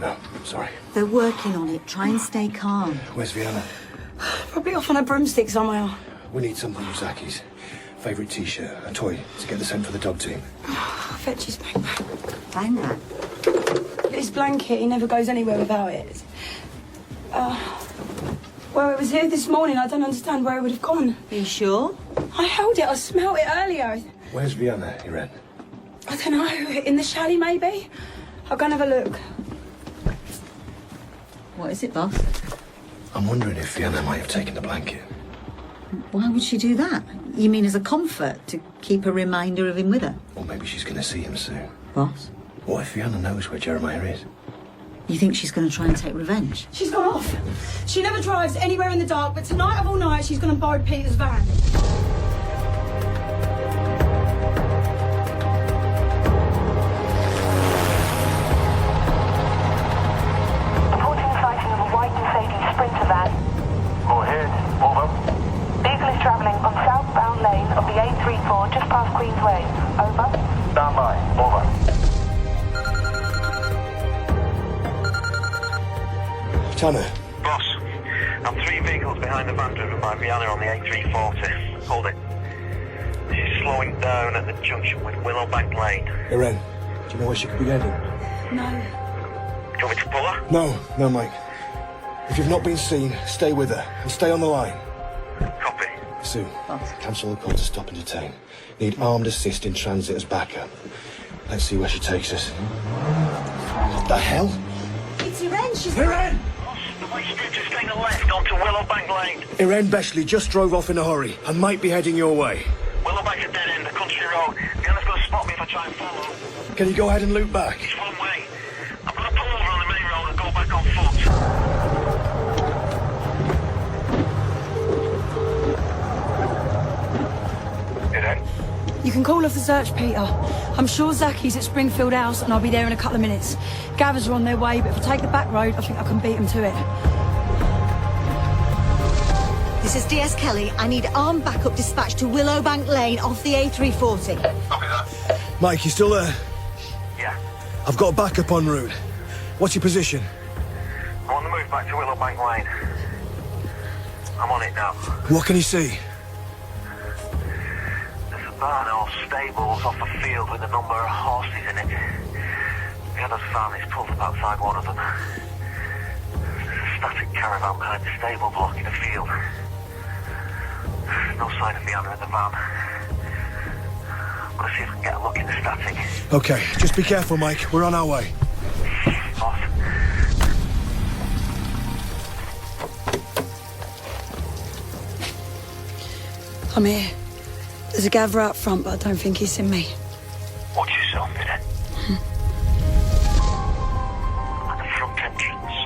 No, sorry. They're working on it. Try and stay calm. Where's Vienna? Probably off on a broomstick somewhere. We need something of Zachy's. Favourite T-shirt, a toy, to get the scent for the dog team. I'll fetch his backpack. Backpack? His blanket, he never goes anywhere without it. Well, it was here this morning. I don't understand where it would have gone. Are you sure? I held it. I smelt it earlier. Where's Vienna, Irene? I don't know. In the chalet, maybe? I'll go and have a look. What is it, boss? I'm wondering if Vienna might have taken the blanket. Why would she do that? You mean as a comfort, to keep a reminder of him with her? Or maybe she's going to see him soon. Boss? What if Vienna knows where Jeremiah is? You think she's going to try and take revenge? She's gone off. She never drives anywhere in the dark, but tonight of all nights, she's going to borrow Peter's van. Reporting the sighting of a white Mercedes Sprinter van. Go ahead. Over. Vehicle is travelling on southbound lane of the A34 just past Queensway. Over. Stand by. Over. Tanner. Boss, I'm 3 vehicles behind the van driven by Vienna on the A340. Hold it. She's slowing down at the junction with Willowbank Lane. Irene, do you know where she could be heading? No. Do you want me to pull her? No, Mike. If you've not been seen, stay with her and stay on the line. Copy. Sue, cancel the call to stop and detain. Need armed assist in transit as backup. Let's see where she takes us. What the hell? It's Irene. She's... Irene! The white Sprinter's taking a left onto Willowbank Lane. Irene Beshley just drove off in a hurry and might be heading your way. Willowbank's a dead end, a country road. Vienna's going to spot me if I try and follow. Can you go ahead and loop back? It's one way. I'm going to pull over on the main road and go back on foot. You can call off the search, Peter. I'm sure Zachy's at Springfield House, and I'll be there in a couple of minutes. Gathers are on their way, but if I take the back road, I think I can beat them to it. This is DS Kelly. I need armed backup dispatch to Willowbank Lane off the A340. Copy that. Mike, you still there? Yeah. I've got a backup en route. What's your position? I'm on the move back to Willowbank Lane. I'm on it now. What can you see? There's a barn or stables off the field with a number of horses in it. The other van is pulled up outside one of them. There's a static caravan behind the stable block in the field. No sign of Vienna in the van. I'm gonna see if I can get a look in the static. Okay, just be careful, Mike. We're on our way. Boss. I'm here. There's a gatherer out front, but I don't think he's seen me. Watch yourself, innit? At the front entrance.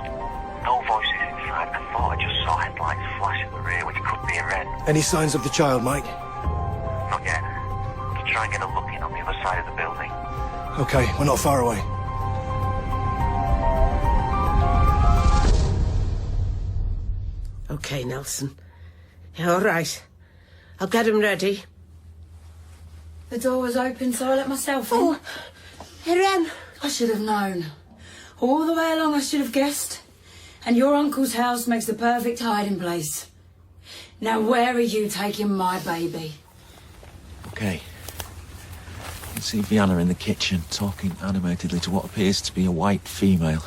No voices inside. I thought I just saw headlights flash at the rear, which could be a red. Any signs of the child, Mike? Not yet. To try and get a look in on the other side of the building. Okay, we're not far away. Okay, Nelson. Yeah, all right. I'll get him ready. The door was open, so I let myself in. Oh, Irene. I should have known. All the way along I should have guessed. And your uncle's house makes the perfect hiding place. Now where are you taking my baby? Okay. You can see Vienna in the kitchen, talking animatedly to what appears to be a white female.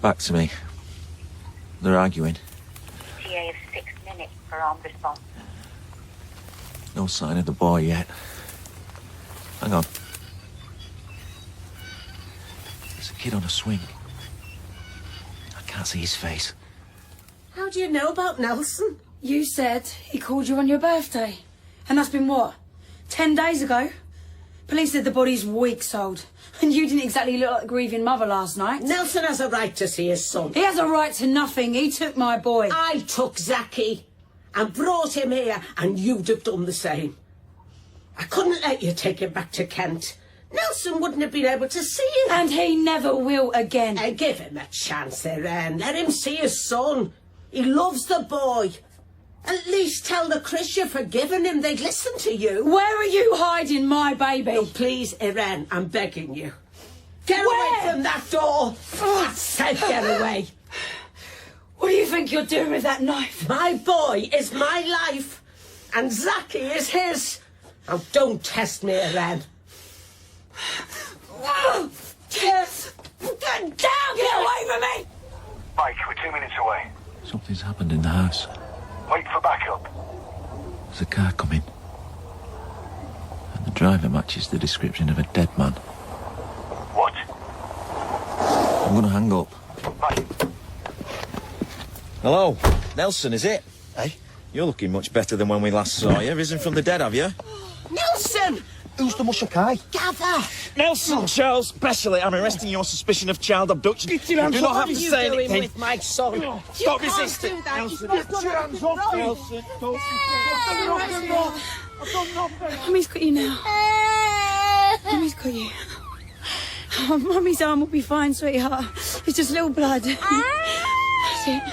Back to me. They're arguing. ETA of 6 minutes for armed response. No sign of the boy yet. Hang on. There's a kid on a swing. I can't see his face. How do you know about Nelson? You said he called you on your birthday. And that's been what? 10 days ago? Police said the body's weeks old. And you didn't exactly look like a grieving mother last night. Nelson has a right to see his son. He has a right to nothing. He took my boy. I took Zachy and brought him here, and you'd have done the same. I couldn't let you take him back to Kent. Nelson wouldn't have been able to see him. And he never will again. Give him a chance, Irene. Let him see his son. He loves the boy. At least tell the Chris you've forgiven him. They'd listen to you. Where are you hiding my baby? No, please, Irene, I'm begging you. Get away from that door. I said get away. What do you think you're doing with that knife? My boy is my life, and Zachy is his. Now, don't test me, Irene. Yes. Get down! Get away from me! Mike, we're 2 minutes away. Something's happened in the house. Wait for backup. There's a car coming. And the driver matches the description of a dead man. What? I'm gonna hang up. Mike. Hello, Nelson, is it? Hey? You're looking much better than when we last saw you. Risen from the dead, have you? Nelson! Who's the Mushakai? Gather! Nelson, Charles, specially, I'm arresting you on suspicion of child abduction. You do not have to say anything. What are you doing with my son? Stop resisting, Nelson. Get your hands off, Nelson. I've done nothing. Mummy's got you now. Mummy's got you. Oh, Mummy's arm will be fine, sweetheart. It's just little blood. That's it.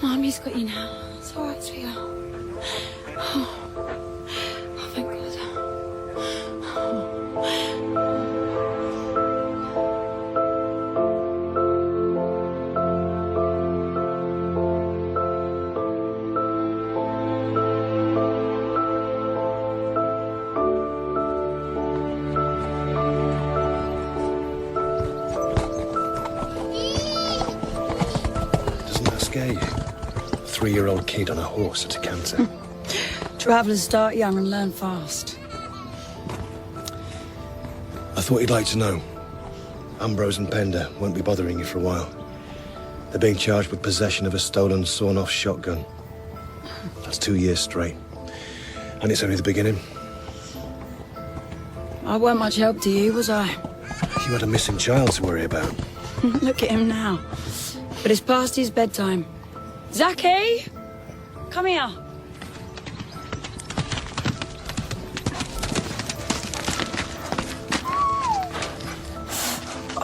Mummy's got you now. It's all right, sweetheart. Oh, thank God. Doesn't that scare you? A 3-year-old kid on a horse at a canter. Travellers start young and learn fast. I thought you'd like to know. Ambrose and Pender won't be bothering you for a while. They're being charged with possession of a stolen, sawn-off shotgun. That's 2 years straight. And it's only the beginning. I weren't much help to you, was I? You had a missing child to worry about. Look at him now. But it's past his bedtime. Zachy! Come here.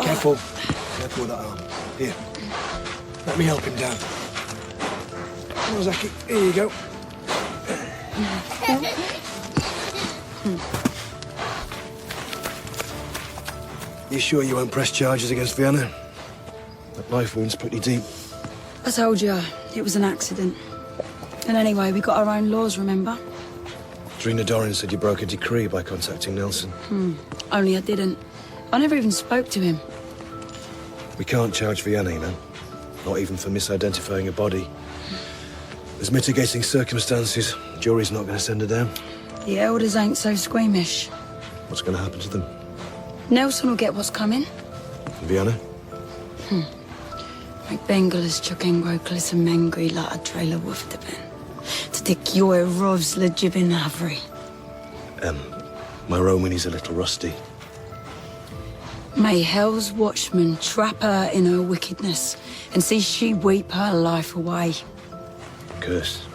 Careful. Careful with that arm. Here. Let me help him down. Come on, Zachy. Here you go. You sure you won't press charges against Vienna? That knife wound's pretty deep. I told you, it was an accident. And anyway, we got our own laws, remember? Drina Doran said you broke a decree by contacting Nelson. Only I didn't. I never even spoke to him. We can't charge Vienna, you know. Not even for misidentifying a body. There's mitigating circumstances. Jury's not going to send her down. The elders ain't so squeamish. What's going to happen to them? Nelson will get what's coming. And Vienna? Make Bengalas chucking Broklis and Mengri like a trailer wolf to Ben. To take your rovs legibin havri. My Romany's a little rusty. May hell's watchman trap her in her wickedness and see she weep her life away. Curse.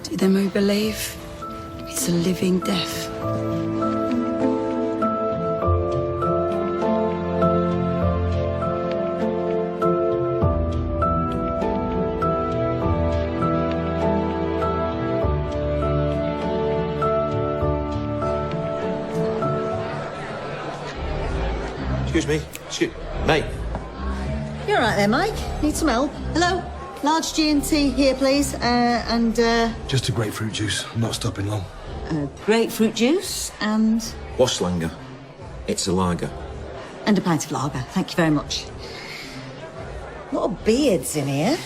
To them who believe, it's a living death. Excuse me. Mate. You're right there, Mike. Need some help? Hello? Large G&T here, please. Just a grapefruit juice. I'm not stopping long. Grapefruit juice and... Wasslanger. It's a lager. And a pint of lager. Thank you very much. A lot of beards in here.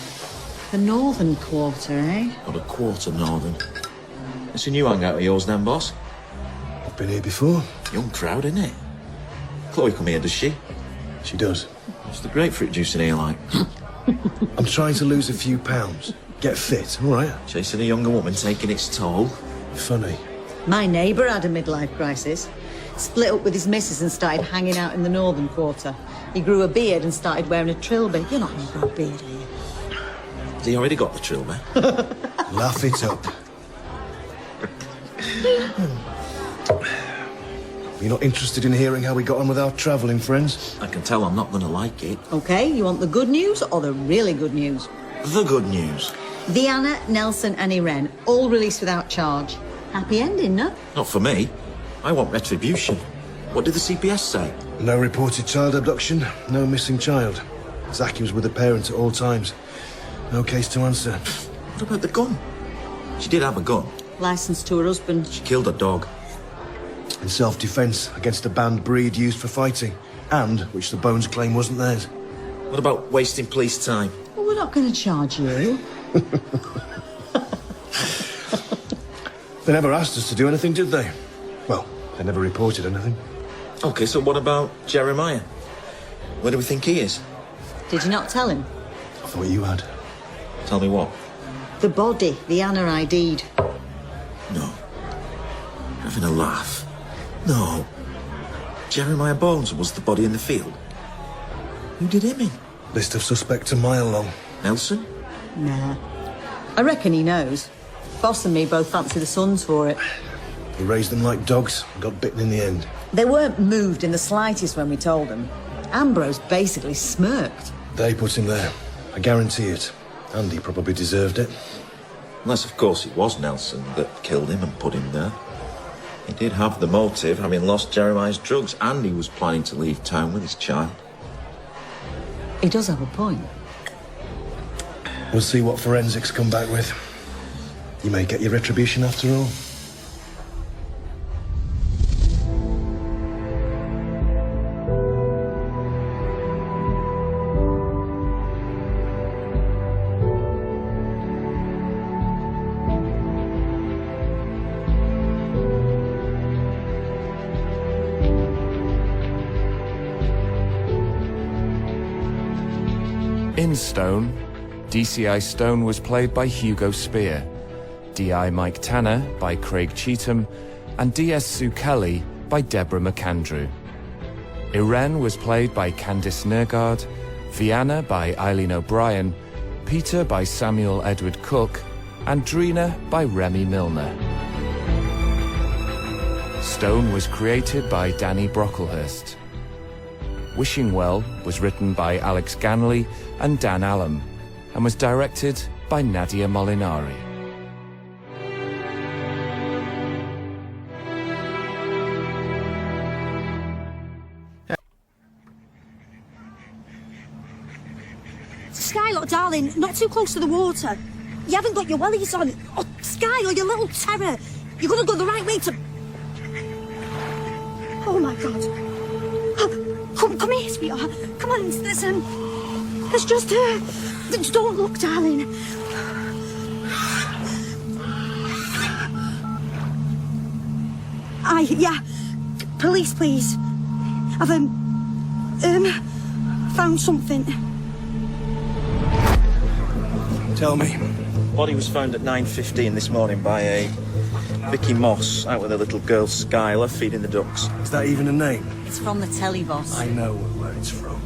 The northern quarter, eh? Not a quarter northern. It's a new hangout of yours then, boss? I've been here before. Young crowd, isn't it? Chloe come here, does she? She does. What's the grapefruit juice in here like? I'm trying to lose a few pounds. Get fit, all right? Chasing a younger woman taking its toll. Funny. My neighbour had a midlife crisis. Split up with his missus and started hanging out in the northern quarter. He grew a beard and started wearing a trilby. You're not going to grow a beard, are you? Has he already got the trilby? Laugh it up. You're not interested in hearing how we got on with our travelling friends? I can tell I'm not going to like it. OK, you want the good news or the really good news? The good news. Vianna, Nelson and Irene, all released without charge. Happy ending, no? Not for me. I want retribution. What did the CPS say? No reported child abduction, no missing child. Zaki was with the parent at all times. No case to answer. What about the gun? She did have a gun. Licensed to her husband. She killed a dog. In self-defence against a banned breed used for fighting, and which the Bones claim wasn't theirs. What about wasting police time? Well, we're not going to charge you. They never asked us to do anything, did they? Well, they never reported anything. OK, so what about Jeremiah? Where do we think he is? Did you not tell him? I thought you had. Tell me what? The body, Vianna ID'd. No. You're having a laugh. No. Jeremiah Bones was the body in the field. Who did him in? List of suspects a mile long. Nelson? Nah. I reckon he knows. Boss and me both fancy the sons for it. He raised them like dogs and got bitten in the end. They weren't moved in the slightest when we told them. Ambrose basically smirked. They put him there. I guarantee it. And he probably deserved it. Unless, of course, it was Nelson that killed him and put him there. He did have the motive, having lost Jeremiah's drugs, and he was planning to leave town with his child. He does have a point. We'll see what forensics come back with. You may get your retribution after all. In Stone, DCI Stone was played by Hugo Speer, DI Mike Tanner by Craig Cheetham, and DS Sue Kelly by Deborah McAndrew. Irene was played by Candice Nergard, Vianna by Eileen O'Brien, Peter by Samuel Edward Cook, and Drina by Remy Milner. Stone was created by Danny Brocklehurst. Wishing Well was written by Alex Ganley and Dan Allum, and was directed by Nadia Molinari. Skylar, darling, not too close to the water. You haven't got your wellies on. Oh, Skylar, you little terror. You're gonna go the right way to... Oh, my God. Oh, come here, sweetheart. Come on, there's just her. Don't look, darling. Yeah. Police, please. I've, found something. Tell me. Body was found at 9:15 this morning by a Vicky Moss out with her little girl Skylar feeding the ducks. Is that even a name? It's from the telly boss. I know where it's from.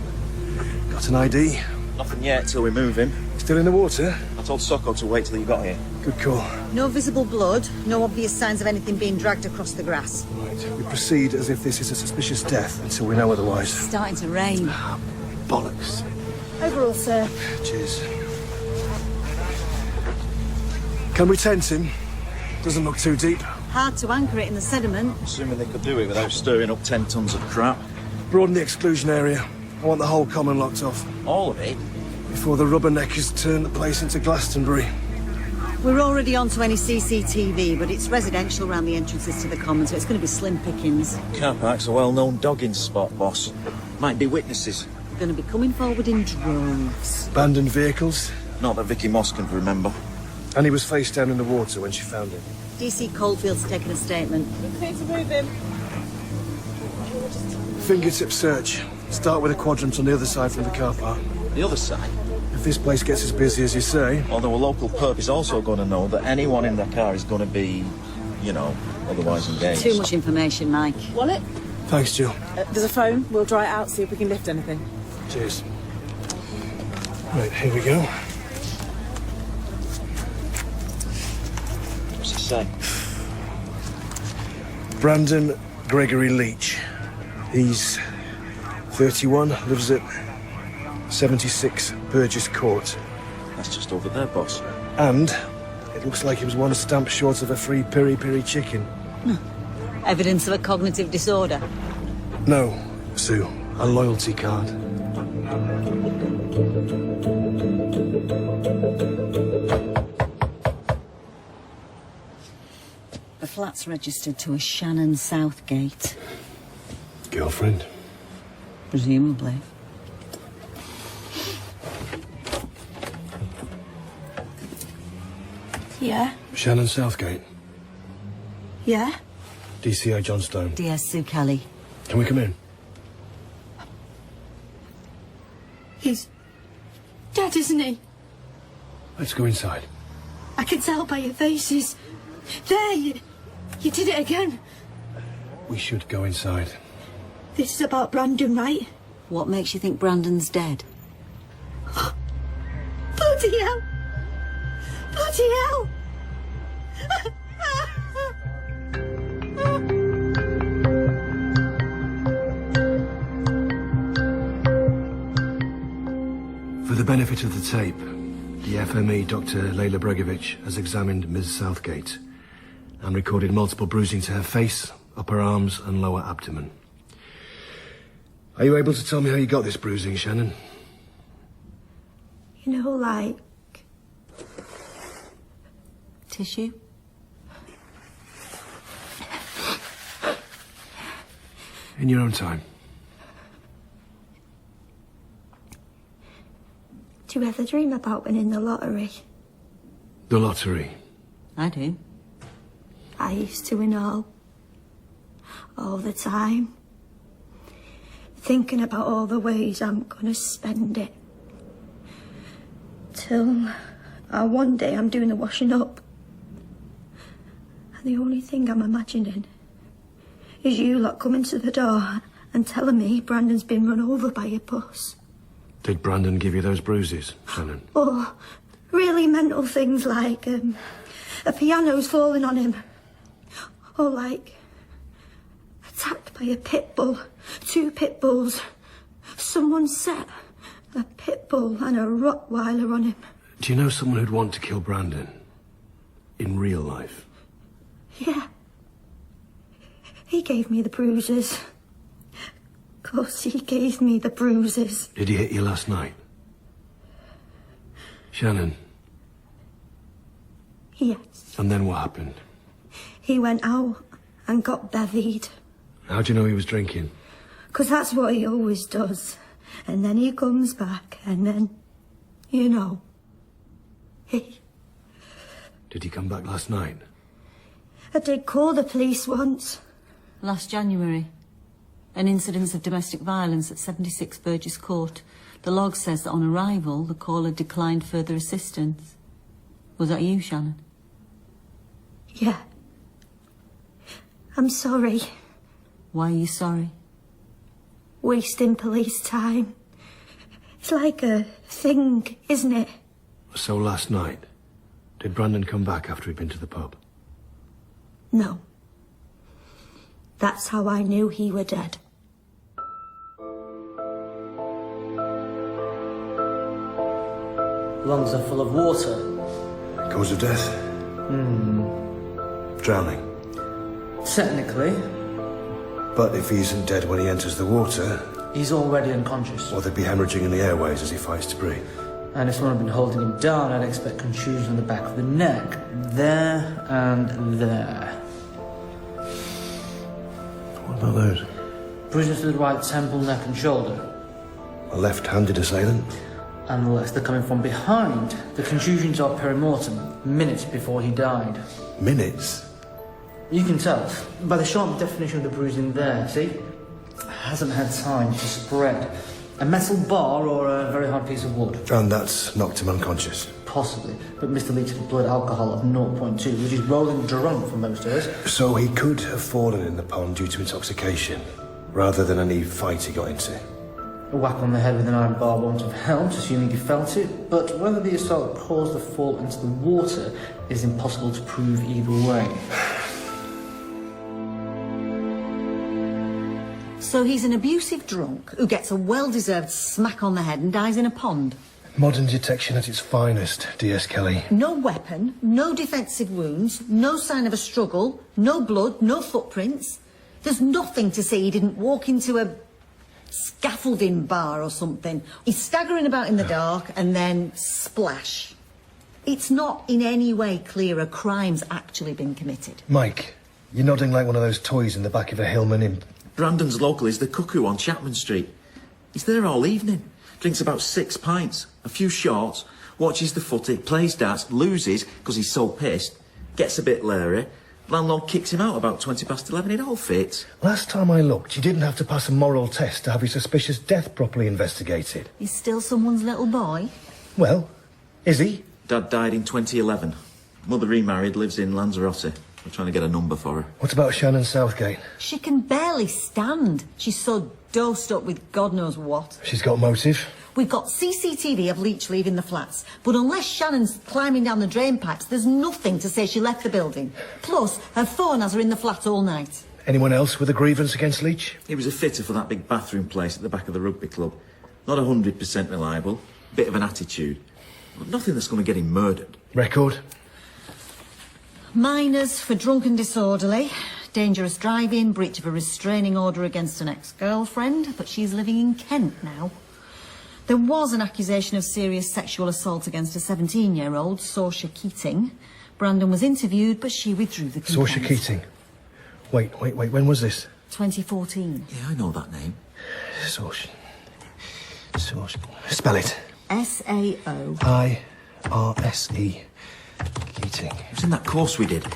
Got an ID? Nothing yet till we move him. Still in the water? I told Socko to wait till you got here. Good call. No visible blood, no obvious signs of anything being dragged across the grass. Right, we proceed as if this is a suspicious death until we know otherwise. It's starting to rain. Bollocks. Overall, sir. Cheers. Can we tent him? Doesn't look too deep. Hard to anchor it in the sediment. Assuming they could do it without stirring up 10 tons of crap. Broaden the exclusion area. I want the whole common locked off. All of it? Before the rubberneckers turn the place into Glastonbury. We're already onto any CCTV, but it's residential around the entrances to the common, so it's going to be slim pickings. Car park's a well-known dogging spot, boss. Might be witnesses. going to be coming forward in droves. Abandoned vehicles? Not that Vicky Moss can remember. And he was face down in the water when she found him. DC Coldfield's taken a statement. We're clear to move him. Fingertip search. Start with a quadrant on the other side from the car park. The other side? If this place gets as busy as you say... Although a local perp is also going to know that anyone in the car is going to be, you know, otherwise engaged. Too much information, Mike. Wallet? Thanks, Jill. There's a phone. We'll dry it out, see if we can lift anything. Cheers. Right, here we go. What's it say? Brandon Gregory Leach. He's 31, lives at 76 Burgess Court. That's just over there, boss. And it looks like he was one stamp short of a free piri-piri chicken. Evidence of a cognitive disorder? No, Sue. A loyalty card. The flat's registered to a Shannon Southgate. Girlfriend? Presumably. Yeah? Shannon Southgate. Yeah? DCI John Stone. DS Sue Kelly. Can we come in? He's dead, isn't he? Let's go inside. I can tell by your faces. There, you did it again. We should go inside. This is about Brandon, right? What makes you think Brandon's dead? Bloody hell! Bloody hell! For the benefit of the tape, the FME, Dr. Layla Bregovich, has examined Ms. Southgate and recorded multiple bruising to her face, upper arms and lower abdomen. Are you able to tell me how you got this bruising, Shannon? You know, like... Tissue? In your own time. Do you ever dream about winning the lottery? The lottery. I do. I used to win all the time. Thinking about all the ways I'm gonna spend it. Till one day I'm doing the washing up. And the only thing I'm imagining is you lot coming to the door and telling me Brandon's been run over by a bus. Did Brandon give you those bruises, Shannon? Oh, really mental things like a piano's falling on him. Or like attacked by a pit bull. 2 pit bulls. Someone set a pit bull and a Rottweiler on him. Do you know someone who'd want to kill Brandon? In real life? Yeah. He gave me the bruises. Of course, he gave me the bruises. Did he hit you last night? Shannon? Yes. And then what happened? He went out and got bevied. How'd you know he was drinking? 'Cause that's what he always does. And then he comes back and then, you know, Did he come back last night? I did call the police once. Last January. An incidence of domestic violence at 76 Burgess Court. The log says that on arrival, the caller declined further assistance. Was that you, Shannon? Yeah. I'm sorry. Why are you sorry? Wasting police time. It's like a thing, isn't it? So last night, did Brandon come back after he'd been to the pub? No. That's how I knew he were dead. Lungs are full of water. Cause of death? Drowning. Technically. But if he isn't dead when he enters the water... He's already unconscious. Or there'd be hemorrhaging in the airways as he fights to breathe. And if someone had been holding him down, I'd expect contusions on the back of the neck. There and there. What about those? Bruises to the right temple, neck and shoulder. A left-handed assailant? Unless they're coming from behind. The contusions are perimortem, minutes before he died. Minutes? You can tell by the sharp definition of the bruising there, see? Hasn't had time to spread. A metal bar or a very hard piece of wood. And that's knocked him unconscious? Possibly, but Mr. Leach had blood alcohol of 0.2, which is rolling drunk for most of us. So he could have fallen in the pond due to intoxication, rather than any fight he got into? A whack on the head with an iron bar won't have helped, assuming he felt it, but whether the assault caused the fall into the water is impossible to prove either way. So he's an abusive drunk who gets a well-deserved smack on the head and dies in a pond. Modern detection at its finest, DS Kelly. No weapon, no defensive wounds, no sign of a struggle, no blood, no footprints. There's nothing to say he didn't walk into a scaffolding bar or something. He's staggering about in the dark and then splash. It's not in any way clear a crime's actually been committed. Mike, you're nodding like one of those toys in the back of a Hillman Imp. Brandon's local is the Cuckoo on Chapman Street. He's there all evening. Drinks about 6 pints, a few shots, watches the footy, plays darts, loses because he's so pissed, gets a bit leery. Landlord kicks him out about 11:20. It all fits. Last time I looked, you didn't have to pass a moral test to have your suspicious death properly investigated. He's still someone's little boy. Well, is he? Dad died in 2011. Mother remarried, lives in Lanzarote. We're trying to get a number for her. What about Shannon Southgate? She can barely stand. She's so dosed up with God knows what. She's got motive. We've got CCTV of Leach leaving the flats, but unless Shannon's climbing down the drain pipes, there's nothing to say she left the building. Plus, her phone has her in the flat all night. Anyone else with a grievance against Leach? He was a fitter for that big bathroom place at the back of the rugby club. Not 100% reliable, bit of an attitude. But nothing that's going to get him murdered. Record? Minors for drunk and disorderly, dangerous driving, breach of a restraining order against an ex-girlfriend, but she's living in Kent now. There was an accusation of serious sexual assault against a 17-year-old, Saoirse Keating. Brandon was interviewed, but she withdrew the complaint. Saoirse Keating? Wait, when was this? 2014. Yeah, I know that name. Saoirse. Spell it. S-A-O. Keating. It was in that course we did.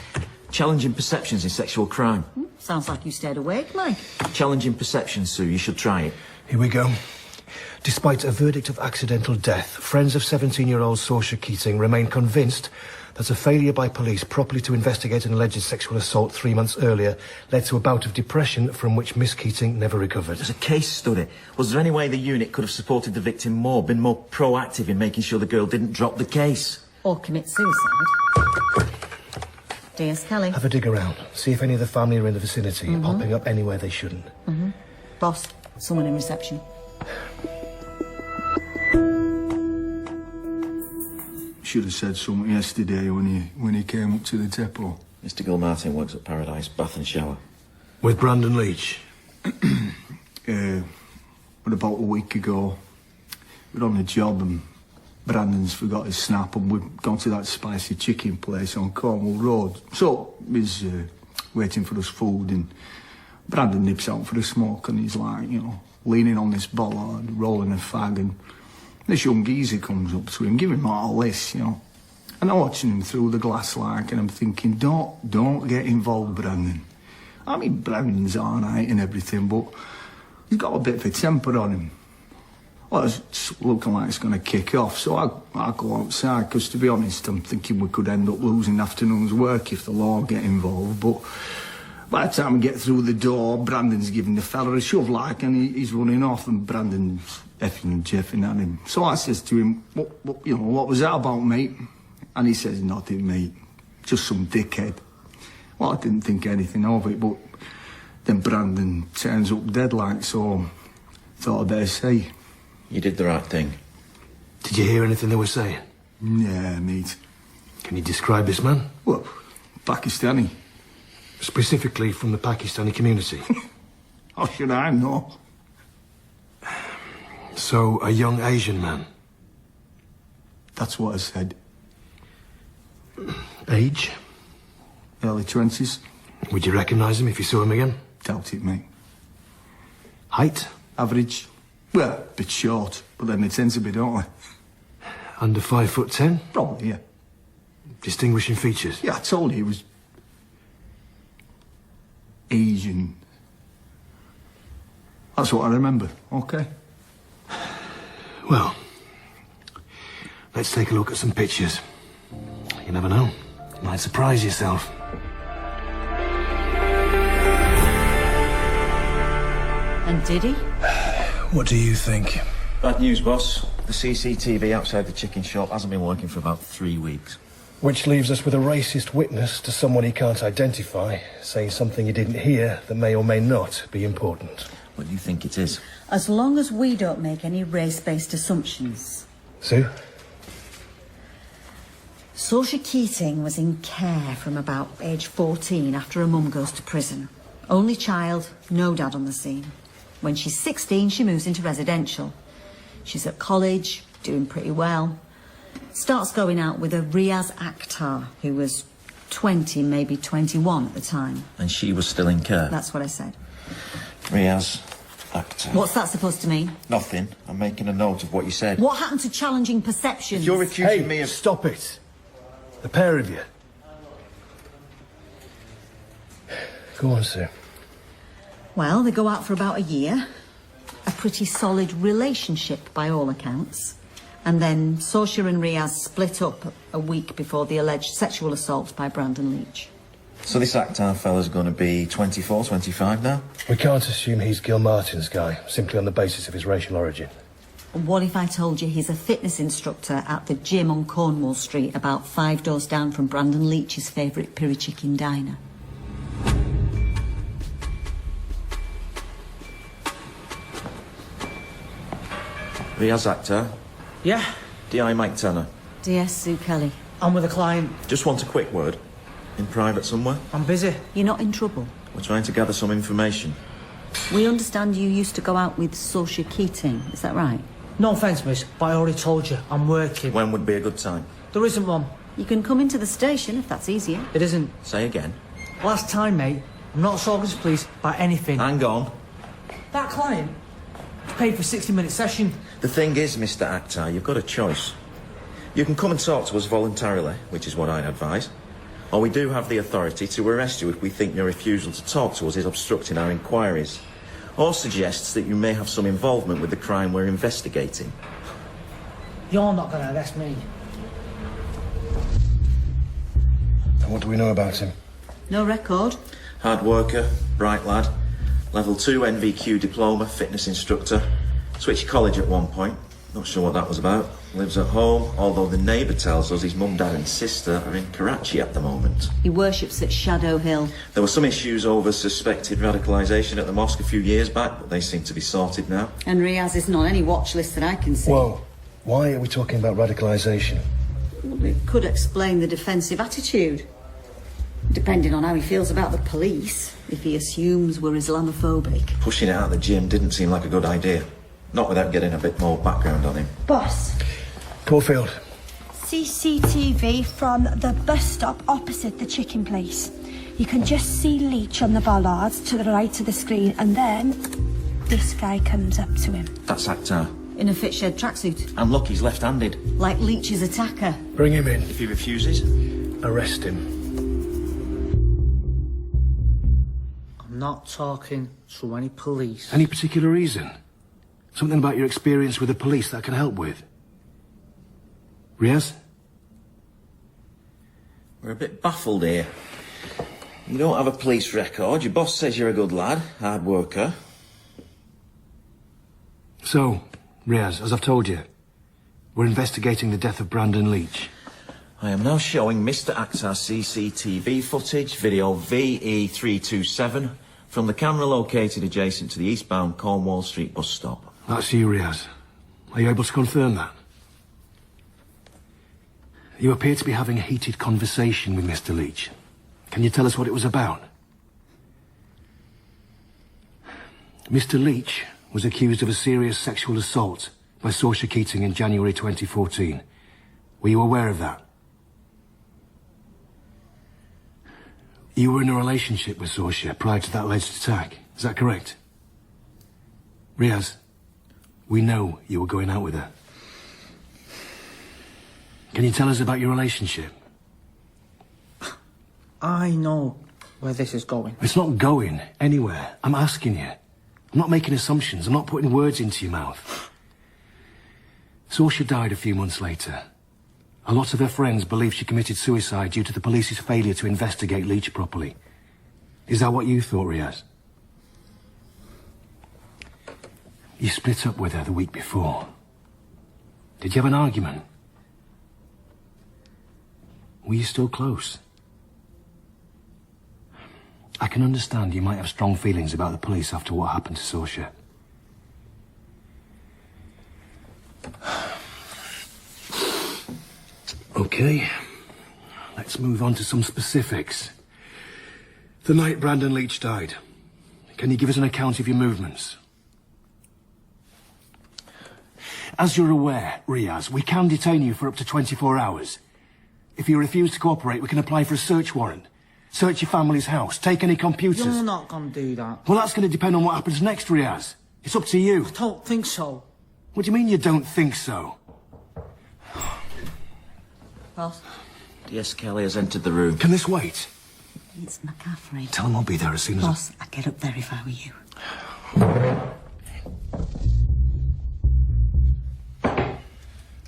Challenging perceptions in sexual crime. Sounds like you stayed awake, Mike. Challenging perceptions, Sue. You should try it. Here we go. Despite a verdict of accidental death, friends of 17-year-old Saoirse Keating remain convinced that a failure by police properly to investigate an alleged sexual assault 3 months earlier led to a bout of depression from which Miss Keating never recovered. It was a case study. Was there any way the unit could have supported the victim more, been more proactive in making sure the girl didn't drop the case? Or commit suicide. DS Kelly. Have a dig around. See if any of the family are in the vicinity, popping up anywhere they shouldn't. Boss, someone in reception. Should have said something yesterday when he came up to the depot. Mr. Gilmartin works at Paradise, bath and shower. With Brandon Leach? But about a week ago, we were on a job and Brandon's forgot his snap and we'd gone to that spicy chicken place on Cornwall Road. So he's waiting for us food and Brandon nips out for a smoke and he's like, leaning on this bollard, rolling a fag, and this young geezer comes up to him, giving him all this, And I'm watching him through the glass like, and I'm thinking, don't get involved, Brandon. I mean, Brandon's all right and everything, but he's got a bit of a temper on him. Well, it's looking like it's going to kick off, so I go outside, because to be honest, I'm thinking we could end up losing afternoon's work if the law get involved, but by the time we get through the door, Brandon's giving the fella a shove like, and he's running off, and Brandon's effing and jeffing at him. So I says to him, what was that about, mate? And he says, nothing, mate, just some dickhead. Well, I didn't think anything of it, but then Brandon turns up dead like, so thought I'd better say. You did the right thing. Did you hear anything they were saying? Yeah, mate. Can you describe this man? Well, Pakistani. Specifically from the Pakistani community? How should I know? So, a young Asian man? That's what I said. Age? Early 20s. Would you recognise him if you saw him again? Doubt it, mate. Height? Average. Well, a bit short, but then they tend to be, don't they? Under 5'10"? Probably, yeah. Distinguishing features? Yeah, I told you he was Asian. That's what I remember, okay? Well, let's take a look at some pictures. You never know. You might surprise yourself. And did he? What do you think? Bad news, boss. The CCTV outside the chicken shop hasn't been working for about 3 weeks. Which leaves us with a racist witness to someone he can't identify, saying something he didn't hear that may or may not be important. What do you think it is? As long as we don't make any race-based assumptions. Sue? Saoirse Keating was in care from about age 14 after her mum goes to prison. Only child, no dad on the scene. When she's 16, she moves into residential. She's at college, doing pretty well. Starts going out with a Riaz Akhtar, who was 20, maybe 21 at the time. And she was still in care? That's what I said. Riaz Akhtar. What's that supposed to mean? Nothing. I'm making a note of what you said. What happened to challenging perceptions? If you're accusing me of... Stop it. The pair of you. Go on, Sue. Well, they go out for about a year. A pretty solid relationship by all accounts. And then Saoirse and Riaz split up a week before the alleged sexual assault by Brandon Leach. So this Akhtar fella's going to be 24, 25 now? We can't assume he's Gil Martin's guy, simply on the basis of his racial origin. What if I told you he's a fitness instructor at the gym on Cornwall Street, about 5 doors down from Brandon Leach's favourite piri chicken diner? Riaz Akhtar? Yeah? DI Mike Tanner? DS Sue Kelly. I'm with a client. Just want a quick word. In private somewhere? I'm busy. You're not in trouble? We're trying to gather some information. We understand you used to go out with Saoirse Keating, is that right? No offence, miss, but I already told you, I'm working. When would be a good time? There isn't one. You can come into the station if that's easier. It isn't. Say again. Last time, mate, I'm not assaulted as police by anything. Hang on. That client paid for a 60-minute session. The thing is, Mr. Akhtar, you've got a choice. You can come and talk to us voluntarily, which is what I'd advise. Or we do have the authority to arrest you if we think your refusal to talk to us is obstructing our inquiries. Or suggests that you may have some involvement with the crime we're investigating. You're not going to arrest me. And what do we know about him? No record. Hard worker, bright lad, level 2 NVQ diploma, fitness instructor. Switched college at one point. Not sure what that was about. Lives at home, although the neighbour tells us his mum, dad and sister are in Karachi at the moment. He worships at Shadow Hill. There were some issues over suspected radicalisation at the mosque a few years back, but they seem to be sorted now. And Riaz isn't on any watch list that I can see. Whoa. Why are we talking about radicalisation? Well, it could explain the defensive attitude. Depending on how he feels about the police, if he assumes we're Islamophobic. Pushing it out of the gym didn't seem like a good idea. Not without getting a bit more background on him. Boss. Caulfield. CCTV from the bus stop opposite the chicken place. You can just see Leach on the bollards to the right of the screen, and then this guy comes up to him. That's Akhtar. In a fit shed tracksuit. And look, he's left-handed. Like Leach's attacker. Bring him in. If he refuses? Arrest him. I'm not talking to any police. Any particular reason? Something about your experience with the police that I can help with? Riaz? We're a bit baffled here. You don't have a police record. Your boss says you're a good lad, hard worker. So, Riaz, as I've told you, we're investigating the death of Brandon Leach. I am now showing Mr. Akhtar's CCTV footage, video VE327, from the camera located adjacent to the eastbound Cornwall Street bus stop. That's you, Riaz. Are you able to confirm that? You appear to be having a heated conversation with Mr. Leach. Can you tell us what it was about? Mr. Leach was accused of a serious sexual assault by Saoirse Keating in January 2014. Were you aware of that? You were in a relationship with Saoirse prior to that alleged attack. Is that correct? Riaz? We know you were going out with her. Can you tell us about your relationship? I know where this is going. It's not going anywhere. I'm asking you. I'm not making assumptions. I'm not putting words into your mouth. Saoirse died a few months later. A lot of her friends believe she committed suicide due to the police's failure to investigate Leach properly. Is that what you thought, Riaz? You split up with her the week before. Did you have an argument? Were you still close? I can understand you might have strong feelings about the police after what happened to Saoirse. Okay, let's move on to some specifics. The night Brandon Leach died, can you give us an account of your movements? As you're aware, Riaz, we can detain you for up to 24 hours. If you refuse to cooperate, we can apply for a search warrant. Search your family's house, take any computers. You're not going to do that. Well, that's going to depend on what happens next, Riaz. It's up to you. I don't think so. What do you mean you don't think so? Boss? DS Kelly has entered the room. Can this wait? It's McAndrew. Tell him I'll be there as soon as... Boss, I'd get up there if I were you.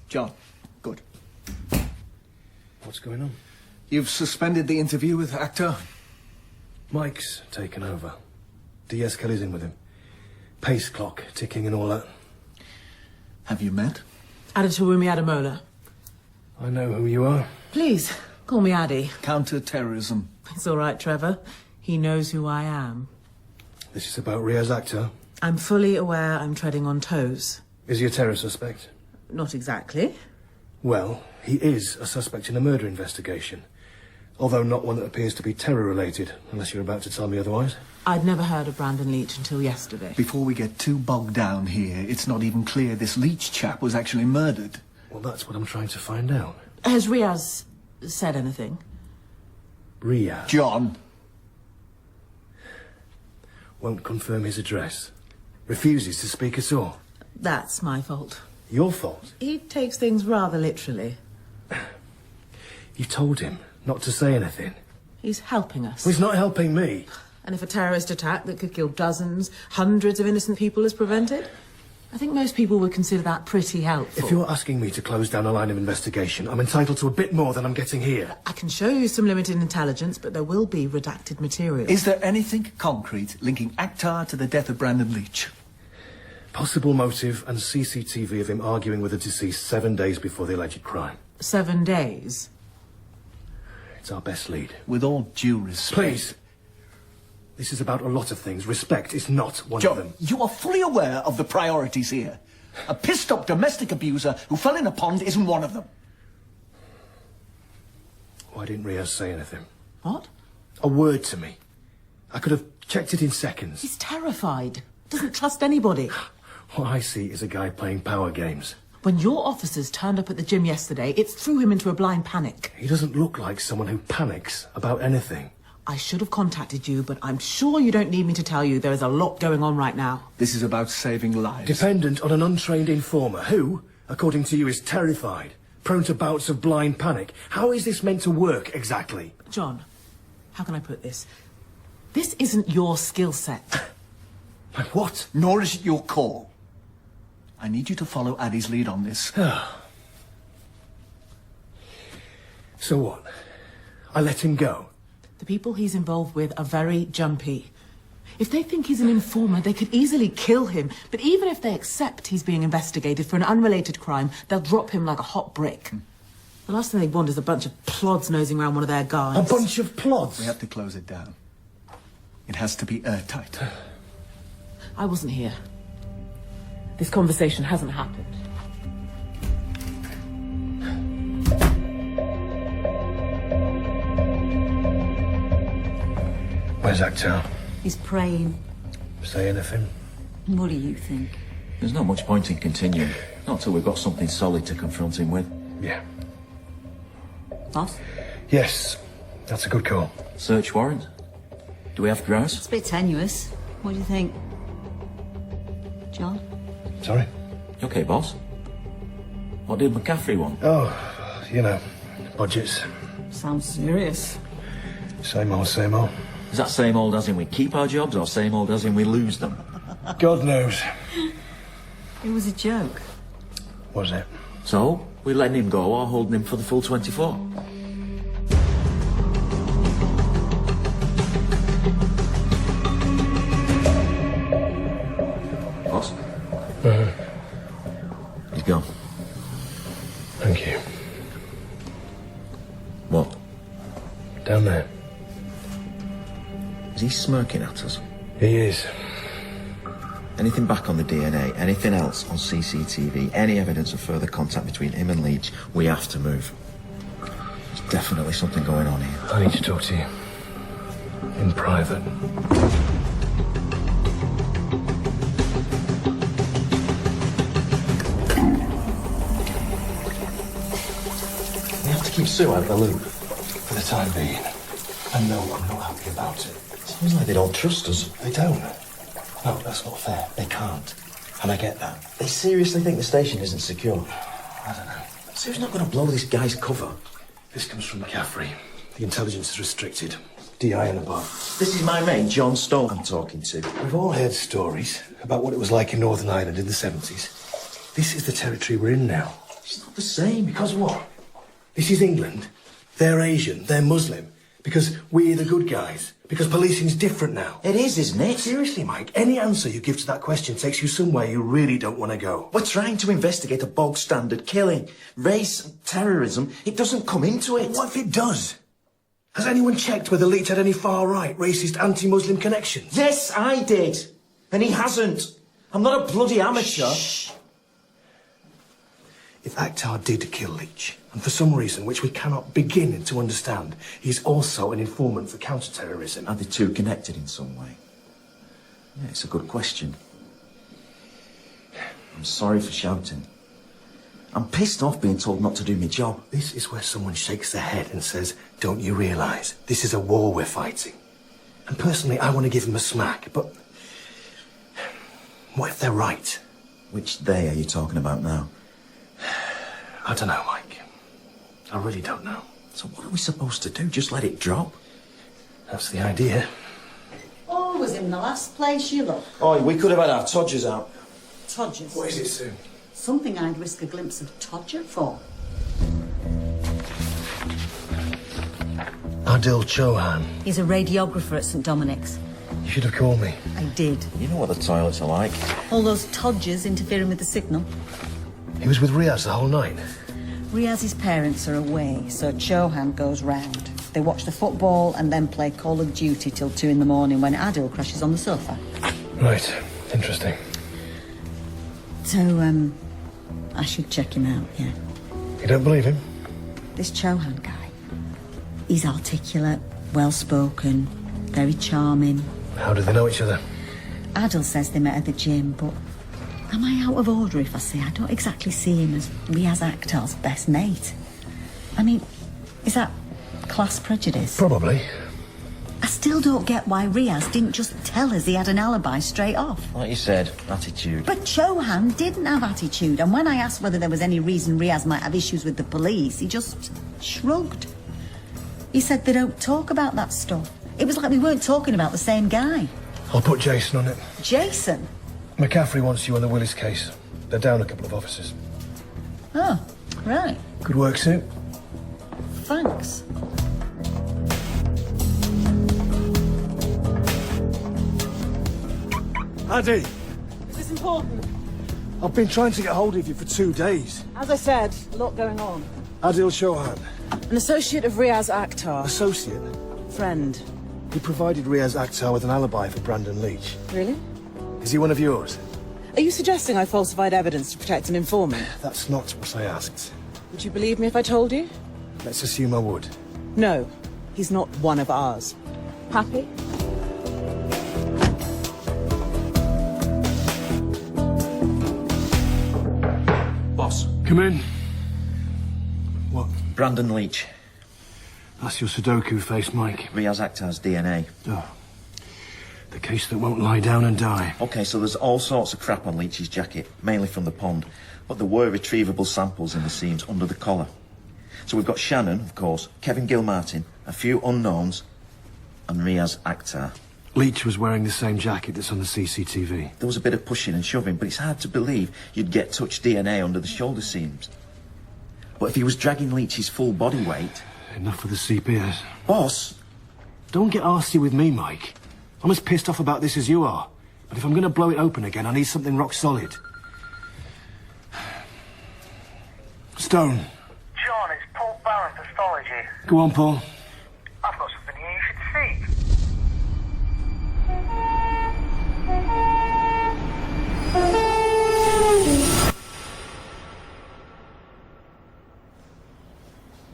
John, good. What's going on? You've suspended the interview with actor? Mike's taken over. DS Kelly's in with him. Pace clock ticking and all that. Have you met? Aditowumi Ademola. I know who you are. Please, call me Addy. Counter-terrorism. It's all right, Trevor. He knows who I am. This is about Riaz actor. I'm fully aware I'm treading on toes. Is he a terror suspect? Not exactly. Well, he is a suspect in a murder investigation. Although not one that appears to be terror-related, unless you're about to tell me otherwise. I'd never heard of Brandon Leach until yesterday. Before we get too bogged down here, it's not even clear this Leach chap was actually murdered. Well, that's what I'm trying to find out. Has Riaz said anything? Riaz? John. Won't confirm his address. Refuses to speak at all. That's my fault. Your fault? He takes things rather literally. You told him not to say anything. He's helping us. Well, he's not helping me. And if a terrorist attack that could kill dozens, hundreds of innocent people is prevented, I think most people would consider that pretty helpful. If you're asking me to close down a line of investigation, I'm entitled to a bit more than I'm getting here. I can show you some limited intelligence, but there will be redacted material. Is there anything concrete linking Akhtar to the death of Brandon Leach? Possible motive and CCTV of him arguing with the deceased 7 days before the alleged crime. 7 days? It's our best lead. With all due respect... Please. This is about a lot of things. Respect is not one John, of them. You are fully aware of the priorities here. A pissed-up domestic abuser who fell in a pond isn't one of them. Why didn't Riaz say anything? What? A word to me. I could have checked it in seconds. He's terrified. Doesn't trust anybody. What I see is a guy playing power games. When your officers turned up at the gym yesterday, it threw him into a blind panic. He doesn't look like someone who panics about anything. I should have contacted you, but I'm sure you don't need me to tell you there is a lot going on right now. This is about saving lives. Dependent on an untrained informer who, according to you, is terrified, prone to bouts of blind panic. How is this meant to work exactly? John, how can I put this? This isn't your skill set. Like what? Nor is it your call. I need you to follow Addy's lead on this. So what? I let him go? The people he's involved with are very jumpy. If they think he's an informer, they could easily kill him. But even if they accept he's being investigated for an unrelated crime, they'll drop him like a hot brick. The last thing they want is a bunch of plods nosing around one of their guys. A bunch of plods? We have to close it down. It has to be airtight. I wasn't here. This conversation hasn't happened. Where's Akhtar? He's praying. Say anything? What do you think? There's not much point in continuing. Not till we've got something solid to confront him with. Yeah. Boss? Yes, that's a good call. Search warrant? Do we have grounds? It's a bit tenuous. What do you think? John? Sorry? You okay, boss? What did McCaffrey want? Oh, you know, budgets. Sounds serious. Same old, same old. Is that same old as in we keep our jobs, or same old as in we lose them? God knows. It was a joke. Was it? So, we're letting him go or holding him for the full 24? Boss? He's gone. Thank you. What? Down there. Is he smirking at us? He is. Anything back on the DNA? Anything else on CCTV? Any evidence of further contact between him and Leach? We have to move. There's definitely something going on here. I need to talk to you. In private. We have to keep Sue out of the loop. For the time being. And no, I'm not happy about it. Seems like they don't trust us. They don't. No, that's not fair. They can't. And I get that. They seriously think the station isn't secure? I don't know. Sue's not going to blow this guy's cover. This comes from McCaffrey. The intelligence is restricted. DI and above. This is my mate, John Stone, I'm talking to. We've all heard stories about what it was like in Northern Ireland in the 70s. This is the territory we're in now. It's not the same. Because what? This is England. They're Asian. They're Muslim. Because we're the good guys. Because policing's different now. It is, isn't it? Seriously, Mike, any answer you give to that question takes you somewhere you really don't want to go. We're trying to investigate a bog standard killing. Race and terrorism, it doesn't come into it. What if it does? Has anyone checked whether Leach had any far-right, racist, anti-Muslim connections? Yes, I did. And he hasn't. I'm not a bloody amateur. Shh. If Akhtar did kill Leach, and for some reason which we cannot begin to understand, he's also an informant for counter-terrorism. Are the two connected in some way? Yeah, it's a good question. I'm sorry for shouting. I'm pissed off being told not to do my job. This is where someone shakes their head and says, don't you realise, this is a war we're fighting. And personally, I want to give them a smack, but what if they're right? Which they are you talking about now? I don't know, Mike. I really don't know. So what are we supposed to do? Just let it drop? That's the idea. Always in the last place you look. Oh, we could have had our Todgers out. Todgers? What is it, Sue? Something I'd risk a glimpse of Todger for. Adil Chauhan. He's a radiographer at St Dominic's. You should have called me. I did. You know what the toilets are like. All those Todgers interfering with the signal. He was with Riaz the whole night. Riaz's parents are away, so Chauhan goes round. They watch the football and then play Call of Duty till 2 in the morning when Adil crashes on the sofa. Right. Interesting. So, I should check him out, yeah. You don't believe him? This Chauhan guy. He's articulate, well-spoken, very charming. How do they know each other? Adil says they met at the gym, but am I out of order if I say I don't exactly see him as Riaz Akhtar's best mate? I mean, is that class prejudice? Probably. I still don't get why Riaz didn't just tell us he had an alibi straight off. Like you said, attitude. But Chauhan didn't have attitude, and when I asked whether there was any reason Riaz might have issues with the police, he just shrugged. He said they don't talk about that stuff. It was like we weren't talking about the same guy. I'll put Jason on it. Jason? McCaffrey wants you on the Willis case. They're down a couple of officers. Oh, right. Good work, Sue. Thanks. Addy, Is this important? I've been trying to get hold of you for 2 days. As I said, a lot going on. Adil Chauhan. An associate of Riaz Akhtar. Associate? Friend. He provided Riaz Akhtar with an alibi for Brandon Leach. Really? Is he one of yours? Are you suggesting I falsified evidence to protect an informant? That's not what I asked. Would you believe me if I told you? Let's assume I would. No, he's not one of ours. Happy? Boss. Come in. What? Brandon Leach. That's your Sudoku face, Mike. Riaz Akhtar's DNA. Oh. A case that won't lie down and die. OK, so there's all sorts of crap on Leach's jacket, mainly from the pond. But there were retrievable samples in the seams under the collar. So we've got Shannon, of course, Kevin Gilmartin, a few unknowns, and Riaz Akhtar. Leach was wearing the same jacket that's on the CCTV. There was a bit of pushing and shoving, but it's hard to believe you'd get touch DNA under the shoulder seams. But if he was dragging Leach's full body weight... Enough for the CPS. Boss! Don't get arsey with me, Mike. I'm as pissed off about this as you are. But if I'm going to blow it open again, I need something rock solid. Stone. John, it's Paul Barron, Pathology. Go on, Paul. I've got something here you should see.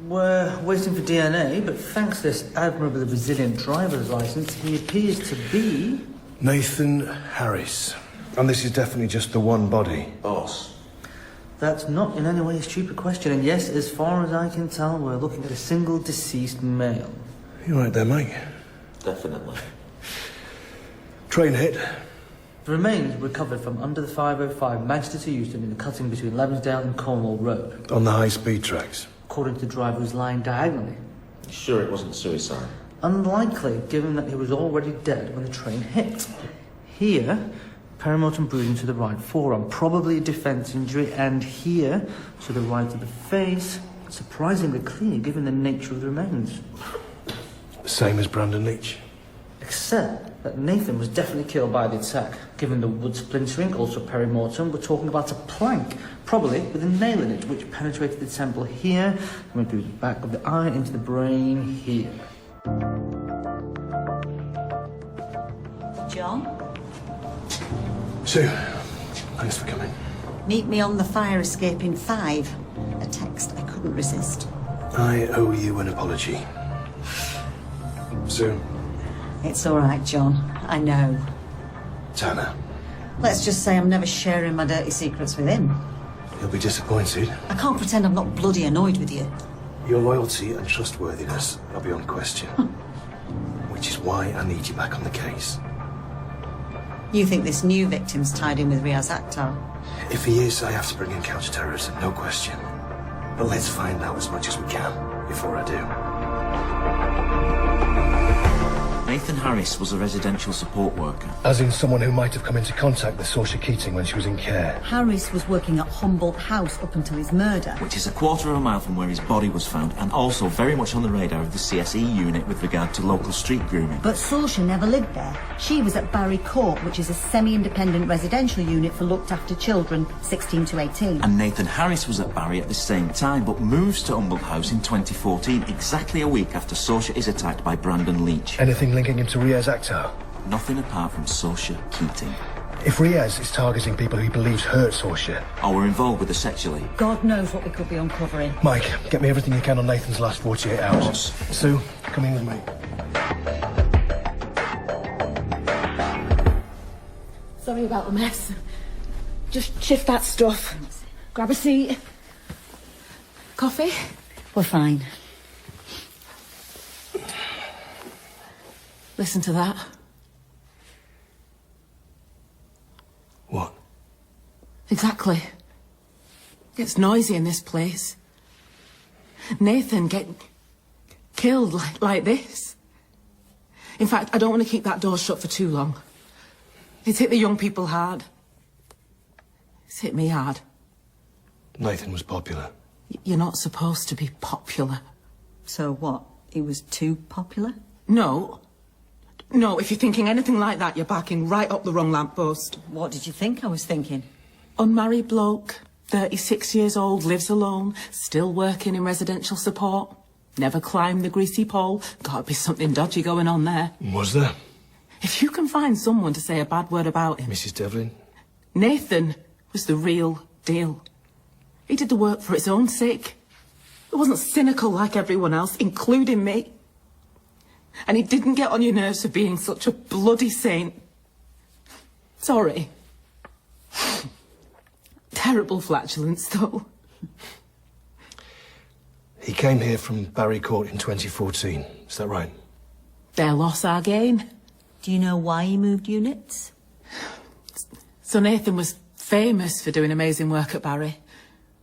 We're waiting for DNA, but thanks to this admirably resilient driver's license, he appears to be... Nathan Harris. And this is definitely just the one body. Boss. That's not in any way a stupid question, and yes, as far as I can tell, we're looking at a single deceased male. You right there, Mike? Definitely. Train hit. The remains recovered from under the 505 Manchester to Euston in the cutting between Levensdale and Cornwall Road. On the high-speed tracks. According to the driver who's lying diagonally. Sure it wasn't suicide? Unlikely, given that he was already dead when the train hit. Here, perimortem bruising to the right forearm, probably a defence injury, and here, to the right of the face, surprisingly clear given the nature of the remains. Same as Brandon Leach. Except that Nathan was definitely killed by the attack. Given the wood splintering, also perimortem, we're talking about a plank, probably with a nail in it, which penetrated the temple here, went through the back of the eye into the brain here. John? Sue, thanks for coming. Meet me on the fire escape in 5. A text I couldn't resist. I owe you an apology. Sue? It's all right, John. I know. Tanner? Let's just say I'm never sharing my dirty secrets with him. You'll be disappointed. I can't pretend I'm not bloody annoyed with you. Your loyalty and trustworthiness are beyond question. Which is why I need you back on the case. You think this new victim's tied in with Riaz Akhtar? If he is, I have to bring in counter-terrorism, no question. But let's find out as much as we can before I do. Nathan Harris was a residential support worker. As in someone who might have come into contact with Saoirse Keating when she was in care. Harris was working at Humboldt House up until his murder. Which is a quarter of a mile from where his body was found, and also very much on the radar of the CSE unit with regard to local street grooming. But Saoirse never lived there. She was at Barry Court, which is a semi-independent residential unit for looked-after children, 16 to 18. And Nathan Harris was at Barry at the same time, but moves to Humboldt House in 2014, exactly a week after Saoirse is attacked by Brandon Leach. Anything linking him to Riaz Akhtar? Nothing apart from Saoirse Keating. If Riaz is targeting people who he believes hurt Saoirse... Or were involved with her sexually. God knows what we could be uncovering. Mike, get me everything you can on Nathan's last 48 hours. Boss. Sue, come in with me. Sorry about the mess. Just shift that stuff. Grab a seat. Coffee? We're fine. Listen to that. What? Exactly. It's noisy in this place. Nathan get killed like this. In fact, I don't want to keep that door shut for too long. It's hit the young people hard. It's hit me hard. Nathan was popular. You're not supposed to be popular. So what? He was too popular? No. No, if you're thinking anything like that, you're backing right up the wrong lamppost. What did you think I was thinking? Unmarried bloke, 36 years old, lives alone, still working in residential support. Never climbed the greasy pole. Gotta be something dodgy going on there. Was there? If you can find someone to say a bad word about him... Mrs. Devlin? Nathan was the real deal. He did the work for its own sake. He wasn't cynical like everyone else, including me. And he didn't get on your nerves for being such a bloody saint. Sorry. Terrible flatulence, though. He came here from Barry Court in 2014. Is that right? Their loss, our gain. Do you know why he moved units? So Nathan was famous for doing amazing work at Barry.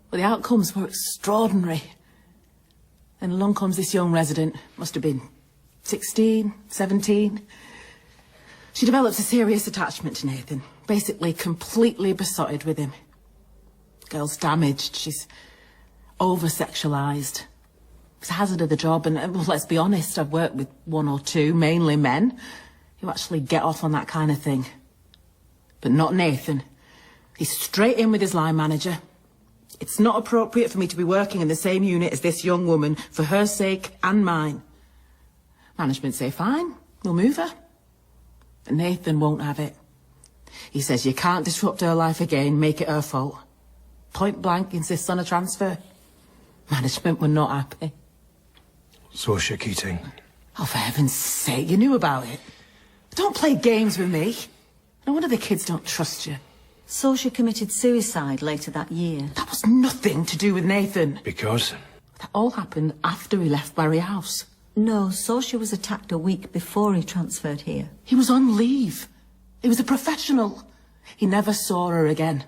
But the outcomes were extraordinary. Then along comes this young resident, must have been 16, 17. She develops a serious attachment to Nathan, basically completely besotted with him. The girl's damaged, she's over-sexualised. It's a hazard of the job, and well, let's be honest, I've worked with one or two, mainly men, who actually get off on that kind of thing. But not Nathan. He's straight in with his line manager. It's not appropriate for me to be working in the same unit as this young woman, for her sake and mine. Management say, fine, we'll move her. But Nathan won't have it. He says you can't disrupt her life again, make it her fault. Point blank insists on a transfer. Management were not happy. Saoirse Keating. Oh, for heaven's sake, you knew about it. Don't play games with me. No wonder the kids don't trust you. Saoirse committed suicide later that year. That was nothing to do with Nathan. Because? That all happened after he left Barry House. No, Saoirse was attacked a week before he transferred here. He was on leave. He was a professional. He never saw her again.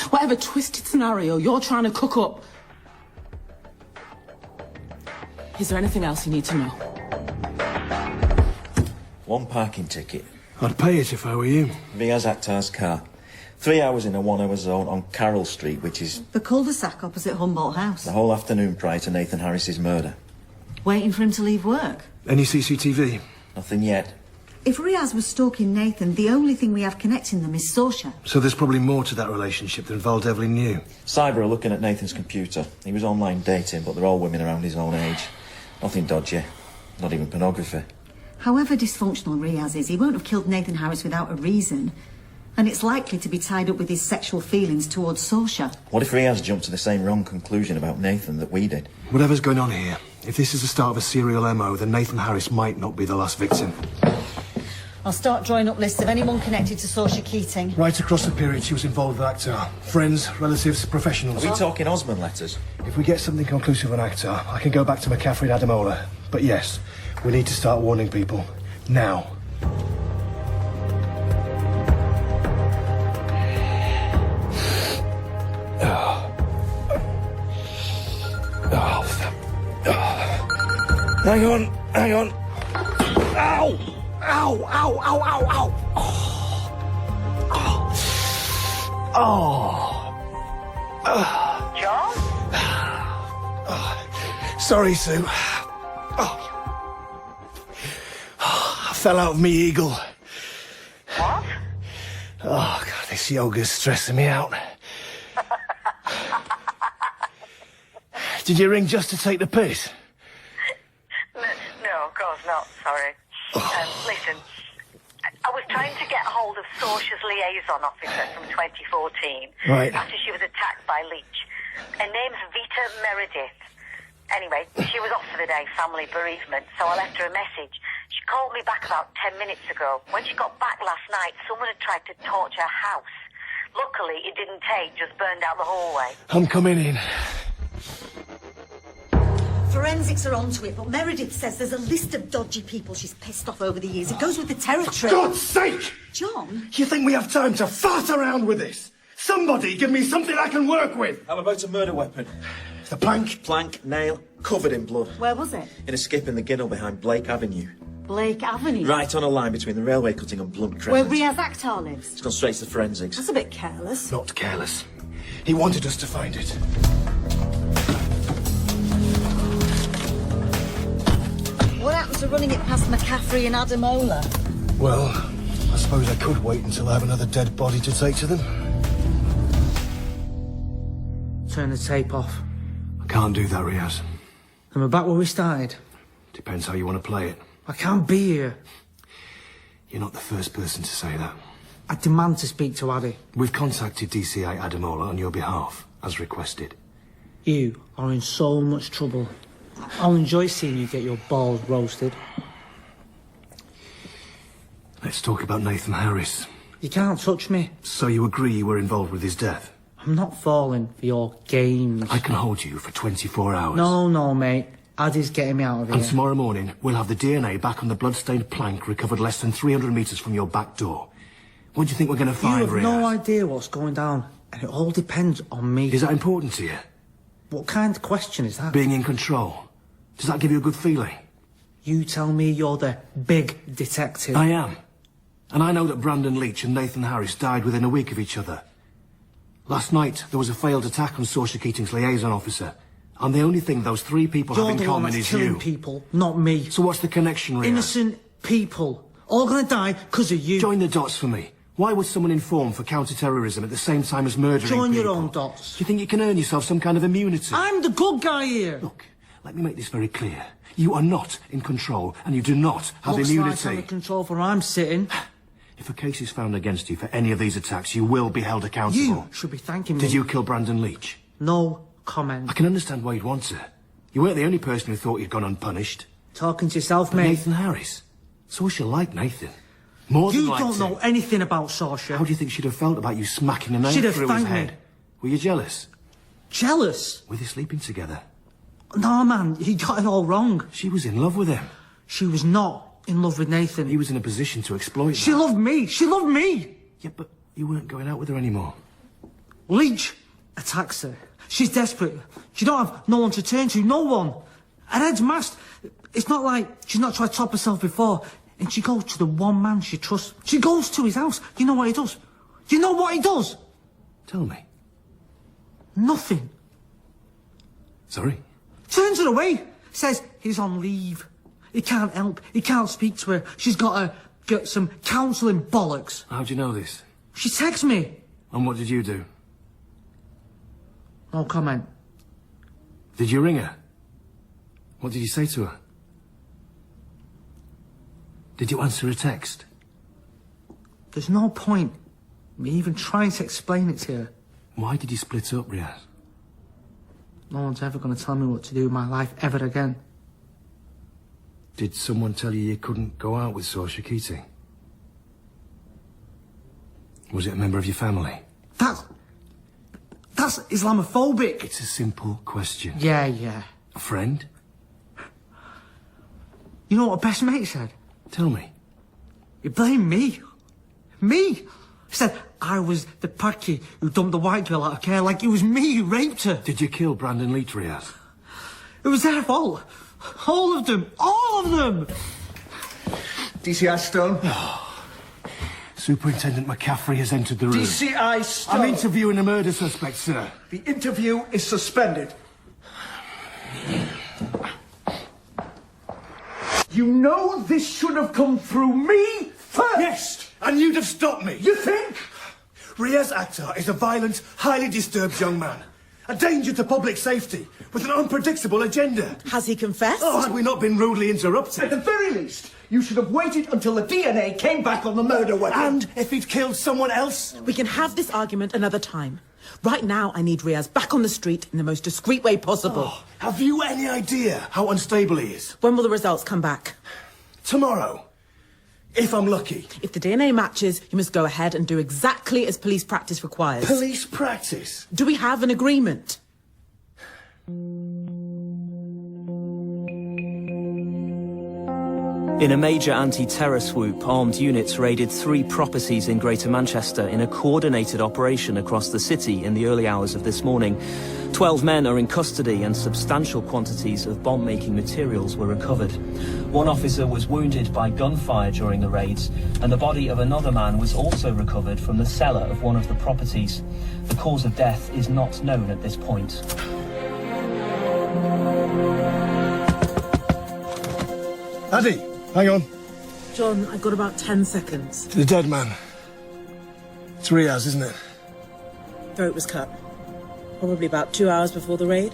Whatever twisted scenario you're trying to cook up. Is there anything else you need to know? One parking ticket. I'd pay it if I were you. Riaz Akhtar's car. 3 hours in a 1 hour zone on Carroll Street, which is The cul-de-sac opposite Humboldt House. the whole afternoon prior to Nathan Harris's murder. Waiting for him to leave work. Any CCTV? Nothing yet. If Riaz was stalking Nathan, the only thing we have connecting them is Saoirse. So there's probably more to that relationship than Val Devlin knew. Cyber are looking at Nathan's computer. He was online dating, but they're all women around his own age. Nothing dodgy. Not even pornography. However dysfunctional Riaz is, he won't have killed Nathan Harris without a reason. And it's likely to be tied up with his sexual feelings towards Saoirse. What if Riaz jumped to the same wrong conclusion about Nathan that we did? Whatever's going on here, if this is the start of a serial MO, then Nathan Harris might not be the last victim. I'll start drawing up lists of anyone connected to Saoirse Keating. Right across the period she was involved with Akhtar. Friends, relatives, professionals. Are we talking Osman letters? If we get something conclusive on Akhtar, I can go back to McCaffrey and Adamola. But yes, we need to start warning people. Now. Hang on, hang on. Ow! Ow, ow, ow, ow, ow! John? Sorry, Sue. I fell out of me eagle. What? Oh, God, this yoga's stressing me out. Did you ring just to take the piss? No, of course not, sorry. Listen, I was trying to get hold of Saoirse's liaison officer from 2014. Right. After she was attacked by Leach. Her name's Vita Meredith. Anyway, she was off for the day, family bereavement, so I left her a message. She called me back about 10 minutes ago. When she got back last night, someone had tried to torch her house. Luckily, it didn't take, just burned out the hallway. I'm coming in. Forensics are onto it, but Meredith says there's a list of dodgy people she's pissed off over the years. It goes with the territory. For God's sake! John? You think we have time to fart around with this? Somebody give me something I can work with! How about a murder weapon? The plank? Plank, nail, covered in blood. Where was it? In a skip in the Ginnell behind Blake Avenue. Blake Avenue? Right on a line between the railway cutting and Blunt Where Crescent. Riaz Akhtar lives? It's gone straight to the forensics. That's a bit careless. Not careless. He wanted us to find it. What happened to running it past McCaffrey and Adamola? Well, I suppose I could wait until I have another dead body to take to them. Turn the tape off. I can't do that, Riaz. And we're back where we started. Depends how you want to play it. I can't be here. You're not the first person to say that. I demand to speak to Addy. We've contacted DCI Adamola on your behalf, as requested. You are in so much trouble. I'll enjoy seeing you get your balls roasted. Let's talk about Nathan Harris. You can't touch me. So you agree you were involved with his death? I'm not falling for your games. I can hold you for 24 hours. No, mate. Addy's getting me out of here. And tomorrow morning, we'll have the DNA back on the blood-stained plank recovered less than 300 metres from your back door. What do you think we're going to find, You have no idea what's going down, and it all depends on me. Is that important to you? What kind of question is that? Being in control. Does that give you a good feeling? You tell me you're the big detective. I am. And I know that Brandon Leach and Nathan Harris died within a week of each other. Last night, there was a failed attack on Saoirse Keating's liaison officer. And the only thing those three people have in common is you. You're the one that's killing people, not me. So what's the connection, Rhea? Innocent people. All gonna die because of you. Join the dots for me. Why would someone inform for counter-terrorism at the same time as murdering Join people? your own dots. Do you think you can earn yourself some kind of immunity? I'm the good guy here. Look, let me make this very clear. You are not in control, and you do not have Looks immunity. like I'm in control for where I'm sitting. If a case is found against you for any of these attacks, you will be held accountable. You should be thanking me. Did you kill Brandon Leach? No comment. I can understand why you'd want to. You weren't the only person who thought you'd gone unpunished. Talking to yourself, mate. Nathan Harris. Saoirse liked Nathan. More than You liked don't him. know anything about Saoirse. How do you think she'd have felt about you smacking a knife She'd have through his thanked me. head? Were you jealous? Jealous? Were they sleeping together? No, man, he got it all wrong. She was in love with him. She was not in love with Nathan. He was in a position to exploit She that. loved me. She loved me. Yeah, but you weren't going out with her anymore. Leach attacks her. She's desperate. She don't have no one to turn to. No one. Her head's masked. It's not like she's not tried to top herself before. And she goes to the one man she trusts. She goes to his house. You know what he does? You know what he does? Tell me. Nothing. Sorry? Turns her away. Says he's on leave. He can't help. He can't speak to her. She's got to get some counselling bollocks. How do you know this? She texts me. And what did you do? No comment. Did you ring her? What did you say to her? Did you answer a text? There's no point me even trying to explain it to her. Why did you split up, Riyadh? No one's ever going to tell me what to do with my life ever again. Did someone tell you you couldn't go out with Saoirse Keating? Was it a member of your family? That's Islamophobic. It's a simple question. Yeah. A friend? You know what a best mate said? Tell me. He blamed me. Me! He said I was the parky who dumped the white girl out of care, like it was me who raped her. Did you kill Brandon Leach, Riyadh? It was their fault. All of them. All of them! DCI Stone? Superintendent McCaffrey has entered the room. DCI Stone. I'm interviewing a murder suspect, sir. The interview is suspended. You know this should have come through me first! Yes, and you'd have stopped me. You think? Riaz Akhtar is a violent, highly disturbed young man. A danger to public safety, with an unpredictable agenda. Has he confessed? Oh, had we not been rudely interrupted? At the very least, you should have waited until the DNA came back on the murder weapon. And if he'd killed someone else? We can have this argument another time. Right now, I need Riaz back on the street in the most discreet way possible. Oh, have you any idea how unstable he is? When will the results come back? Tomorrow. If I'm lucky. If the DNA matches, you must go ahead and do exactly as police practice requires. Police practice? Do we have an agreement? In a major anti-terror swoop, armed units raided 3 properties in Greater Manchester in a coordinated operation across the city in the early hours of this morning. 12 men are in custody and substantial quantities of bomb-making materials were recovered. One officer was wounded by gunfire during the raids, and the body of another man was also recovered from the cellar of one of the properties. The cause of death is not known at this point. Addy, hang on. John, I've got about 10 seconds. The dead man. It's Riaz, isn't it? Throat was cut. Probably about 2 hours before the raid.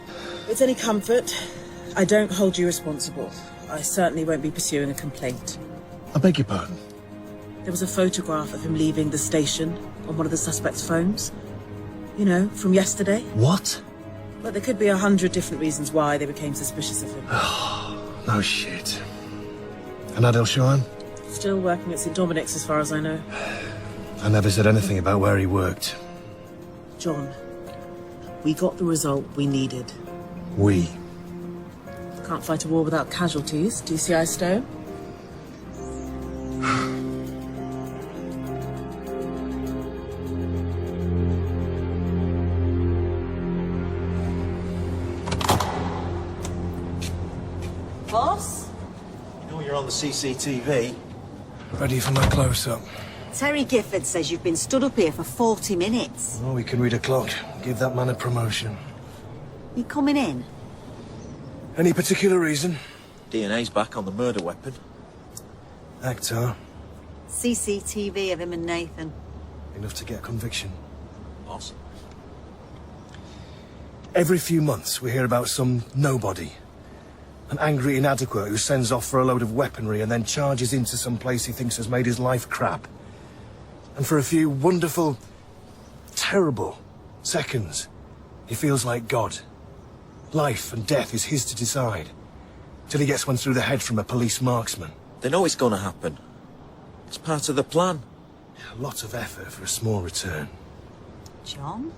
If it's any comfort, I don't hold you responsible. I certainly won't be pursuing a complaint. I beg your pardon? There was a photograph of him leaving the station on one of the suspect's phones. You know, from yesterday. What? But there could be 100 different reasons why they became suspicious of him. No shit. And Adil Shahan? Still working at St. Dominic's as far as I know. I never said anything about where he worked. John, we got the result we needed. We? Can't fight a war without casualties, DCI Stone. Boss? You know you're on the CCTV. Ready for my close-up. Terry Gifford says you've been stood up here for 40 minutes. Oh, we can read a clock. Give that man a promotion. You coming in? Any particular reason? DNA's back on the murder weapon. Actor. CCTV of him and Nathan. Enough to get a conviction. Boss. Every few months we hear about some nobody. An angry inadequate who sends off for a load of weaponry and then charges into some place he thinks has made his life crap. And for a few wonderful, terrible seconds, he feels like God. Life and death is his to decide. Till he gets one through the head from a police marksman. They know it's gonna happen. It's part of the plan. A lot of effort for a small return. John?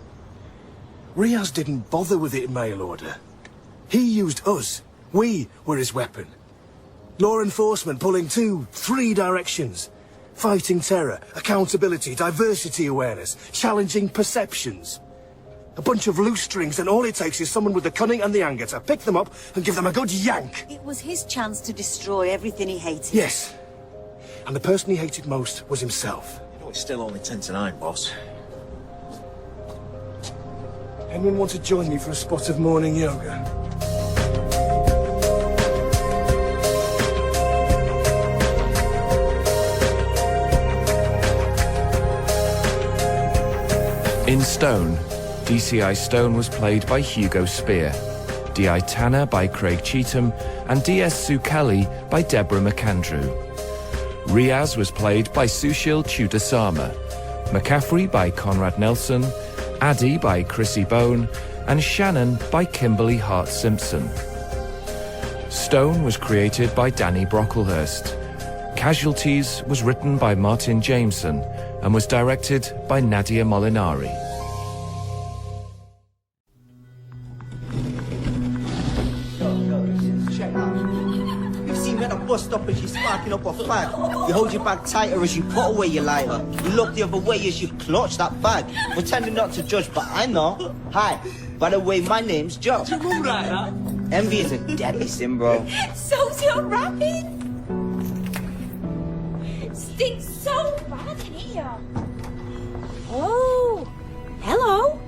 Riaz didn't bother with it in mail order. He used us. We were his weapon. Law enforcement pulling 2, 3 directions. Fighting terror, accountability, diversity awareness, challenging perceptions. A bunch of loose strings, and all it takes is someone with the cunning and the anger to pick them up and give them a good yank. It was his chance to destroy everything he hated. Yes. And the person he hated most was himself. You know it's still only 10 to 9, boss. Anyone want to join me for a spot of morning yoga? In Stone, DCI Stone was played by Hugo Speer, D.I. Tanner by Craig Cheetham, and D.S. Ceallach by Deborah McAndrew. Riaz was played by Sushil Chudasama, McCaffrey by Conrad Nelson, Addie by Chrissy Bone, and Shannon by Kimberly Hart-Simpson. Stone was created by Danny Brocklehurst. Casualties was written by Martin Jameson and was directed by Nadia Molinari. Check out. You've seen me at a bus stop and she's sparking up a fag. You hold your bag tighter as you put away your lighter. You look the other way as you clutch that bag. Pretending not to judge, but I know. Hi, by the way, my name's Joe. Envy is a deadly sin, bro. So's your rabbit. Stinks so bad in here. Oh, hello.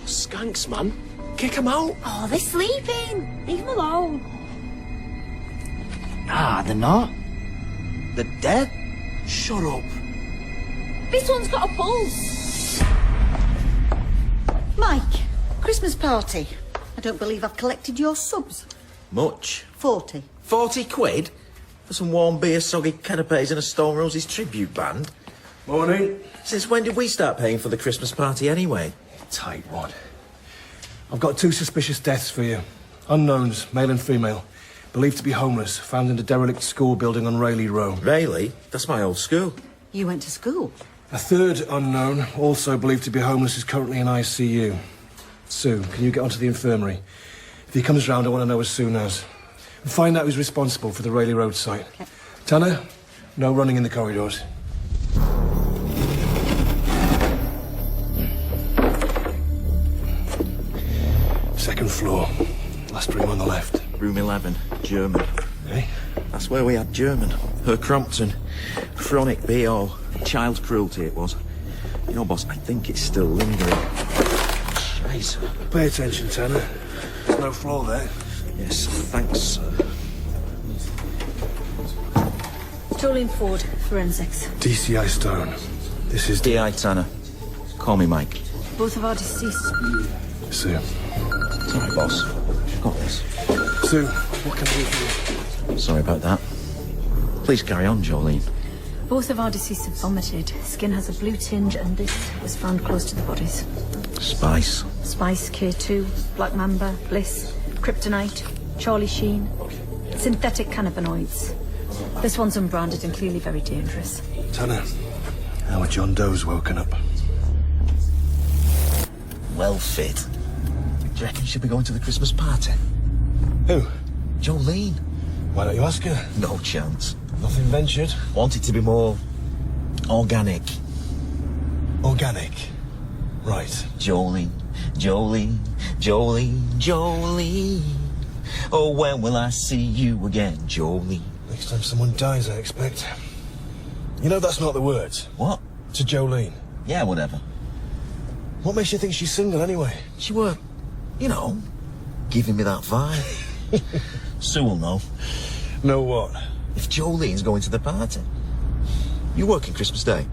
Skanks, man. Kick 'em out. Oh, they're sleeping. Leave them alone. Nah, they're not. They're dead. Shut up. This one's got a pulse. Mike, Christmas party. I don't believe I've collected your subs. Much. 40. 40 quid? For some warm beer, soggy canapes and a Stone Roses tribute band? Morning. Since when did we start paying for the Christmas party anyway? Tight one. I've got 2 suspicious deaths for you. Unknowns, male and female. Believed to be homeless, found in a derelict school building on Rayleigh Road. Rayleigh? That's my old school. You went to school? A third unknown, also believed to be homeless, is currently in ICU. Sue, can you get onto the infirmary? If he comes round, I want to know as soon as. And find out who's responsible for the Rayleigh Road site. Okay. Tanner, no running in the corridors. Second floor. Last room on the left. Room 11, German. Eh? That's where we had German. Her Crompton. Chronic BO. Child cruelty it was. You know, boss, I think it's still lingering. Scheiße. Pay attention, Tanner. There's no floor there. Yes, thanks. Jolene Ford, forensics. DCI Stone. This is D.I. Tanner. Call me Mike. Both of our deceased. Sue. Sorry, boss. Got this. Sue, what can I do for you? Sorry about that. Please carry on, Jolene. Both of our deceased have vomited. Skin has a blue tinge, and this was found close to the bodies. Spice. Spice, K2, Black Mamba, Bliss, Kryptonite, Charlie Sheen. Synthetic cannabinoids. This one's unbranded and clearly very dangerous. Tanner, how are John Doe's woken up? Well fit. Do you reckon she'll be going to the Christmas party? Who? Jolene. Why don't you ask her? No chance. Nothing ventured. Want it to be more organic. Organic. Right. Jolene, Jolene, Jolene, Jolene. Oh, when will I see you again, Jolene? Next time someone dies, I expect. You know that's not the words. What? To Jolene. Yeah, whatever. What makes you think she's single anyway? She were, you know, giving me that vibe. Sue will know. Know what? If Jolene's going to the party. You working Christmas Day?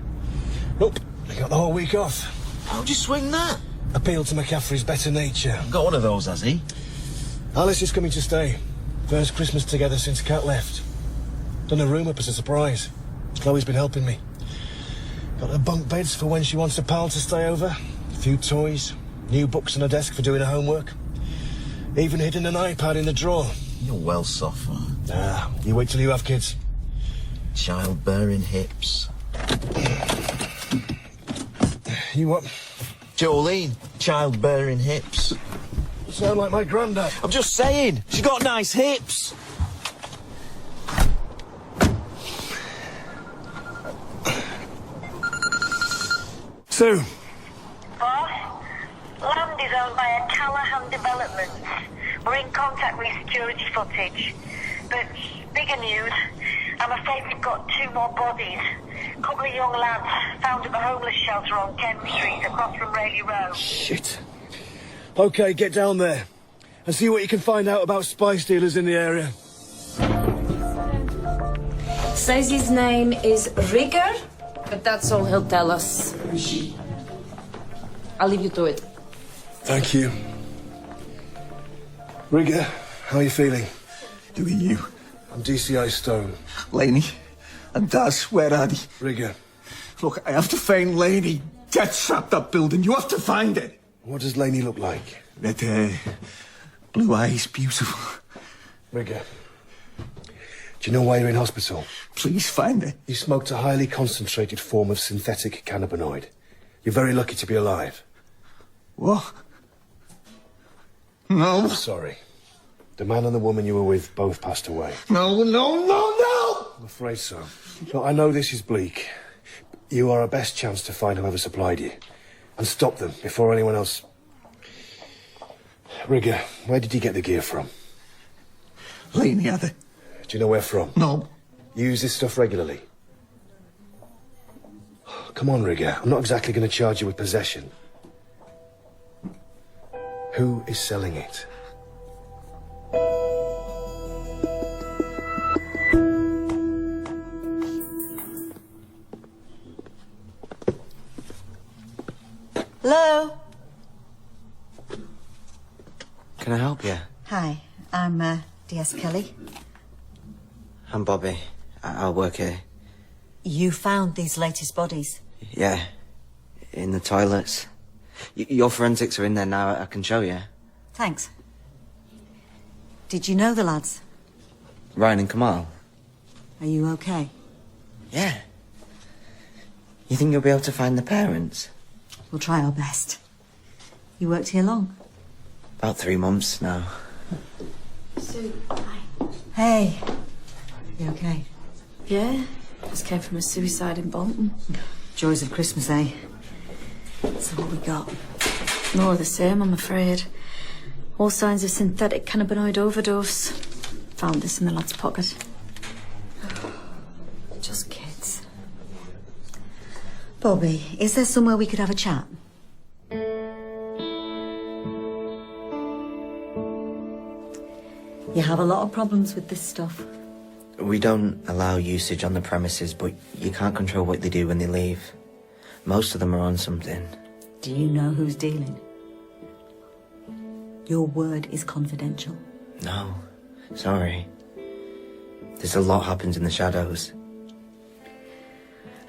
Nope. I got the whole week off. How'd you swing that? Appealed to McCaffrey's better nature. Got one of those, has he? Alice is coming to stay. First Christmas together since Cat left. Done a room up as a surprise. Chloe's been helping me. Got her bunk beds for when she wants a pal to stay over. A few toys. New books on her desk for doing her homework. Even hidden an iPad in the drawer. You're well soft, man. Ah, you wait till you have kids. Childbearing hips. You what? Jolene, childbearing hips. Sound like my granddad. I'm just saying, she got nice hips. Sue. Boss, land is owned by a Callard development. We're in contact with security footage. But bigger news, I'm afraid we've got 2 more bodies. A couple of young lads found at the homeless shelter on Kent Street across from Rayleigh Road. Shit. Okay, get down there and see what you can find out about spice dealers in the area. Says his name is Rigger, but that's all he'll tell us. I'll leave you to it. Thank you. Rigger, how are you feeling? Who are you? I'm DCI Stone. Laney and Daz, where are they? Rigger. Look, I have to find Laney. Death trapped that building. You have to find it. What does Laney look like? Red hair, blue eyes, beautiful. Rigger, do you know why you're in hospital? Please find it. You smoked a highly concentrated form of synthetic cannabinoid. You're very lucky to be alive. What? No. Sorry. The man and the woman you were with both passed away. No, no, no, no! I'm afraid so. Look, I know this is bleak. You are our best chance to find whoever supplied you. And stop them before anyone else... Rigger, where did you get the gear from? Laney had it. Do you know where from? No. You use this stuff regularly? Come on, Rigger. I'm not exactly going to charge you with possession. Who is selling it? Hello? Can I help you? Hi, I'm DS Kelly. I'm Bobby. I'll work here. You found these latest bodies? Yeah. In the toilets. Your forensics are in there now. I can show you. Thanks. Did you know the lads? Ryan and Kamal? Are you okay? Yeah. You think you'll be able to find the parents? We'll try our best. You worked here long? About 3 months now. Sue, hi. Hey. You okay? Yeah, just came from a suicide in Bolton. Joys of Christmas, eh? So what we got? More of the same, I'm afraid. All signs of synthetic cannabinoid overdose. Found this in the lad's pocket. Just kids. Bobby, is there somewhere we could have a chat? You have a lot of problems with this stuff. We don't allow usage on the premises, but you can't control what they do when they leave. Most of them are on something. Do you know who's dealing? Your word is confidential. No, sorry. There's a lot happens in the shadows.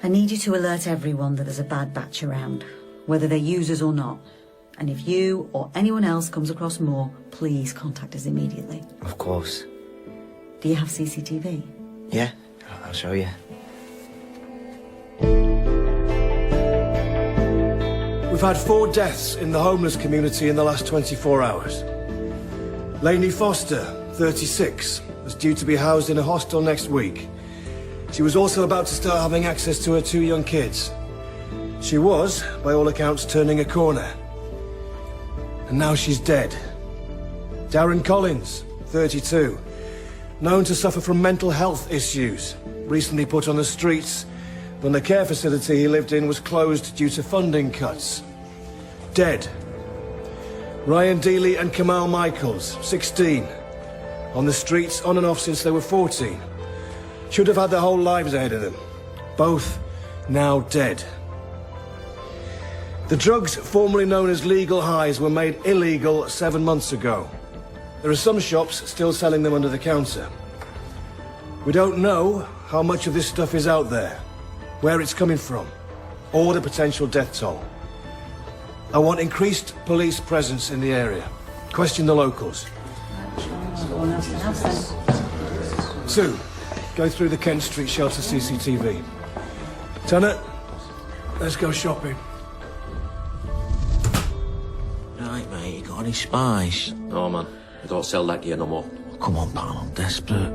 I need you to alert everyone that there's a bad batch around, whether they're users or not. And if you or anyone else comes across more, please contact us immediately. Of course. Do you have CCTV? Yeah, I'll show you. We've had 4 deaths in the homeless community in the last 24 hours. Laney Foster, 36, was due to be housed in a hostel next week. She was also about to start having access to her 2 young kids. She was, by all accounts, turning a corner. And now she's dead. Darren Collins, 32, known to suffer from mental health issues, recently put on the streets when the care facility he lived in was closed due to funding cuts. Dead. Ryan Dealey and Kamal Michaels, 16, on the streets on and off since they were 14. Should have had their whole lives ahead of them. Both now dead. The drugs formerly known as legal highs were made illegal 7 months ago. There are some shops still selling them under the counter. We don't know how much of this stuff is out there, where it's coming from, or the potential death toll. I want increased police presence in the area. Question the locals. Sue, go through the Kent Street shelter CCTV. Tanner, let's go shopping. Right, mate, you got any spice? No, man. I don't sell that gear no more. Come on, pal, I'm desperate.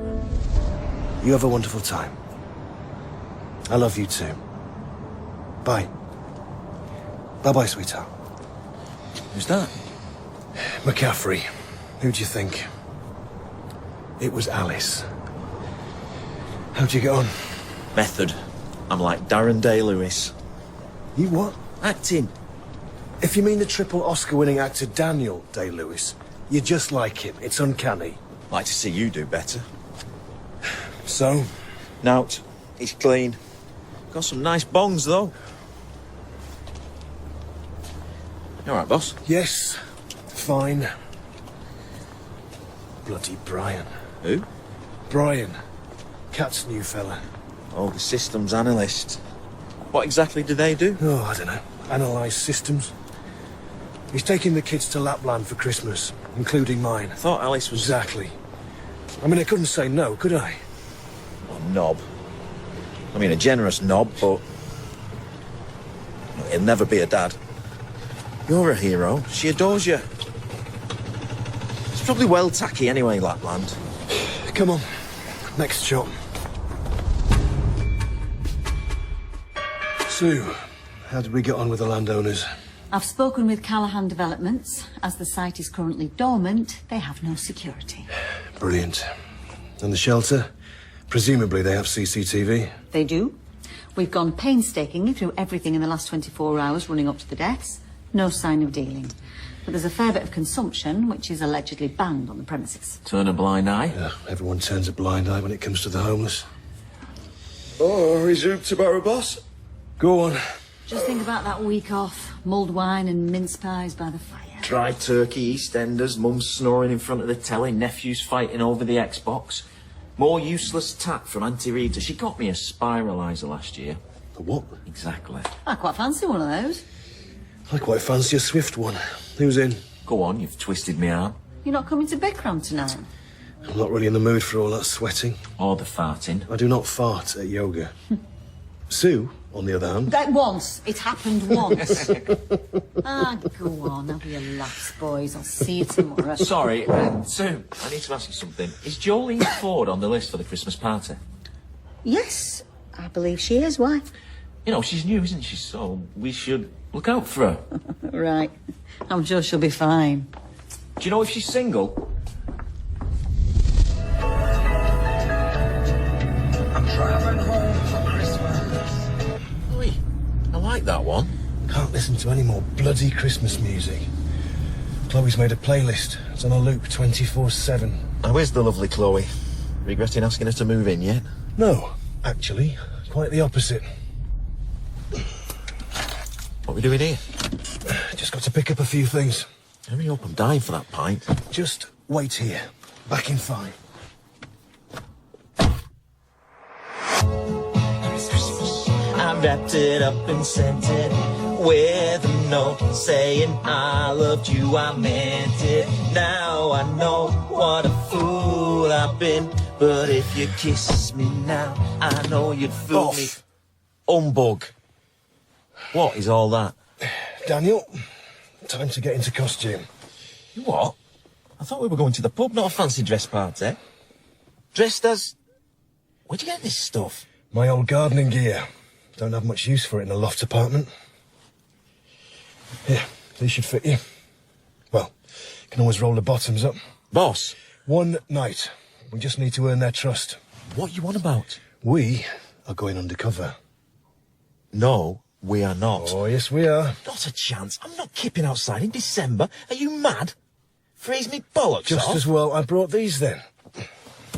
You have a wonderful time. I love you too. Bye. Bye-bye, sweetheart. Who's that? McCaffrey. Who'd you think? It was Alice. How'd you get on? Method. I'm like Darren Day-Lewis. You what? Acting. If you mean the triple Oscar-winning actor Daniel Day-Lewis, you're just like him. It's uncanny. Like to see you do better. So? Nout. He's clean. Got some nice bongs, though. You all right, boss? Yes. Fine. Bloody Brian. Who? Brian. Cat's new fella. Oh, the systems analyst. What exactly do they do? Oh, I don't know. Analyse systems. He's taking the kids to Lapland for Christmas, including mine. I thought Alice was... Exactly. I mean, I couldn't say no, could I? A knob. I mean, a generous knob, but... he'll never be a dad. You're a hero. She adores you. It's probably well tacky anyway, Lapland. Come on. Next shot. Sue, how did we get on with the landowners? I've spoken with Callahan Developments. As the site is currently dormant, they have no security. Brilliant. And the shelter? Presumably they have CCTV? They do. We've gone painstakingly through everything in the last 24 hours running up to the deaths. No sign of dealing. But there's a fair bit of consumption, which is allegedly banned on the premises. Turn a blind eye? Yeah, everyone turns a blind eye when it comes to the homeless. Oh, resume tomorrow, boss? Go on. Just think about that week off. Mulled wine and mince pies by the fire. Dry turkey, EastEnders, mum snoring in front of the telly, nephews fighting over the Xbox. More useless tat from Auntie Rita. She got me a spiraliser last year. A what? Exactly. I quite fancy one of those. I quite fancy a swift one. Who's in? Go on, you've twisted me arm. You're not coming to Bikram tonight? I'm not really in the mood for all that sweating. Or the farting. I do not fart at yoga. Sue, on the other hand... That once. It happened once. Go on. Have your laughs, boys. I'll see you tomorrow. Sorry, Sue, I need to ask you something. Is Jolene Ford on the list for the Christmas party? Yes, I believe she is. Why? You know, she's new, isn't she? So we should look out for her. Right. I'm sure she'll be fine. Do you know if she's single? I'm driving home for Christmas. Oi, I like that one. Can't listen to any more bloody Christmas music. Chloe's made a playlist. It's on a loop 24/7. How is the lovely Chloe? Regretting asking her to move in yet? No, actually, quite the opposite. What are we doing here? Just got to pick up a few things. Hurry up, I'm dying for that pint. Just wait here. Back in 5. I wrapped it up and sent it with a note saying I loved you, I meant it. Now I know what a fool I've been, but if you kiss me now, I know you'd fool me. Humbug. What is all that? Daniel, time to get into costume. You what? I thought we were going to the pub, not a fancy dress party. Dressed as... Where'd you get this stuff? My old gardening gear. Don't have much use for it in a loft apartment. Here, these should fit you. Well, can always roll the bottoms up. Boss? One night. We just need to earn their trust. What you on about? We are going undercover. No, we are not. Oh, yes, we are. Not a chance. I'm not kipping outside in December. Are you mad? Freeze me bollocks Just off. as well I brought these then.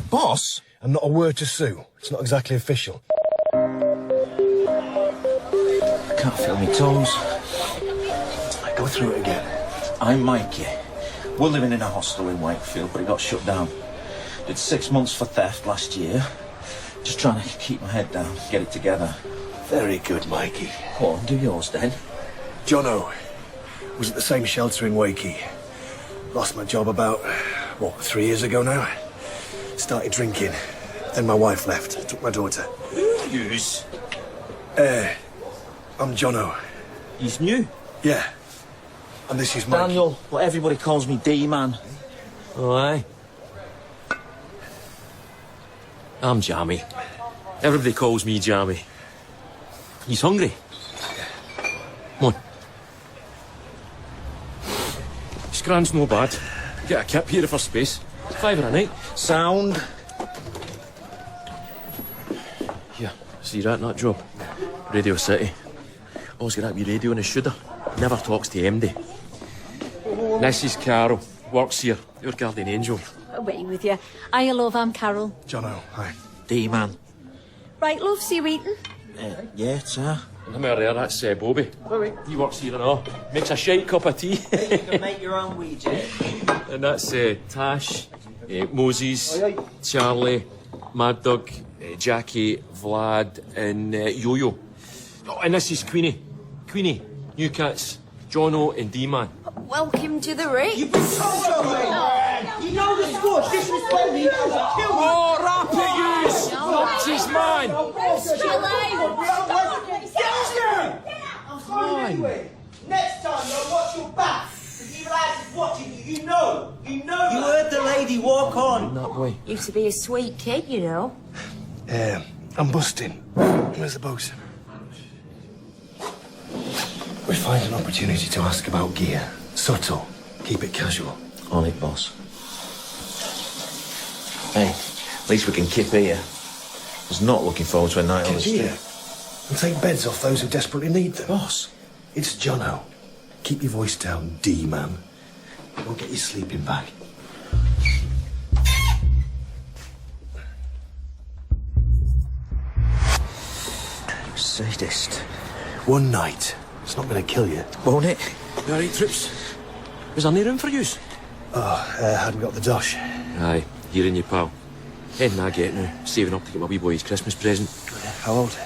Boss? And not a word to Sue. It's not exactly official. I can't feel my toes. I go through it again. I'm Mikey. We're living in a hostel in Wakefield, but it got shut down. Did 6 months for theft last year. Just trying to keep my head down, get it together. Very good, Mikey. Go on, do yours then. Jono was at the same shelter in Wakey. Lost my job about, 3 years ago now. Started drinking. Then my wife left, took my daughter. Yous? I'm Jono. He's new? Yeah. And this is Mikey. Daniel, what everybody calls me D-Man. Oh, aye. I'm Jammy. Everybody calls me Jammy. He's hungry. Come on. Scran's no bad. Get a kip here for space. £5 a night. Sound. Here, see that in that job? Radio City. Always got that wee radio in his shoulder. Never talks to MD. This is Carol. Works here. Your guardian angel. Away with you. Hiya, love, I'm Carol. Jono, hi. D-Man. Right, love, see you eating? Yeah, it's her. Come here there, that's Bobby. He works here and all. Makes a shite cup of tea. You can make your own Ouija. And that's Tash, Moses, Charlie, Mad Dog, Jackie, Vlad, and Yo-Yo. Oh, and this is Queenie. Queenie, New Cats, Jono and D-Man. Welcome to the ring. You've been so You know the score. Disrespect me, I'll kill you. Oh, rap it, yous! She's mine! Anyway, next time, watch your back. If evil eyes is watching you, you know. You heard the lady, walk on. That way. Used to be a sweet kid, you know. I'm busting. Where's the boat? We find an opportunity to ask about gear. Subtle. Keep it casual. On it, boss. Hey, at least we can kip here. I was not looking forward to a night on the street. And take beds off those who desperately need them. Boss. It's Jono. Keep your voice down, D-Man. It won't get you sleeping back. You sadist. One night. It's not going to kill you. Won't it? You alright, troops? Was there no room for yous? Hadn't got the dosh. Aye, you're in your pal. Heading I get now, saving up to get my wee boy his Christmas present. How old?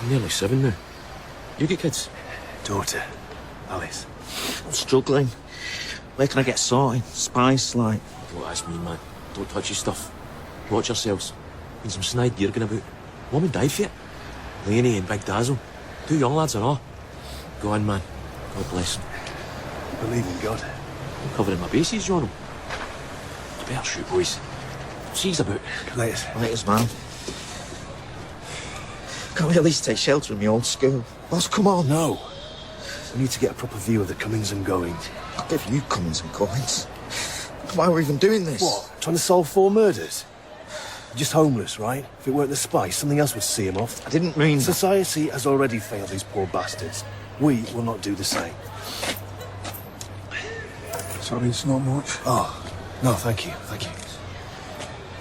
I'm nearly 7 now. You get kids? Daughter. Alice. I'm struggling. Where can I get sorted? Spice, like... Don't ask me, man. Don't touch your stuff. Watch yourselves. Been some snide gear going about. Woman died for it. Laney and Big Dazzle. 2 young lads and all. Go on, man. God bless them. Believe in God. I'm covering my bases, John. You better shoot, boys. She's about. Latest, man. Can't we at least take shelter in my old school? Boss, come on. No. We need to get a proper view of the comings and goings. I'll give you comings and goings. Why are we even doing this? What? Trying to solve 4 murders? You're just homeless, right? If it weren't the spice, something else would see him off. I didn't mean... Society has already failed these poor bastards. We will not do the same. Sorry, it's not much. Oh, no, thank you, thank you.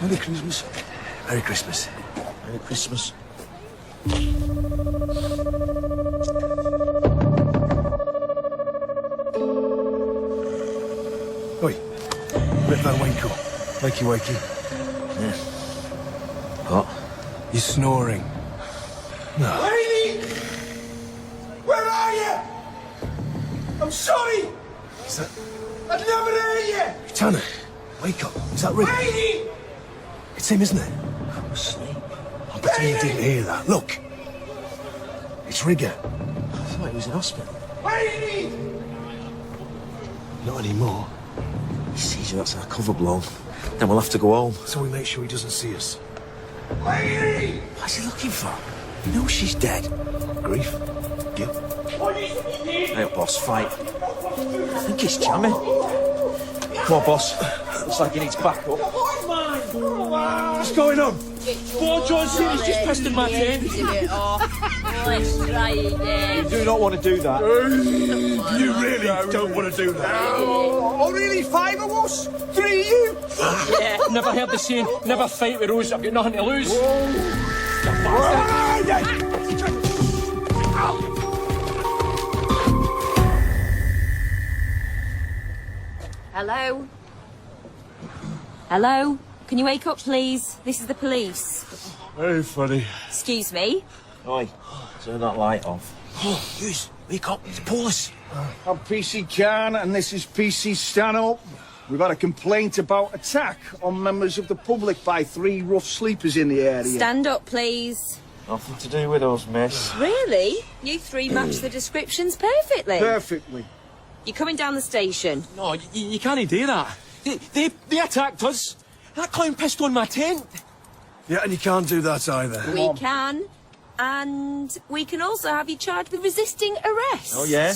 Merry Christmas. Merry Christmas. Merry Christmas. Oi, Rip Van Winkle. Wakey, wakey. Yeah. What? You're snoring. No. Lady! Where are you? I'm sorry. Is that... I'd never heard you. Tanner, wake up. Is that Rip? Lady! It's him, isn't it? I'm asleep. I'll pretend you didn't hear that. Look. It's Rigger. I thought he was in hospital. Lady! Not anymore. He sees you, that's our cover blown. Then we'll have to go home. So we make sure he doesn't see us. Lady! What's he looking for? He knows she's dead. Grief? Guilt? Hey, boss, fight. I think he's jamming. Come on, boss. Looks like he needs backup. What's going on? Poor John Stone just pissed in my tent. Let's try again. You do not want to do that. You really don't want to do that. Oh, really? 5 of us? 3 of you? Yeah, never heard the saying, never fight with Rose, I've got nothing to lose. Hello? Hello? Can you wake up, please? This is the police. Very funny. Excuse me? Oi, turn that light off. Oh, yes, wake up, it's police. I'm PC Khan and this is PC Stand Up. We've had a complaint about attack on members of the public by 3 rough sleepers in the area. Stand up, please. Nothing to do with us, miss. Really? You 3 match the descriptions perfectly. Perfectly. You're coming down the station. No, you can't do that. They attacked us. That clown pissed on my tent. Yeah, and you can't do that either. We can. And we can also have you charged with resisting arrest. Oh, yeah?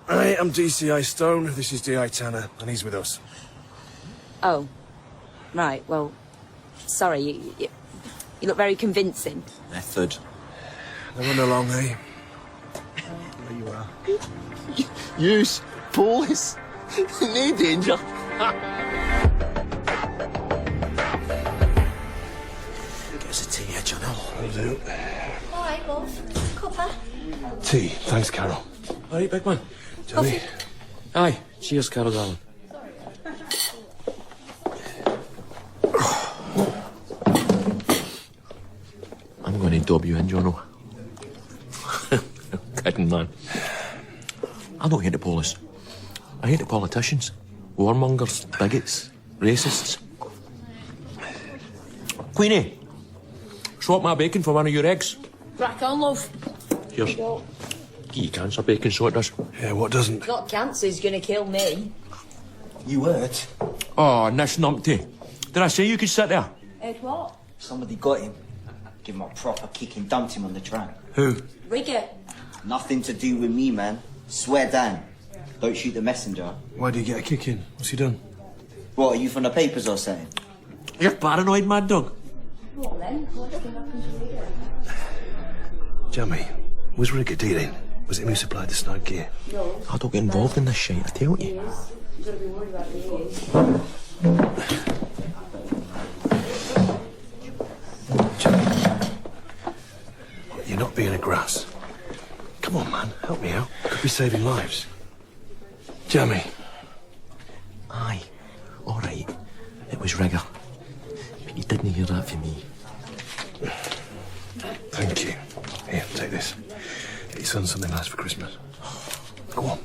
Hi, I'm DCI Stone. This is DI Tanner, and he's with us. Oh. Right, well, sorry, you look very convincing. Method. They run along, eh? There you are. Use police. No danger. Get us a tea, John. I'll do. All right, love. Cuppa. Tea. Thanks, Carol. All right, big man. Johnny. Aye. Cheers, Carol, darling. I'm going to dub you in, Jono. Kidding, man. I don't hate the police. I hate the politicians. Warmongers, bigots, racists. Queenie, swap my bacon for one of your eggs. Crack on, love. Cheers. Get your cancer bacon, so it does. Yeah, what doesn't? It's not cancer's gonna kill me. You heard? Oh, nice numpty. Did I say you could sit there? Heard what? Somebody got him. Give him a proper kick and dumped him on the tram. Who? Rigger. Nothing to do with me, man. Swear down. Don't shoot the messenger. Why do you get a kick in? What's he done? What, are you from the papers or something? You're paranoid, mad dog. What then? What's going to happen to Rigger? Jamie, was Rigger dealing? Was it him who supplied the snide gear? No. I don't get involved in this shit, I tell you. You've got to be worried about me. Jamie, you're not being a grass. Come on, man, help me out. Could be saving lives. Jamie. Aye, all right. It was Rigger. But you didn't hear that from me. Thank you. Here, take this. Get your son something nice for Christmas. Go on.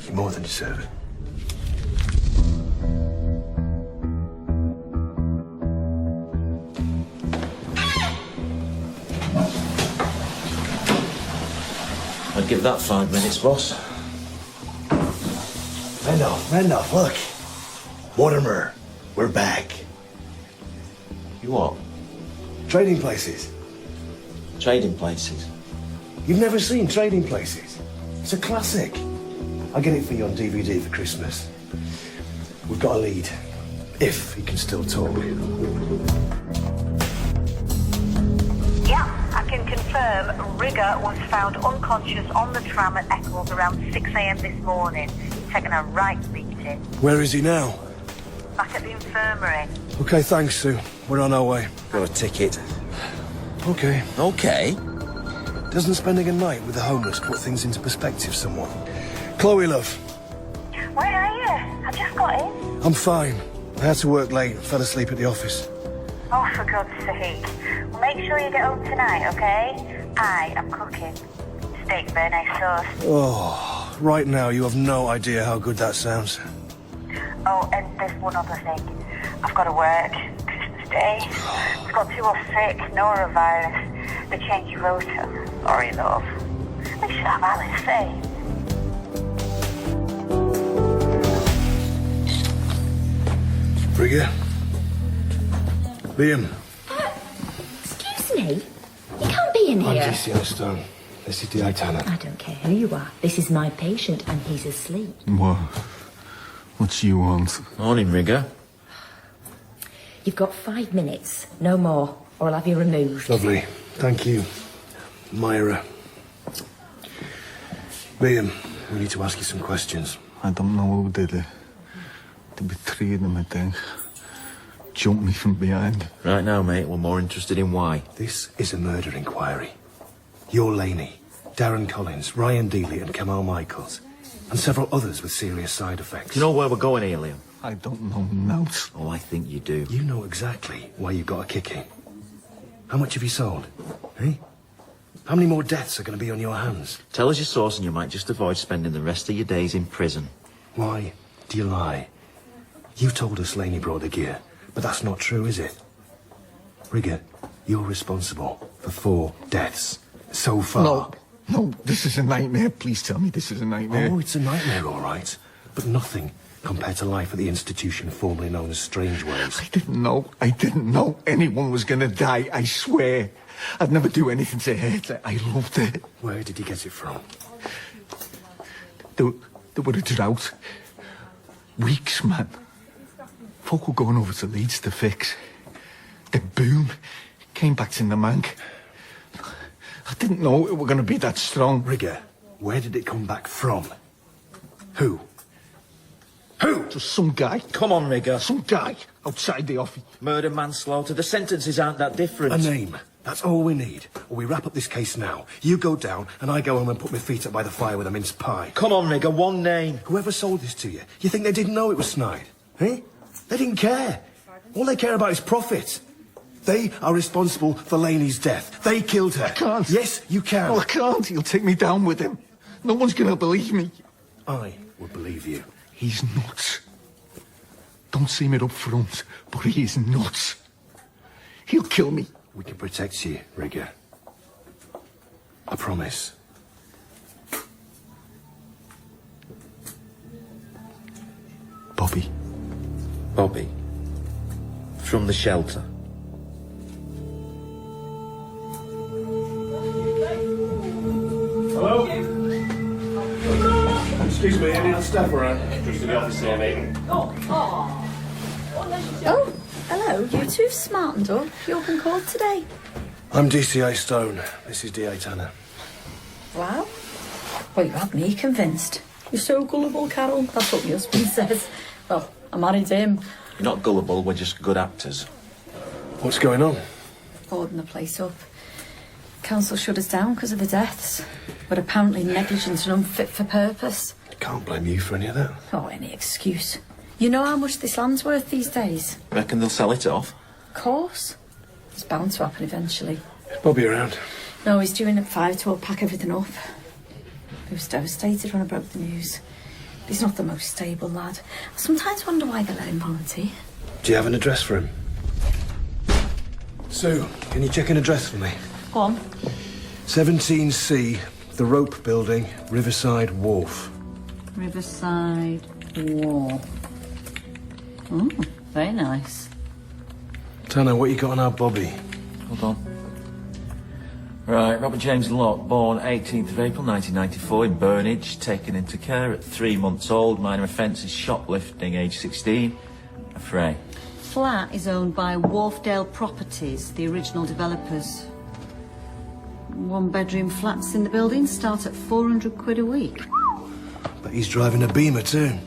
You're more than deserve it. I'd give that 5 minutes, boss. Randolph, look. Mortimer, we're back. You what? Trading places. Trading places? You've never seen Trading Places? It's a classic. I'll get it for you on DVD for Christmas. We've got a lead. If he can still talk. Yeah, I can confirm Rigger was found unconscious on the tram at Eccles around 6 a.m. this morning. He's taken a right beating. Where is he now? Back at the infirmary. Okay, thanks, Sue. We're on our way. Got a ticket. Okay. Okay. Doesn't spending a night with the homeless put things into perspective somewhat? Chloe, love. Where are you? I just got in. I'm fine. I had to work late. Fell asleep at the office. Oh, for God's sake. Well, make sure you get home tonight, okay? I am cooking. Steak béarnaise sauce. Oh, right now you have no idea how good that sounds. Oh, and there's one other thing. I've got to work. Christmas Day. I've got 2 off sick, norovirus. They changed your rota. Sorry, love. They should have Alice, eh? Brigger. Liam. Excuse me? You can't be in I'm here. DCI Stone. This is DI Tanner. I don't care who you are. This is my patient and he's asleep. What you want? Morning, Rigger. You've got 5 minutes, no more, or I'll have you removed. Lovely. Thank you, Myra. Liam, we need to ask you some questions. I don't know who did it. There were 3 of them, I think. Jumped me from behind. Right now, mate, we're more interested in why. This is a murder inquiry. You're Laney, Darren Collins, Ryan Dealey and Kamal Michaels, and several others with serious side effects. Do you know where we're going here, Liam? I don't know now. Oh, I think you do. You know exactly why you got a kicking. How much have you sold? Eh? How many more deaths are going to be on your hands? Tell us your source and you might just avoid spending the rest of your days in prison. Why do you lie? You told us Laney brought the gear, but that's not true, is it? Rigger, you're responsible for 4 deaths so far. No, this is a nightmare. Please tell me this is a nightmare. Oh, it's a nightmare, all right. But nothing compared to life at the institution formerly known as Strangeways. I didn't know anyone was going to die, I swear. I'd never do anything to hurt her. I loved it. Where did you get it from? There were a drought. Weeks, man. Folk were going over to Leeds to fix. The boom came back to the mank. I didn't know it were going to be that strong. Rigger, where did it come back from? Who? Just some guy. Come on, Rigger. Some guy outside the office. Murder, manslaughter, the sentences aren't that different. A name. That's all we need. Or we wrap up this case now. You go down, and I go home and put my feet up by the fire with a mince pie. Come on, Rigger, one name. Whoever sold this to you, you think they didn't know it was snide? Eh? They didn't care. All they care about is profit. They are responsible for Laney's death. They killed her. I can't. Yes, you can. No, I can't. He'll take me down with him. No one's going to believe me. I will believe you. He's nuts. Don't seem it up front, but he is nuts. He'll kill me. We can protect you, Rigger. I promise. Bobby. Bobby. From the shelter. Hello? Excuse me, any other staff around? Just in the office here, mate. Oh, hello. You two smartened up. You up and called today? I'm DCI Stone. This is DI Tanner. Wow. Well, you had me convinced. You're so gullible, Carol. That's what my husband says. Well, I married him. You're not gullible, we're just good actors. What's going on? Boarding the place up. Council shut us down because of the deaths. But apparently negligent and unfit for purpose. Can't blame you for any of that. Oh, any excuse. You know how much this land's worth these days? Reckon they'll sell it off? Of course. It's bound to happen eventually. Is Bobby around? No, he's due in at 5 to pack everything up. He was devastated when I broke the news. He's not the most stable lad. I sometimes wonder why they let him volunteer. Do you have an address for him? Sue, can you check an address for me? Go on. 17C, the Rope Building, Riverside Wharf. Riverside Wharf. Oh, very nice. Tanner, what you got on our Bobby? Hold on. Right, Robert James Locke, born 18th of April 1994 in Burnage, taken into care at 3 months old, minor offences, shoplifting, age 16, a fray. Flat is owned by Wharfdale Properties, the original developers. 1-bedroom flats in the building start at £400 a week. But he's driving a Beamer too.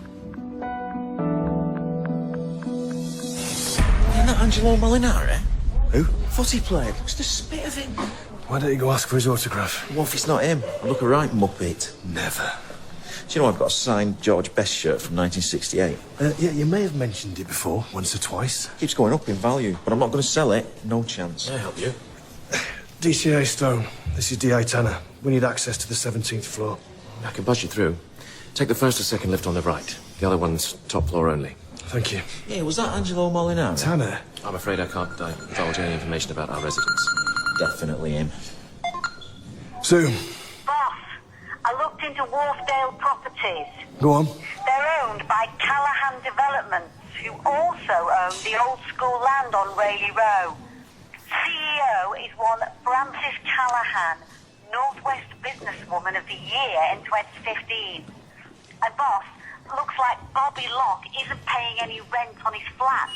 Isn't that Angelo Molinari? Who? Footy player. What's the spit of him? Why don't you go ask for his autograph? What if it's not him? I look a right muppet. Never. Do you know I've got a signed George Best shirt from 1968? Yeah, you may have mentioned it before, once or twice. Keeps going up in value, but I'm not going to sell it. No chance. Can I help you? DCI Stone, this is DI Tanner. We need access to the 17th floor. I can buzz you through. Take the first or second lift on the right. The other one's top floor only. Thank you. Yeah, was that Angelo Molinari? Tanner? I'm afraid I can't divulge any information about our residents. Definitely him. Sue. Boss, I looked into Wharfdale Properties. Go on. They're owned by Callaghan Developments, who who also own the old school land on Rayleigh Row. CEO is one Frances Callahan, Northwest Businesswoman of the Year in 2015. And boss, looks like Bobby Locke isn't paying any rent on his flat.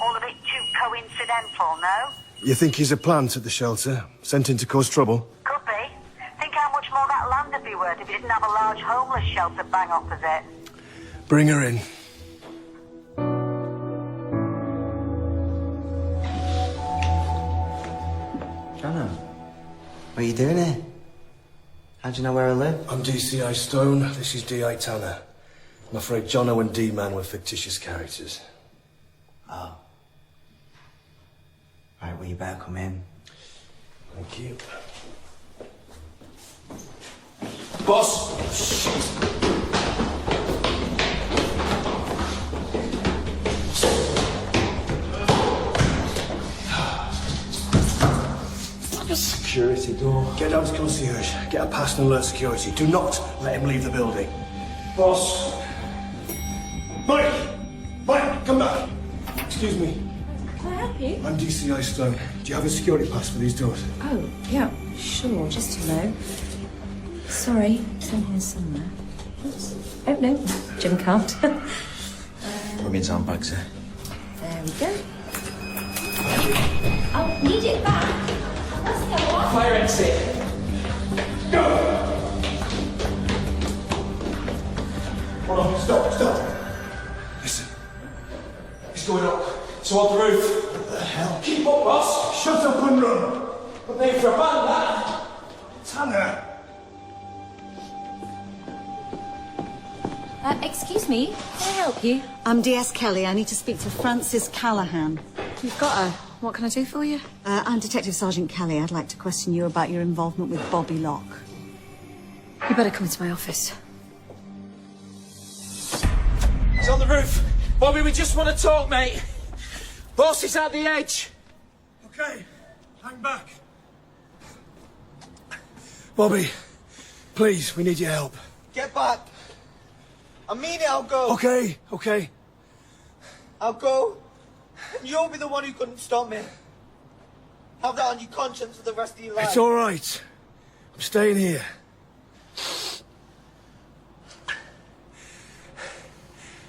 All a bit too coincidental, no? You think he's a plant at the shelter, sent in to cause trouble? Could be. Think how much more that land would be worth if he didn't have a large homeless shelter bang opposite. Bring her in. Jono, what are you doing here? How do you know where I live? I'm DCI Stone, this is DI Tanner. I'm afraid Jono and D-Man were fictitious characters. Oh. Right, well, you better come in. Thank you. Boss! Security door. Get down to concierge. Get a pass and alert security. Do not let him leave the building. Boss. Mike! Mike, come back. Excuse me. Can I help you? I'm DCI Stone. Do you have a security pass for these doors? Oh, yeah, sure, just to know. Sorry, it's in here somewhere. Oops. Oh, no, Jim can't. Put me in handbags here. There we go. I'll need it back. Let's go on. Fire exit. Go! Hold on, stop. Listen. He's going up. Toward the roof. What the hell? Keep up, boss. Shut up and run. But they for a man, that. Tanner. Excuse me, can I help you? I'm DS Kelly. I need to speak to Frances Callahan. You've got her. What can I do for you? I'm Detective Sergeant Kelly. I'd like to question you about your involvement with Bobby Locke. You better come into my office. He's on the roof. Bobby, we just want to talk, mate. Boss is at the edge. Okay, hang back. Bobby, please, we need your help. Get back. I mean it, I'll go. Okay. I'll go. And you'll be the one who couldn't stop me. Have that on your conscience for the rest of your life. It's all right. I'm staying here.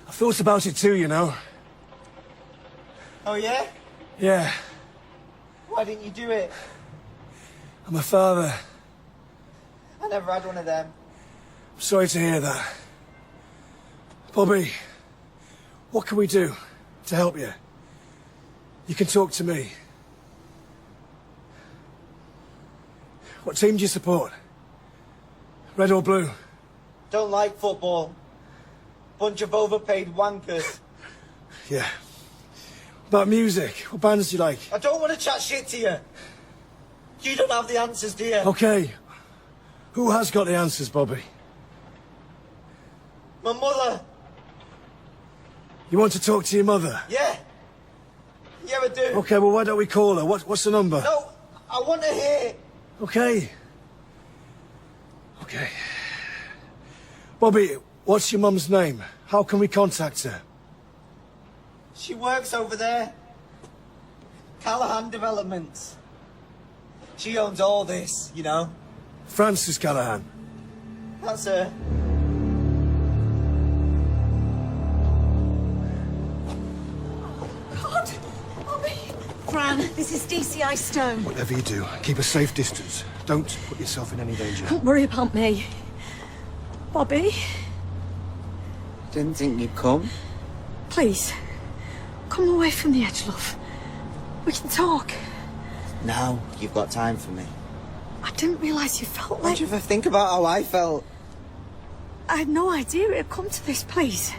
I thought about it too, you know. Oh, yeah? Yeah, Why didn't you do it? I'm a father. I never had one of them. I'm sorry to hear that. Bobby, what can we do to help you? You can talk to me. What team do you support? Red or blue? Don't like football. Bunch of overpaid wankers. Yeah. About music, what bands do you like? I don't want to chat shit to you. You don't have the answers, do you? Okay. Who has got the answers, Bobby? My mother. You want to talk to your mother? Yeah. Yeah, I do. Okay, well, why don't we call her? What's the number? No, I want to hear. Okay. Bobby, what's your mum's name? How can we contact her? She works over there. Callahan Developments. She owns all this, you know. Frances Callahan. That's her. God! Bobby! Fran, this is DCI Stone. Whatever you do, keep a safe distance. Don't put yourself in any danger. Don't worry about me. Bobby, Didn't think you'd come. please, come away from the edge, love. We can talk. Now you've got time for me. I didn't realise you felt Why'd like... you ever think about how I felt? I had no idea it'd come to this, please.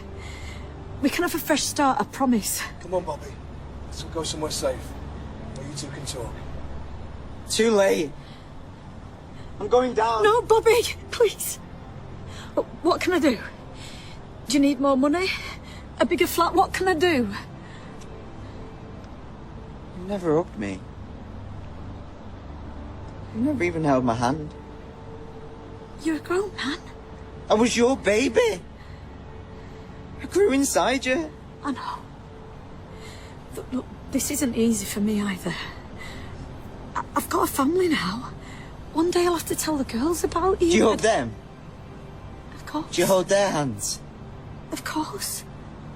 We can have a fresh start, I promise. Come on, Bobby. Let's go somewhere safe, where you two can talk. Too late. I'm going down. No, Bobby, please. What can I do? Do you need more money? A bigger flat? What can I do? You never hugged me. You never even held my hand. You're a grown man. I was your baby. I grew inside you. I know. Look, this isn't easy for me either. I've got a family now. One day I'll have to tell the girls about you. Do you hug them? Of course. Do you hold their hands? Of course.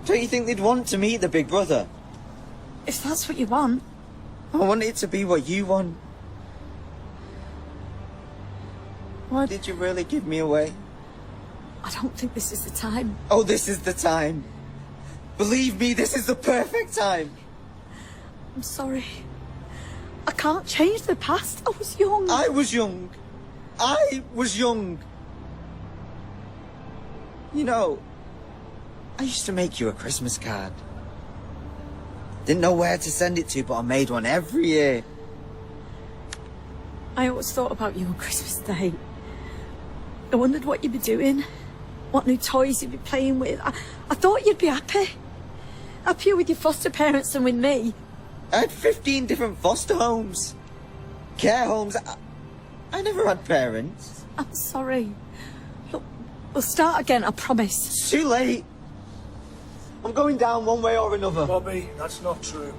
Don't you think they'd want to meet the big brother? If that's what you want. I want it to be what you want. Why did you really give me away? I don't think this is the time. Oh, this is the time. Believe me, this is the perfect time. I'm sorry. I can't change the past. I was young. I was young. I was young. You know, I used to make you a Christmas card. Didn't know where to send it to, but I made one every year. I always thought about you on Christmas Day. I wondered what you'd be doing, what new toys you'd be playing with. I thought you'd be happy. Happier with your foster parents than with me. I had 15 different foster homes. Care homes. I never had parents. I'm sorry. Look, we'll start again, I promise. It's too late. I'm going down one way or another. Bobby, that's not true.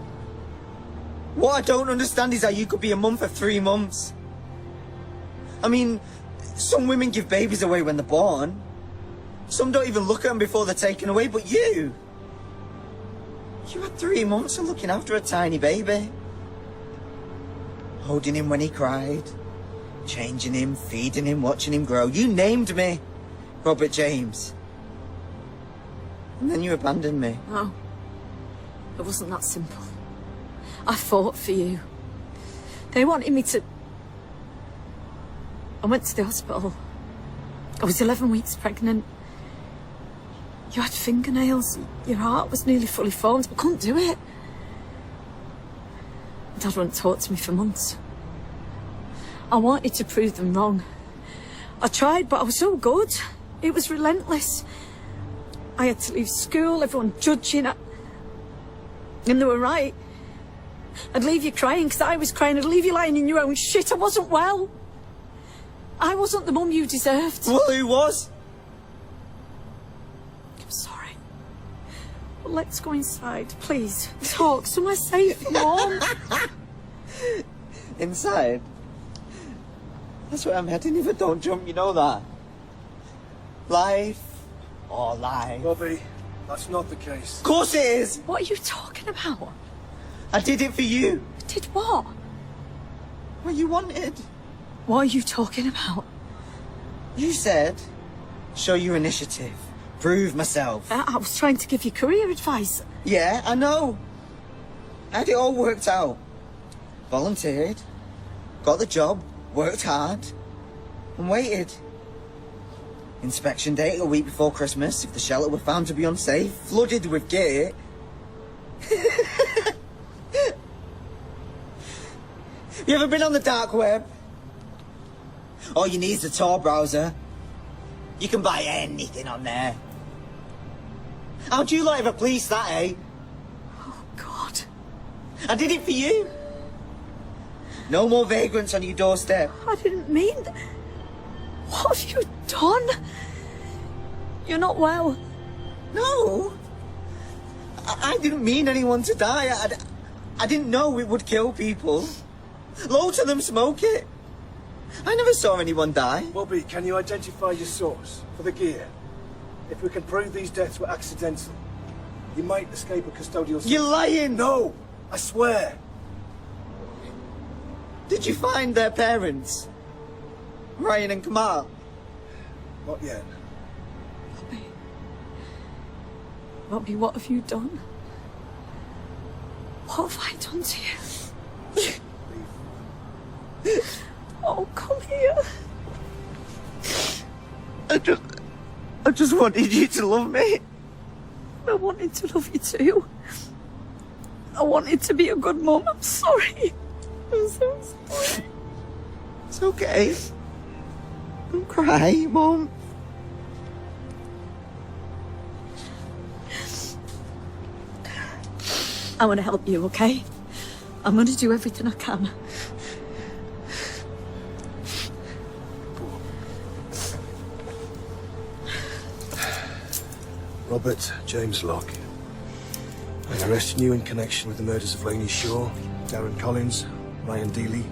What I don't understand is how you could be a mum for 3 months. I mean, some women give babies away when they're born. Some don't even look at them before they're taken away, but you... You had 3 months of looking after a tiny baby. Holding him when he cried. Changing him, feeding him, watching him grow. You named me Robert James. And then you abandoned me. No. It wasn't that simple. I fought for you. They wanted me to... I went to the hospital. I was 11 weeks pregnant. You had fingernails. Your heart was nearly fully formed, but couldn't do it. Dad wouldn't talk to me for months. I wanted to prove them wrong. I tried, but I was so good. It was relentless. I had to leave school, everyone judging. And they were right. I'd leave you crying because I was crying. I'd leave you lying in your own shit. I wasn't well. I wasn't the mum you deserved. Well, who was? I'm sorry. Well, let's go inside, please. Talk somewhere safe and warm. Inside? That's where I'm heading if I don't jump, you know that. Life or life. Bobby, that's not the case. Of course it is! What are you talking about? I did it for you. Did what? What you wanted. What are you talking about? You said, show your initiative. Prove myself. I was trying to give you career advice. Yeah, I know. I had it all worked out. Volunteered. Got the job. Worked hard. And waited. Inspection date a week before Christmas if the shelter were found to be unsafe. Flooded with gear. You ever been on the dark web? All you need is a Tor browser. You can buy anything on there. How'd you like ever police that, eh? Oh, God. I did it for you. No more vagrants on your doorstep. I didn't mean that. What have you done? You're not well. No. I didn't mean anyone to die. I didn't know it would kill people. Loads of them smoke it. I never saw anyone die. Bobby, can you identify your source for the gear? If we can prove these deaths were accidental, you might escape a custodial... You're lying! No! I swear! Did you find their parents? Ryan and Kamal? Not yet. Bobby, what have you done? What have I done to you? Oh, come here. I just wanted you to love me. I wanted to love you too. I wanted to be a good mum. I'm sorry. I'm so sorry. It's okay. Don't cry, Mum. I want to help you, okay? I'm going to do everything I can. Robert James Locke. They're arresting you in connection with the murders of Laney Shaw, Darren Collins, Ryan Dealey,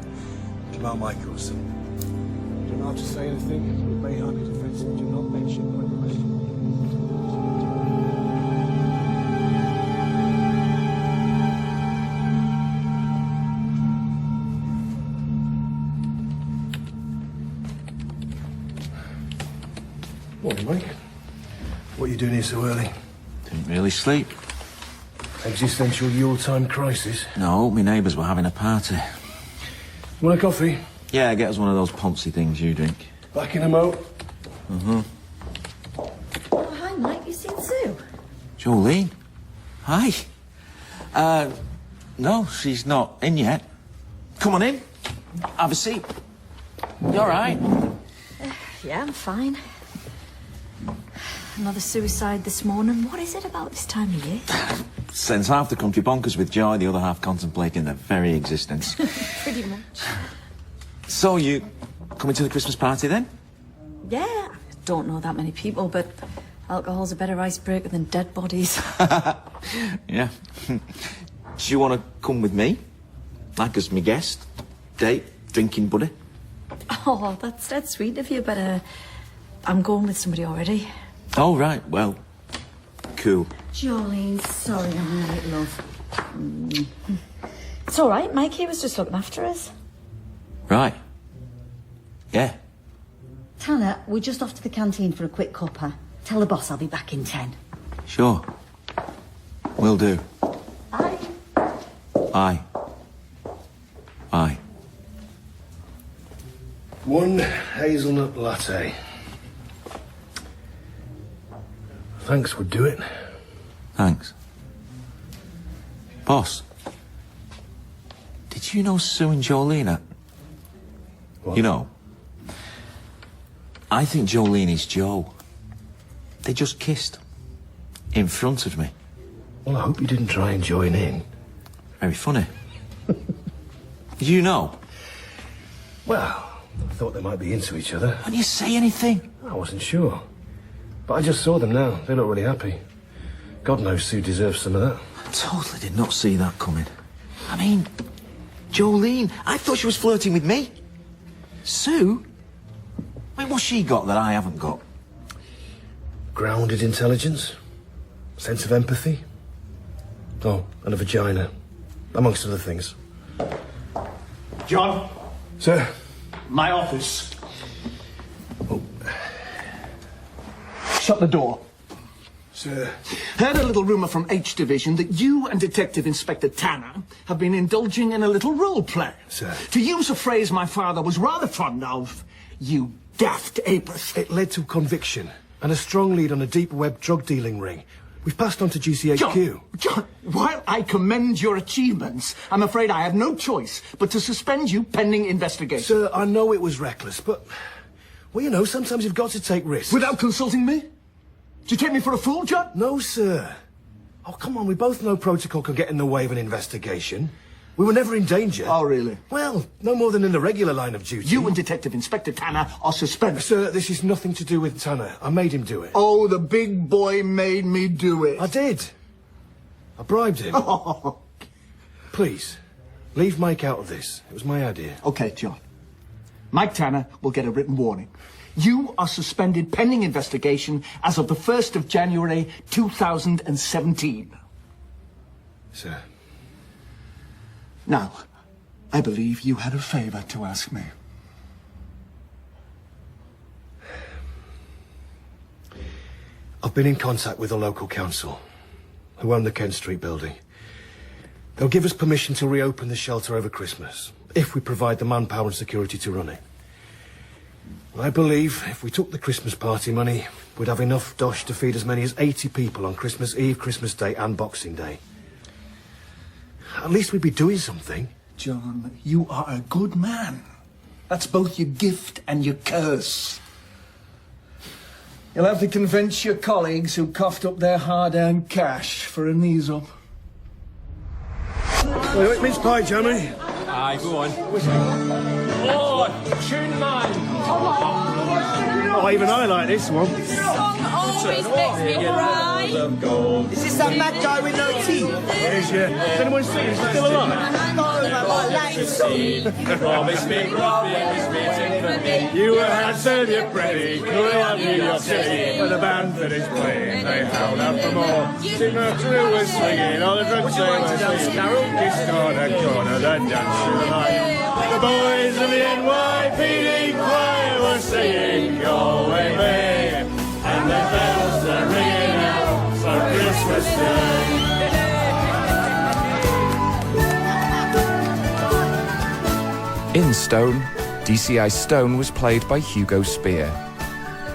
Jamal Michaels. Do you know how to say anything? It may hardly defensive. Do not mention when questioned. Morning, Mike. What are you doing here so early? Didn't really sleep. Existential Yuletime crisis? No, my neighbours were having a party. Want a coffee? Yeah, get us one of those poncy things you drink. Back in a mo. Mm-hmm. Oh, hi, Mike. You seen Sue? Jolene? Hi. No, she's not in yet. Come on in. Have a seat. You all right? Yeah, I'm fine. Another suicide this morning. What is it about this time of year? Sends half the country bonkers with joy, the other half contemplating their very existence. Pretty much. So, you coming to the Christmas party then? Yeah, I don't know that many people, but alcohol's a better icebreaker than dead bodies. Yeah. Do you want to come with me? Like as my guest? Date? Drinking buddy? Oh, that's sweet of you, but I'm going with somebody already. Oh, right. Well, cool. Jolene, sorry I'm late, love. It's all right. Mikey was just looking after us. Right. Yeah. Tanner, we're just off to the canteen for a quick cuppa. Tell the boss I'll be back in 10. Sure. Will do. Bye. Bye. Bye. One hazelnut latte. Thanks, would do it. Thanks. Boss, did you know Sue and Jolene are... What? You know, I think Jolene is Joe. They just kissed. In front of me. Well, I hope you didn't try and join in. Very funny. Did you know? Well, I thought they might be into each other. When you say anything? I wasn't sure. But I just saw them now. They look really happy. God knows Sue deserves some of that. I totally did not see that coming. I mean, Jolene, I thought she was flirting with me. Sue? I mean, what's she got that I haven't got? Grounded intelligence. Sense of empathy. Oh, and a vagina. Amongst other things. John? Sir? My office. Shut the door. Sir? Heard a little rumour from H Division that you and Detective Inspector Tanner have been indulging in a little role play. Sir? To use a phrase my father was rather fond of, you daft apers. It led to conviction and a strong lead on a deep web drug dealing ring. We've passed on to GCHQ. John, while I commend your achievements, I'm afraid I have no choice but to suspend you pending investigation. Sir, I know it was reckless, but... Well, you know, sometimes you've got to take risks. Without consulting me? Do you take me for a fool, John? No, sir. Oh, come on, we both know protocol can get in the way of an investigation. We were never in danger. Oh, really? Well, no more than in the regular line of duty. You and Detective Inspector Tanner are suspended. Sir, this is nothing to do with Tanner. I made him do it. Oh, the big boy made me do it. I did. I bribed him. Oh. Please, leave Mike out of this. It was my idea. Okay, John. Mike Tanner will get a written warning. You are suspended pending investigation as of the 1st of January 2017. Sir. Now, I believe you had a favour to ask me. I've been in contact with the local council, who own the Kent Street building. They'll give us permission to reopen the shelter over Christmas, if we provide the manpower and security to run it. I believe if we took the Christmas party money, we'd have enough dosh to feed as many as 80 people on Christmas Eve, Christmas Day and Boxing Day. At least we'd be doing something. John, you are a good man. That's both your gift and your curse. You'll have to convince your colleagues who coughed up their hard-earned cash for an ease-up. Mince pie, Jamie. Aye, go on. Oh, tune man! Oh, even I like this one. Song always makes me cry. Is this that mad guy with no teeth? It is, yeah. Is anyone seen? Is he still alive? You were handsome, you're pretty, cool out New York City. When the band finished playing, they howled out for more. Singer crew was swinging, all the drums they were singing. This corner, the dance through the night. The boys of the NYPD choir were singing, "Go away, babe," and the bells are ringing out for Christmas Day. In Stone, DCI Stone was played by Hugo Speer,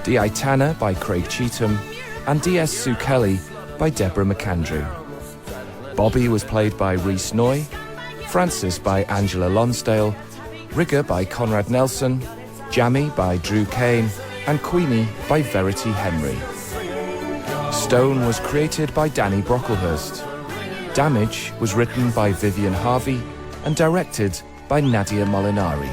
D.I. Tanner by Craig Cheetham, and D.S. Sue Kelly by Deborah McAndrew. Bobby was played by Rhys Noy, Francis by Angela Lonsdale, Rigger by Conrad Nelson, Jammy by Drew Kane, and Queenie by Verity Henry. Stone was created by Danny Brocklehurst. Damage was written by Vivian Harvey and directed by Nadia Molinari.